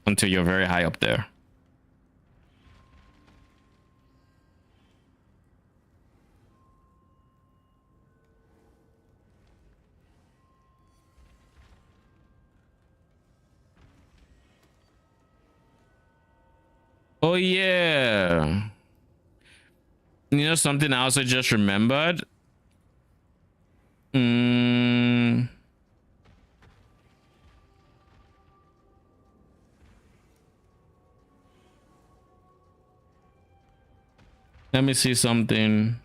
Until you're very high up there. Oh yeah. You know something I also just remembered? Let me see something.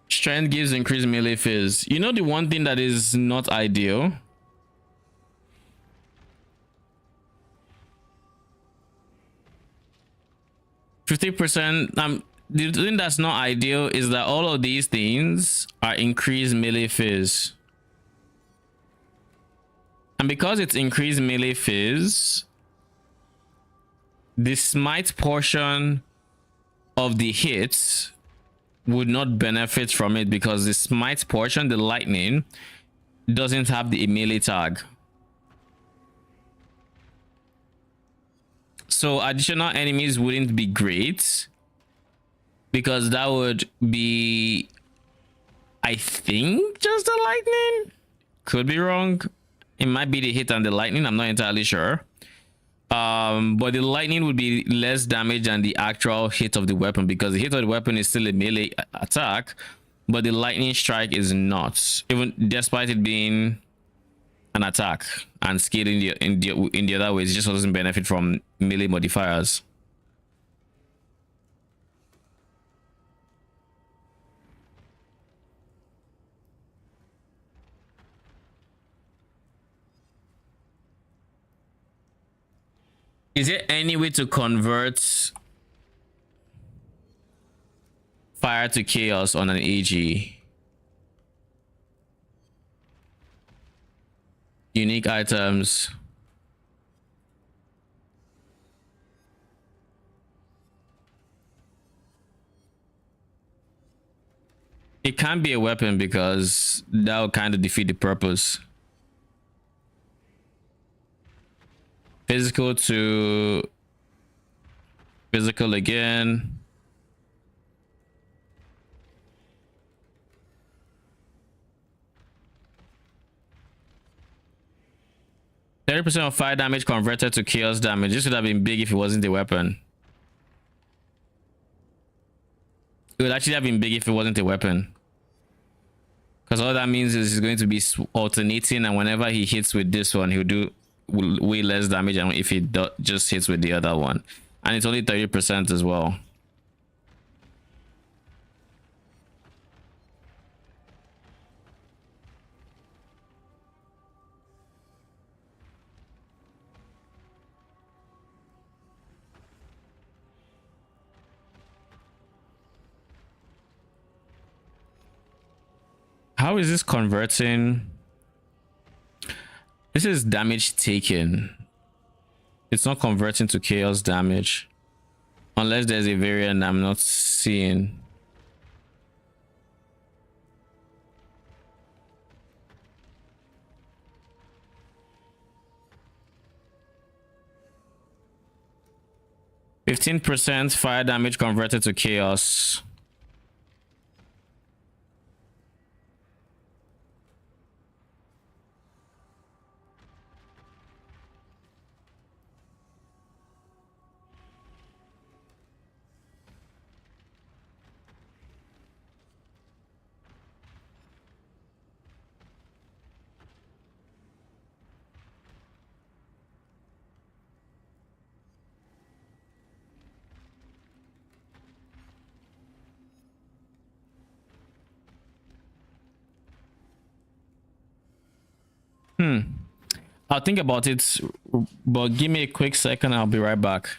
Strength gives increased melee phase. You know the one thing that is not ideal? %. The thing that's not ideal is that all of these things are increased melee phase. And because it's increased melee phase, the smite portion of the hits would not benefit from it because the smite portion, the lightning, doesn't have the melee tag. So additional enemies wouldn't be great because that would be, I think, just the lightning. Could be wrong. It might be the hit and the lightning. I'm not entirely sure. But the lightning would be less damage than the actual hit of the weapon because the hit of the weapon is still a melee attack, but the lightning strike is not, even despite it being an attack and skill in the other ways. It just doesn't benefit from melee modifiers. Is there any way to convert fire to chaos on an AG? Unique items. It can't be a weapon because that would kind of defeat the purpose. Physical to physical again. %30 of fire damage converted to chaos damage. This would have been big if it wasn't a weapon. It would actually have been big if it wasn't a weapon. Because all that means is he's going to be alternating, and whenever he hits with this one, he'll do way less damage than if he just hits with the other one. And it's only 30% as well. How is this converting? This is damage taken. It's not converting to chaos damage. Unless there's a variant I'm not seeing. %15 fire damage converted to chaos. I'll think about it, but give me a quick second. I'll be right back.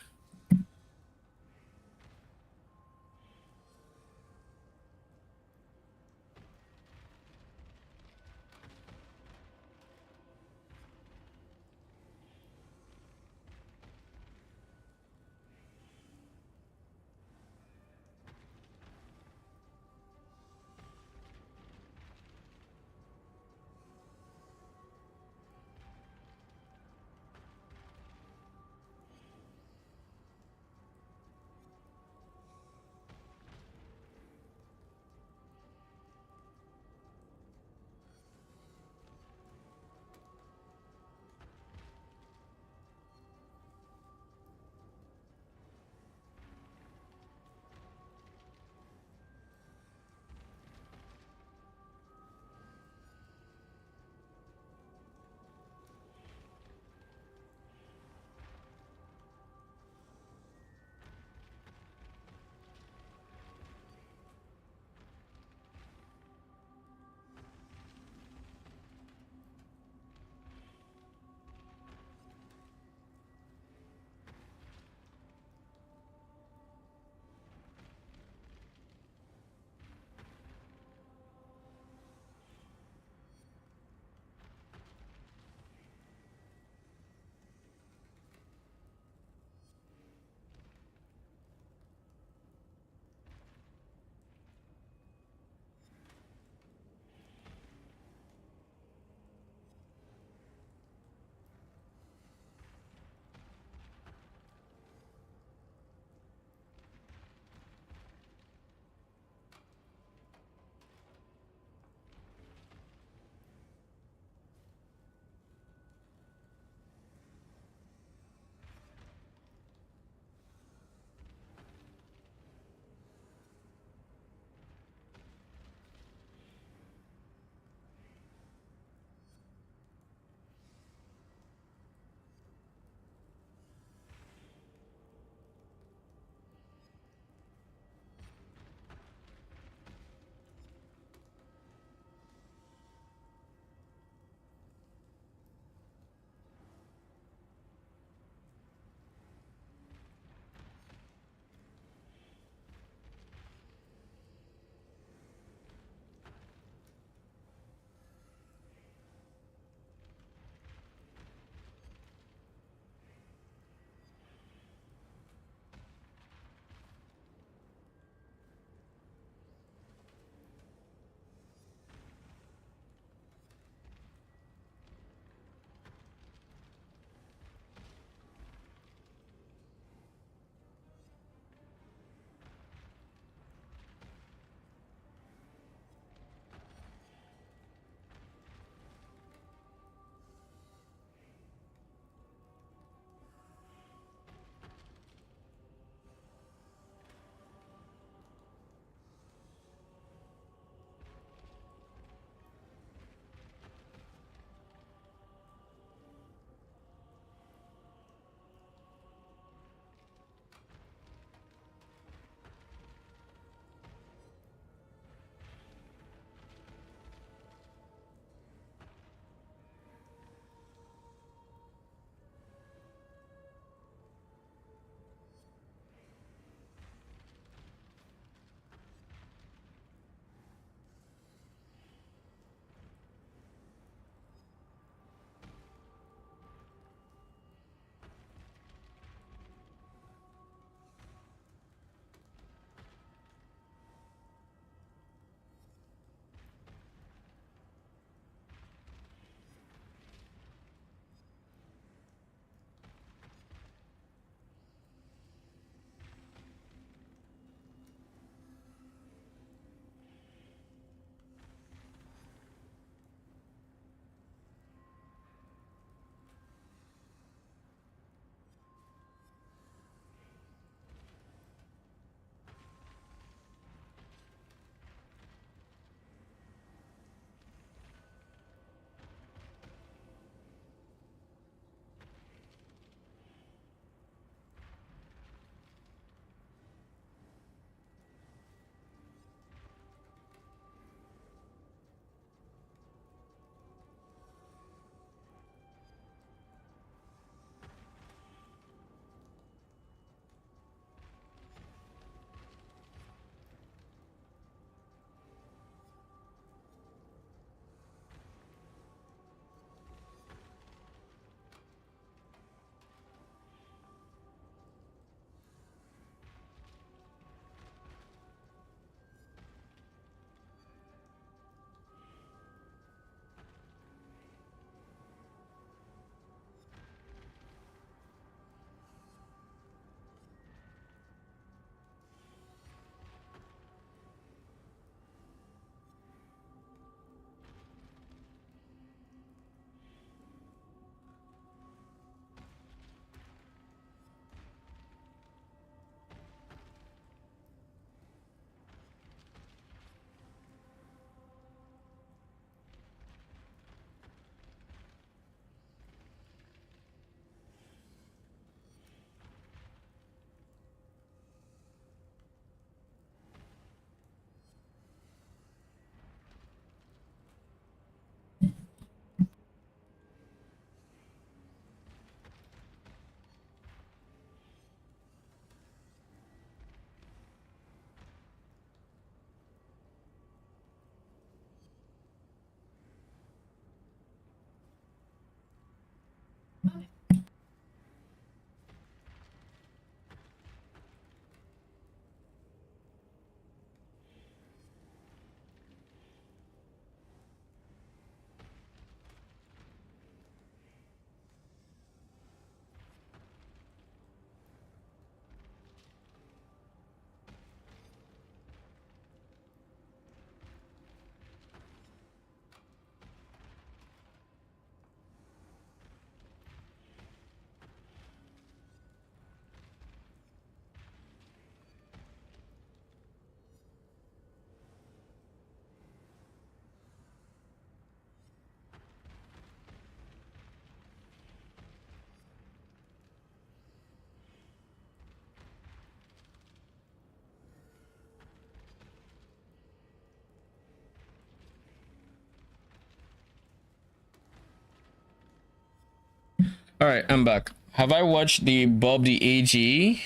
All right, I'm back. Have I watched the Bob the AG?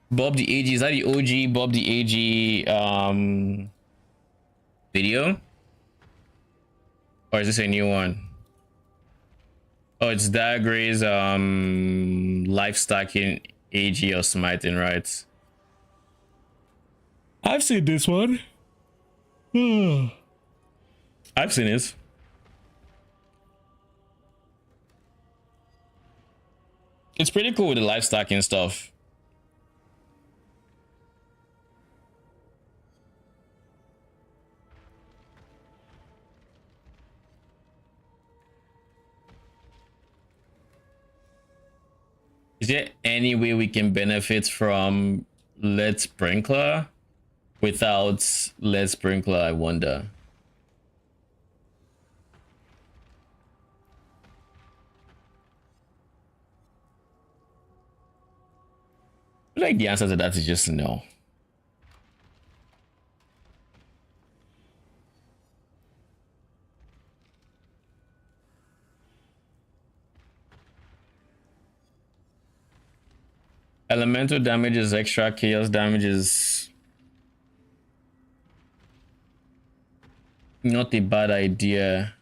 Bob the AG, is that the OG Bob the AG video? Or is this a new one? Oh, it's Daggray's life stacking AG or smiting, right? I've seen this one. I've seen it. It's pretty cool with the life stacking stuff. Is there any way we can benefit from Let's Sprinkler without Let's Sprinkler, I wonder? Like the answer to that is just no. Elemental damage is extra, chaos damage is not a bad idea.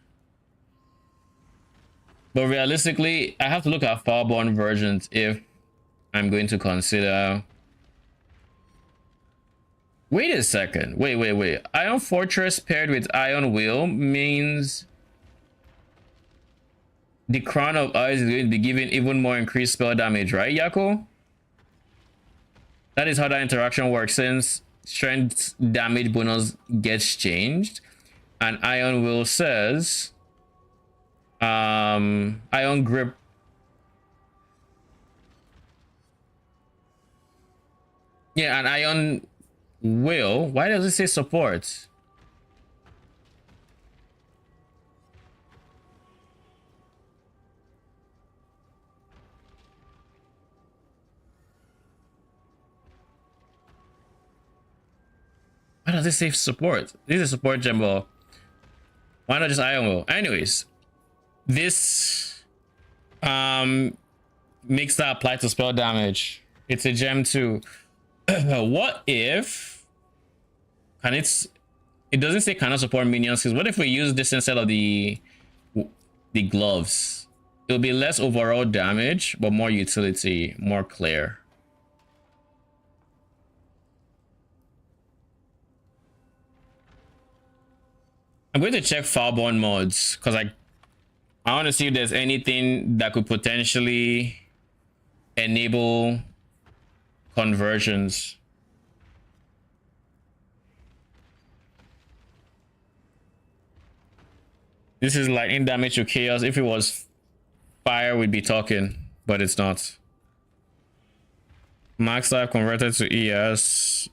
But realistically, I have to look at Farborn versions if I'm going to consider. Wait a second. Wait. Iron Fortress paired with Iron Will means the Crown of Ice is going to be given even more increased spell damage, right, Yako? That is how that interaction works, since strength damage bonus gets changed. And Iron Will says Iron Grip. Yeah, and Iron Will. Why does it say support? Why does it say support? This is support gem. Why not just Iron Will? Anyways, this makes that apply to spell damage. It's a gem too. What if it doesn't say cannot support minions, because what if we use this instead of the gloves? It'll be less overall damage but more utility, more clear. I'm going to check Farborn mods because I want to see if there's anything that could potentially enable conversions. This is lightning damage to chaos. If it was fire, we'd be talking, but it's not. Max life converted to ES.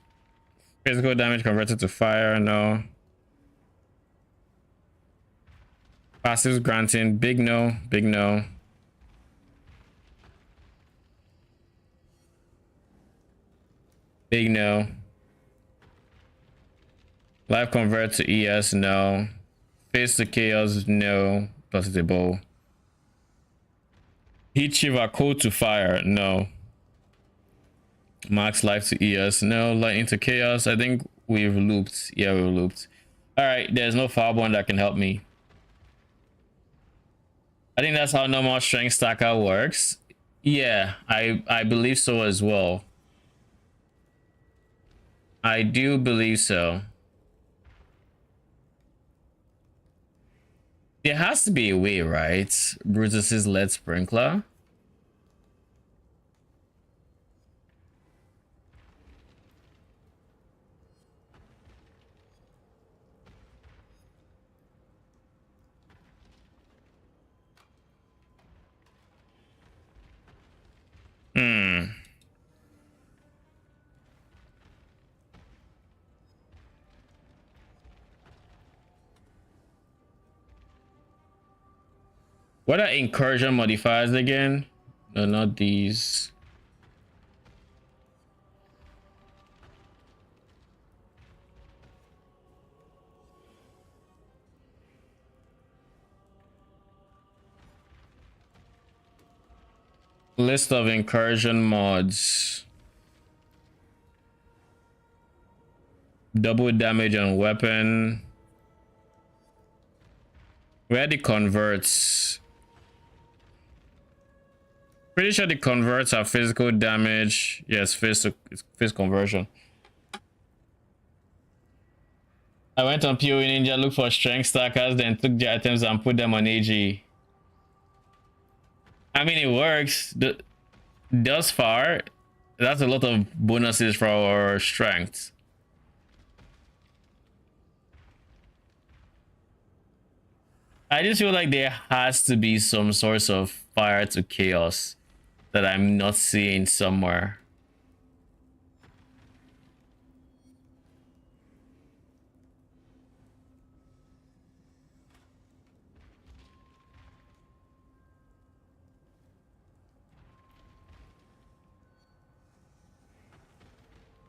Physical damage converted to fire, no. Passives granting, big no, big no. Big no. Life convert to ES, no. Face to chaos, no. Plus it's a bow. Heat shiver, cold to fire, no. Max life to ES, no. Lightning to chaos, I think we've looped. Yeah, we've looped. Alright, there's no Farborn that can help me. I think that's how normal strength stacker works. Yeah, I believe so as well. I do believe so. There has to be a way, right? Brutus's Lead Sprinkler. What are incursion modifiers again? No, not these. List of incursion mods. Double damage on weapon. Where the converts? Pretty sure the converts are physical damage. Yes, fist conversion. I went on PoE Ninja, looked for strength stackers, then took the items and put them on AG. I mean, it works. Thus far, that's a lot of bonuses for our strength. I just feel like there has to be some source of fire to chaos that I'm not seeing somewhere.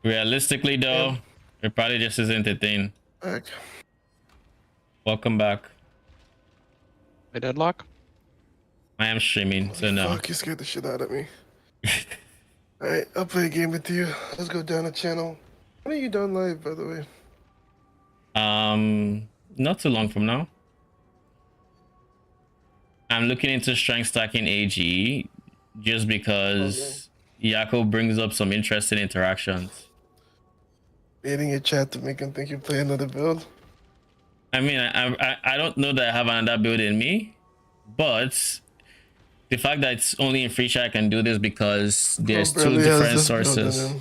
Realistically, though, it probably just isn't a thing. Back. Welcome back. A deadlock? I am streaming, so no. Fuck, you scared the shit out of me. Alright, I'll play a game with you. Let's go down a channel. When are you done live, by the way? Not too long from now. I'm looking into strength stacking AG just because Yako brings up some interesting interactions. Baiting your chat to make him think you play another build. I mean, I don't know that I have another build in me, but the fact that it's only in free chat I can do this because there's two different sources.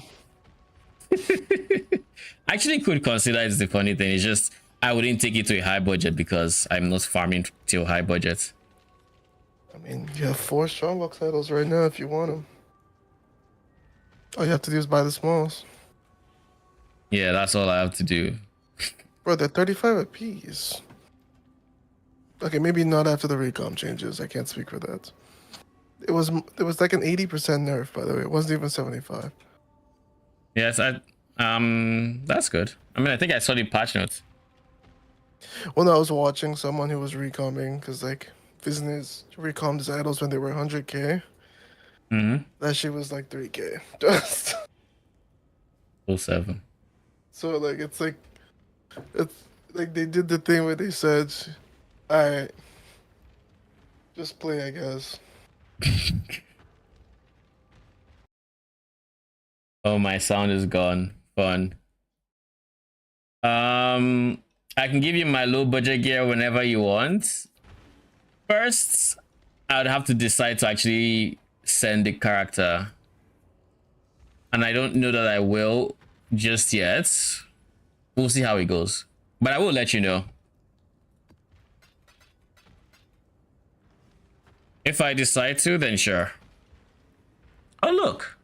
I actually could consider it's the funny thing. It's just I wouldn't take it to a high budget because I'm not farming till high budget. I mean, you have 4 strongbox titles right now if you want them. All you have to do is buy the smalls. Yeah, that's all I have to do. Bro, they're 35 apiece. Okay, maybe not after the recom changes. I can't speak for that. It was like an 80% nerf, by the way. It wasn't even 75. Yes, that's good. I mean, I think I saw the patch notes. Well, no, I was watching someone who was recomming because like business recommed his idols when they were 100k. That shit was like 3k. Just 07. so like it's like they did the thing where they said, "All right, just play, I guess." Oh, my sound is gone. Fun. I can give you my low budget gear whenever you want. First, I would have to decide to actually send the character. And I don't know that I will just yet. We'll see how it goes. But I will let you know. If I decide to, then sure. Oh, look.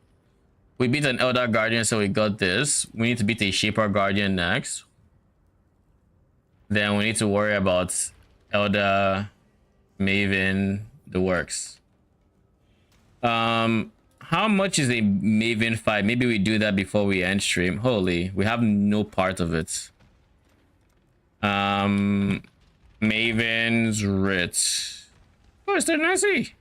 We beat an Elder Guardian, so we got this. We need to beat a Shaper Guardian next. Then we need to worry about Elder, Maven, the works. How much is a Maven fight? Maybe we do that before we end stream. Holy, we have no part of it. Maven's Writ. Oh, it's Nancy.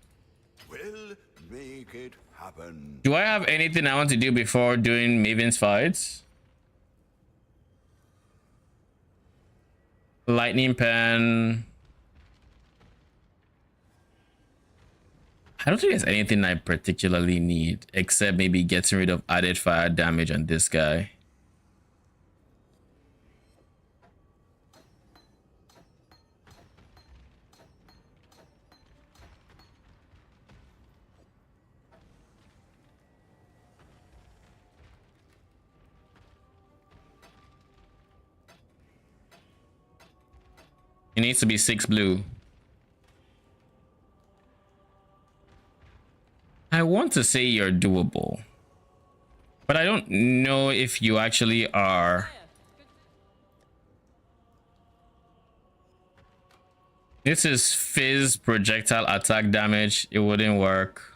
We'll make it happen. Do I have anything I want to do before doing Maven's fights? Lightning Pen. I don't think there's anything I particularly need, except maybe getting rid of added fire damage on this guy. It needs to be 6 blue. I want to say you're doable, but I don't know if you actually are. This is Fizz projectile attack damage. It wouldn't work.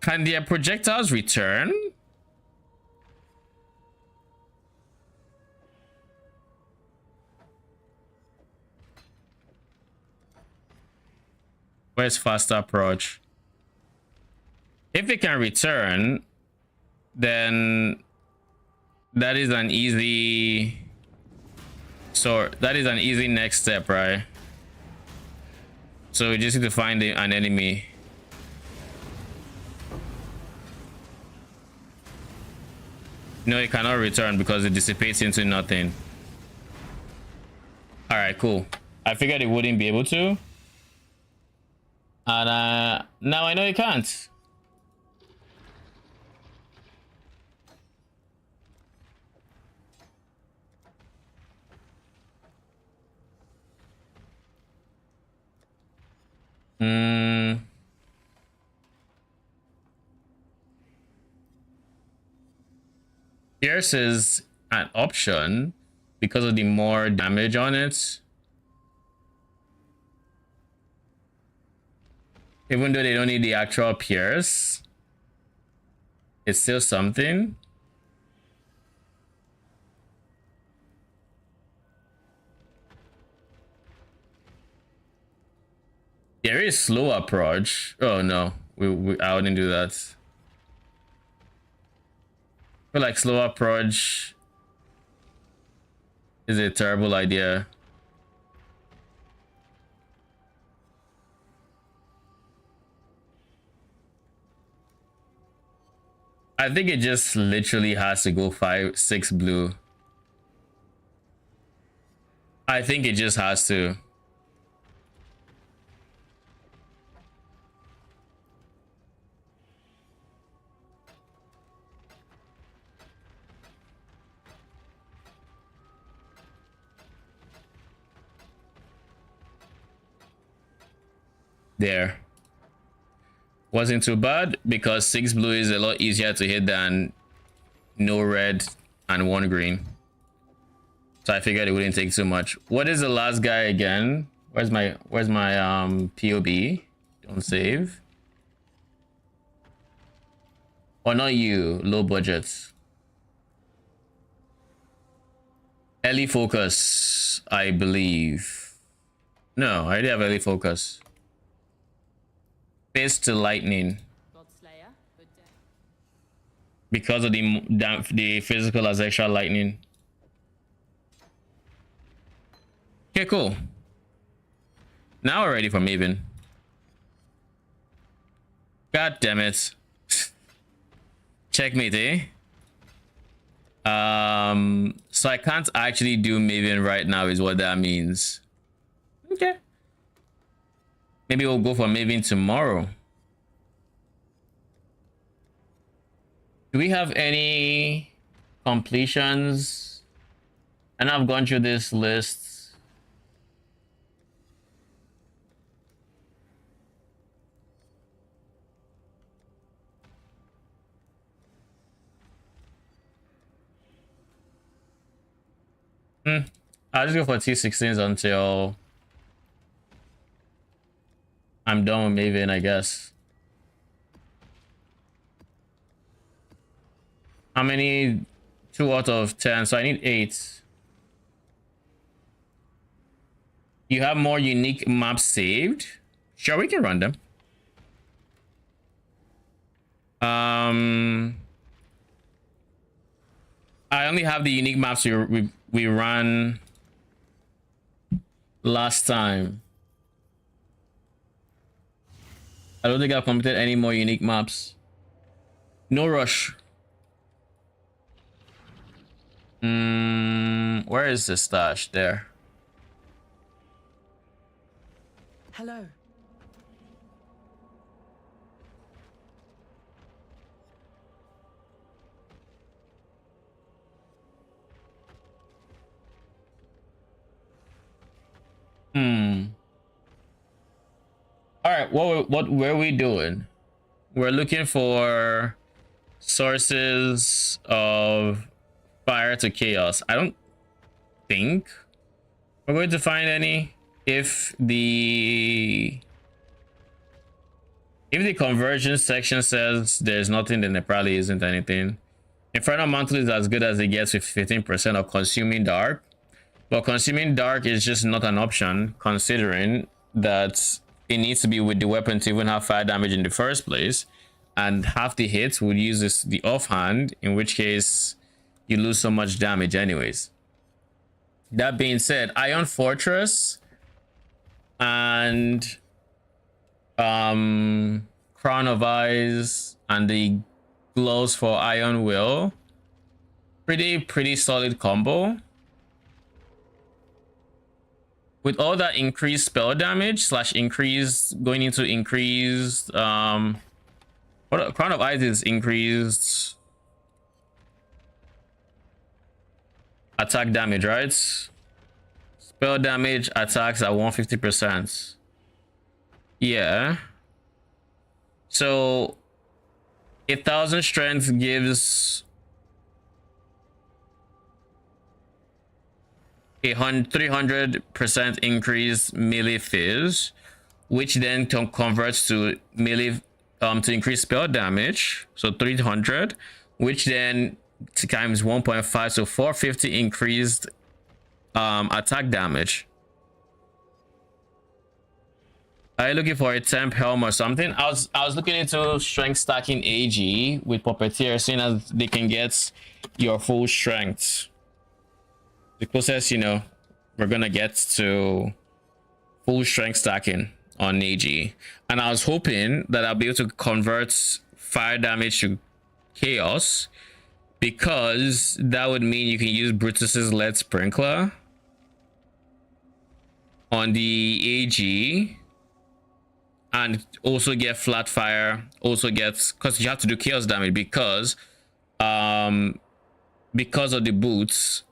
Can their projectiles return? Where's faster approach? If it can return, then that is an easy. So that is an easy next step, right? So we just need to find an enemy. No, it cannot return because it dissipates into nothing. All right, cool. I figured it wouldn't be able to. And now I know it can't. Pierce is an option because of the more damage on it. Even though they don't need the actual pierce, it's still something. There is slow approach. Oh no, I wouldn't do that. I feel like slow approach is a terrible idea. I think it just literally has to go 5-6 blue. I think it just has to. There. Wasn't too bad because 6 blue is a lot easier to hit than no red and 1 green. So I figured it wouldn't take too much. What is the last guy again? Where's my POB? Don't save. Or not you, low budget. Early focus, I believe. No, I already have early focus. Fist to lightning. Because of the physical as extra lightning. Okay, cool. Now we're ready for Maven. God damn it. Checkmate, eh? So I can't actually do Maven right now is what that means. Okay. Maybe we'll go for Maven tomorrow. Do we have any completions? And I've gone through this list. I'll just go for T16s until I'm done with Maven, I guess. How many? 2 out of 10, so I need 8. You have more unique maps saved? Sure, we can run them. I only have the unique maps we ran last time. I don't think I've completed any more unique maps. No rush. Where is the stash? There. Hello. All right, what were we doing? We're looking for sources of fire to chaos. I don't think we're going to find any. If the conversion section says there's nothing, then there probably isn't anything. Infernal Mantle is as good as it gets with 15% of Consuming Dark. But Consuming Dark is just not an option, considering that it needs to be with the weapon to even have fire damage in the first place, and half the hits would use the offhand, in which case you lose so much damage anyways. That being said, Iron Fortress and Crown of Eyes and the glows for Iron Will, pretty solid combo. With all that increased spell damage slash increased going into increased what Crown of Eyes is increased attack damage, right? Spell damage attacks at 150%. Yeah. So 1,000 strength gives a 300% increase melee fizz, which then converts to melee to increase spell damage, so 300, which then times 1.5, so 450 increased attack damage. Are you looking for a temp helm or something? I was looking into strength stacking AG with Puppeteer, seeing as they can get your full strength. The closest, you know, we're gonna get to full strength stacking on AG. And I was hoping that I'll be able to convert fire damage to chaos, because that would mean you can use Brutus's Lead Sprinkler on the AG and also get flat fire, also gets, because you have to do chaos damage because of the boots.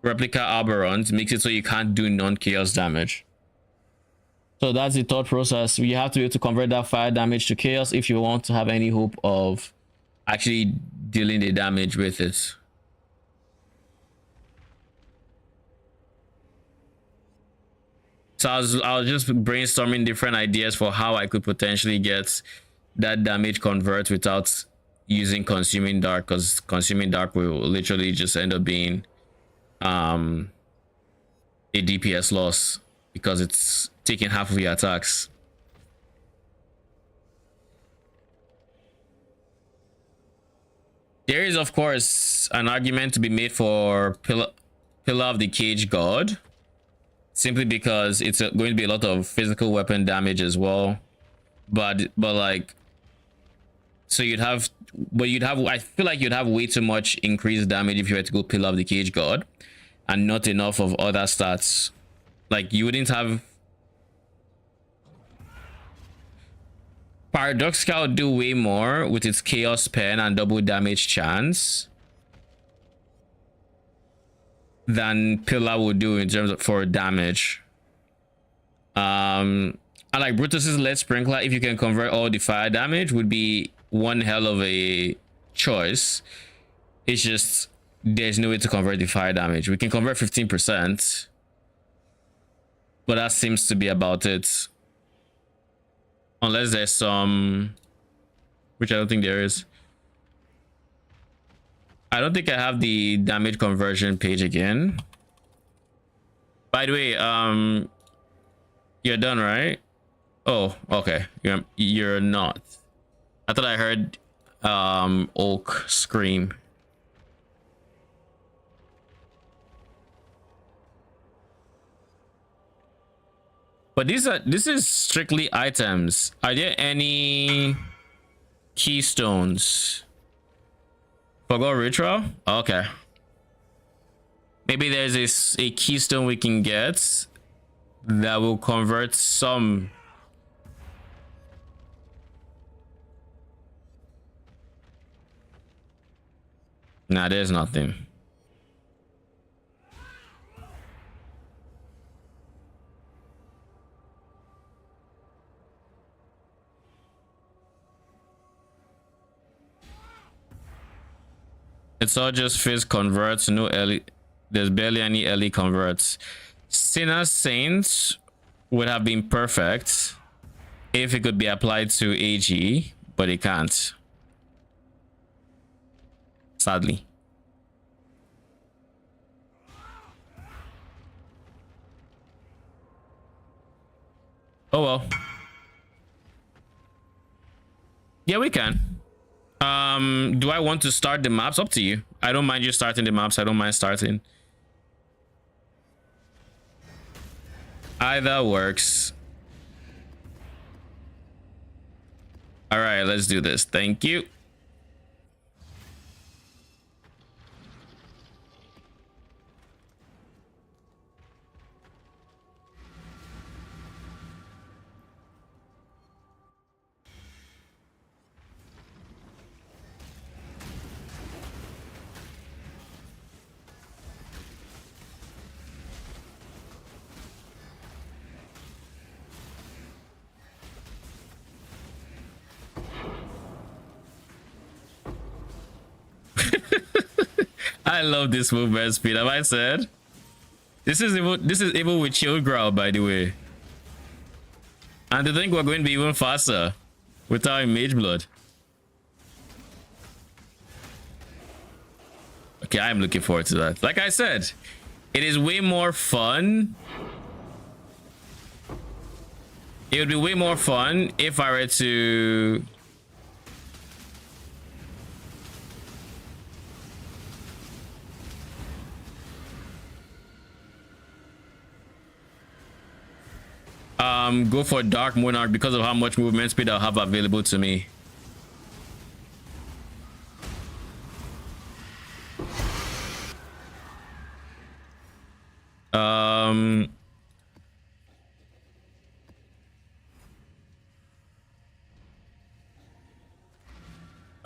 Replica Alberons makes it so you can't do non-chaos damage. So that's the thought process. You have to be able to convert that fire damage to chaos if you want to have any hope of actually dealing the damage with it. So I was just brainstorming different ideas for how I could potentially get that damage convert without using Consuming Dark, because Consuming Dark will literally just end up being a DPS loss because it's taking half of your attacks. There is, of course, an argument to be made for Pillar of the Cage God, simply because it's going to be a lot of physical weapon damage as well. But like, so you'd have, I feel like you'd have way too much increased damage if you were to go Pillar of the Cage God, and not enough of other stats. Like, you wouldn't have. Paradoxical would do way more with its Chaos Pen and double damage chance than Pillar would do in terms of for damage. I like Brutus's Lead Sprinkler, if you can convert all the fire damage, would be one hell of a choice. It's just there's no way to convert the fire damage. We can convert 15%, but that seems to be about it. Unless there's some, which I don't think there is. I don't think I have the damage conversion page again. By the way, you're done, right? Oh, okay. You're not. I thought I heard Oak scream. But this is strictly items. Are there any keystones? Forgot ritual? Okay. Maybe there's a keystone we can get that will convert some. Nah, there's nothing. It's all just fizz converts, no early. There's barely any early converts. Sinner's Saints would have been perfect if it could be applied to AG, but it can't. Sadly. Oh well. Yeah, we can. Do I want to start the maps? Up to you. I don't mind you starting the maps. I don't mind starting. Either works. All right, let's do this. Thank you. I love this movement speed. Have I said? This is even with chill growl, by the way. And to think we're going to be even faster with our mage blood. Okay, I'm looking forward to that. Like I said, it is way more fun. It would be way more fun if I were to go for Dark Monarch because of how much movement speed I'll have available to me. All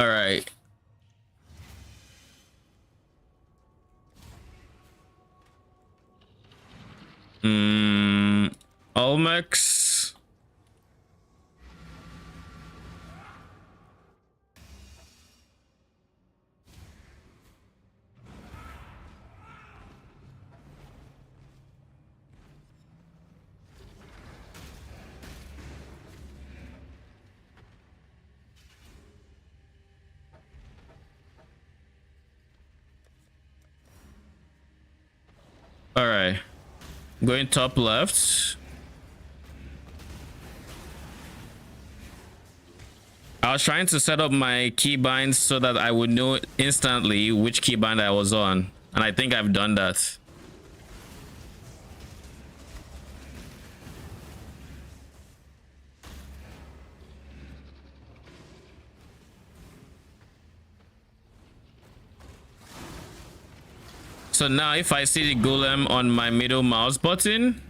right. Olmex. All right. Going top left. I was trying to set up my keybinds so that I would know instantly which keybind I was on. And I think I've done that. So now if I see the golem on my middle mouse button,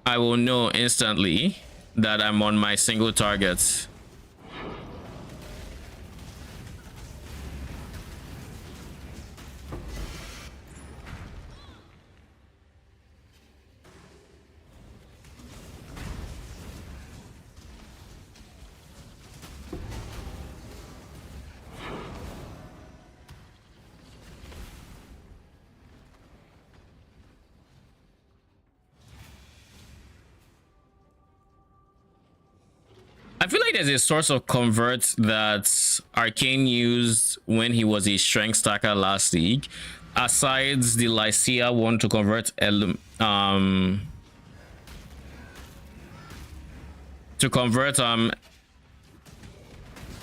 I will know instantly that I'm on my single target. I feel like there's a source of convert that Arcane used when he was a strength stacker last league, aside the Lycia one to convert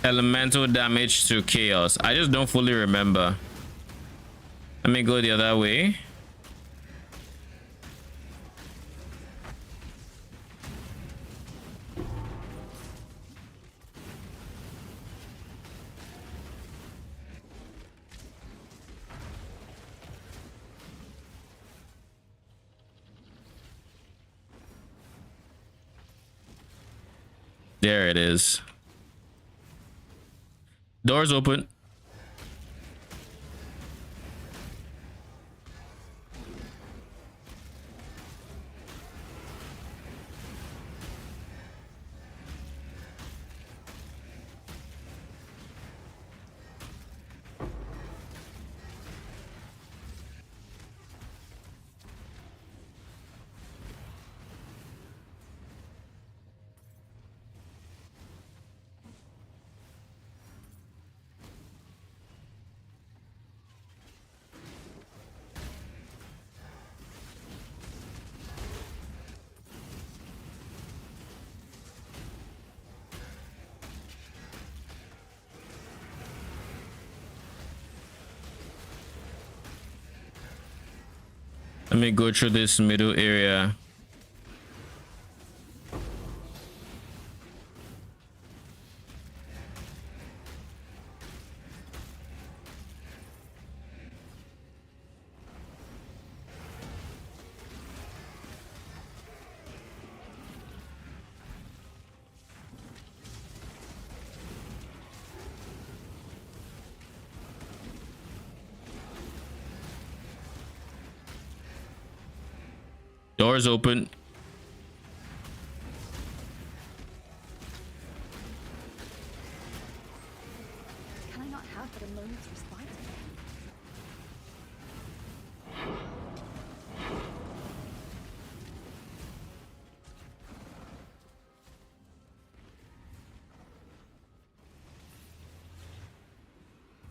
elemental damage to chaos. I just don't fully remember. Let me go the other way. There it is. Doors open. Let me go through this middle area. Doors open. Can I not have but a moment's respite?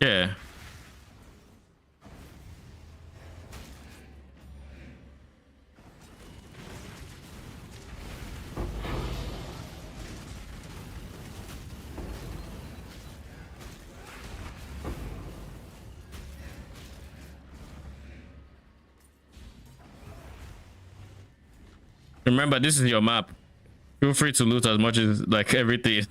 Yeah. Remember, this is your map. Feel free to loot as much as like everything.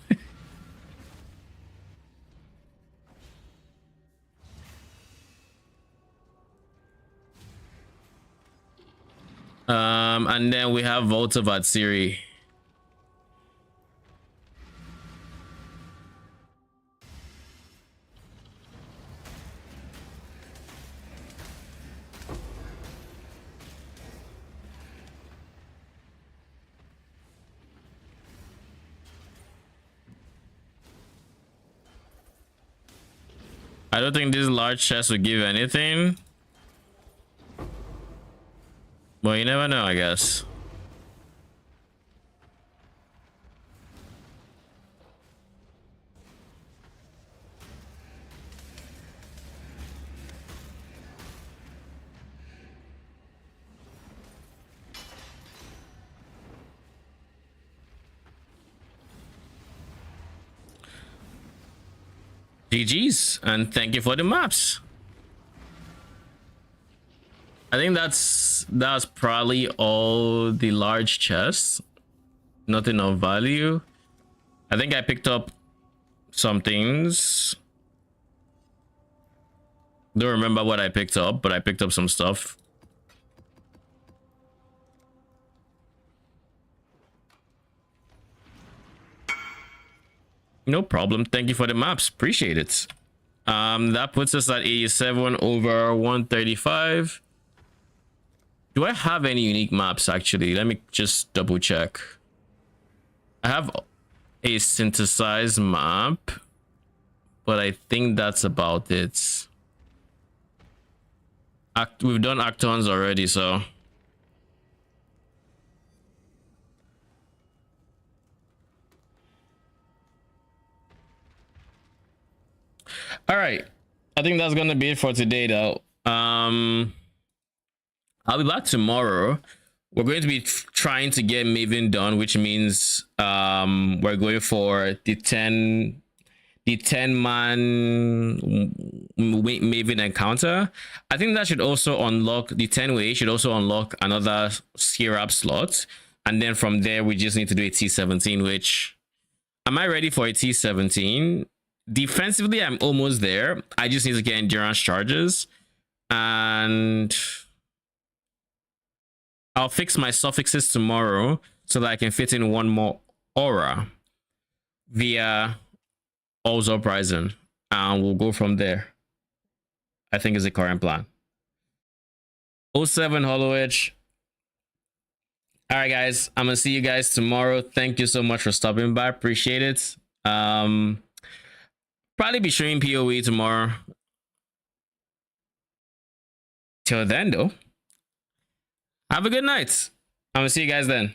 And then we have Vault of Atsiri. I don't think this large chest would give anything. Well, you never know, I guess. GG's, and thank you for the maps. I think that's probably all the large chests. Nothing of value. I think I picked up some things. Don't remember what I picked up, but I picked up some stuff. No problem. Thank you for the maps. Appreciate it. That puts us at 87 over 135. Do I have any unique maps actually? Let me just double check. I have a synthesized map, but I think that's about it. We've done Actons already, so. All right, I think that's gonna be it for today though. I'll be back tomorrow. We're going to be trying to get Maven done, which means we're going for the 10 man Maven encounter. I think that should also unlock the 10-way, should also unlock another Scarab slot, and then from there we just need to do a T17, which am I ready for a T17? Defensively, I'm almost there. I just need to get endurance charges, and I'll fix my suffixes tomorrow so that I can fit in one more aura via All's Uprising, and we'll go from there. I think is the current plan. 07 Hollow Edge. All right, guys, I'm gonna see you guys tomorrow. Thank you so much for stopping by. Appreciate it. Probably be streaming PoE tomorrow. Till then, though, have a good night. I'm gonna see you guys then.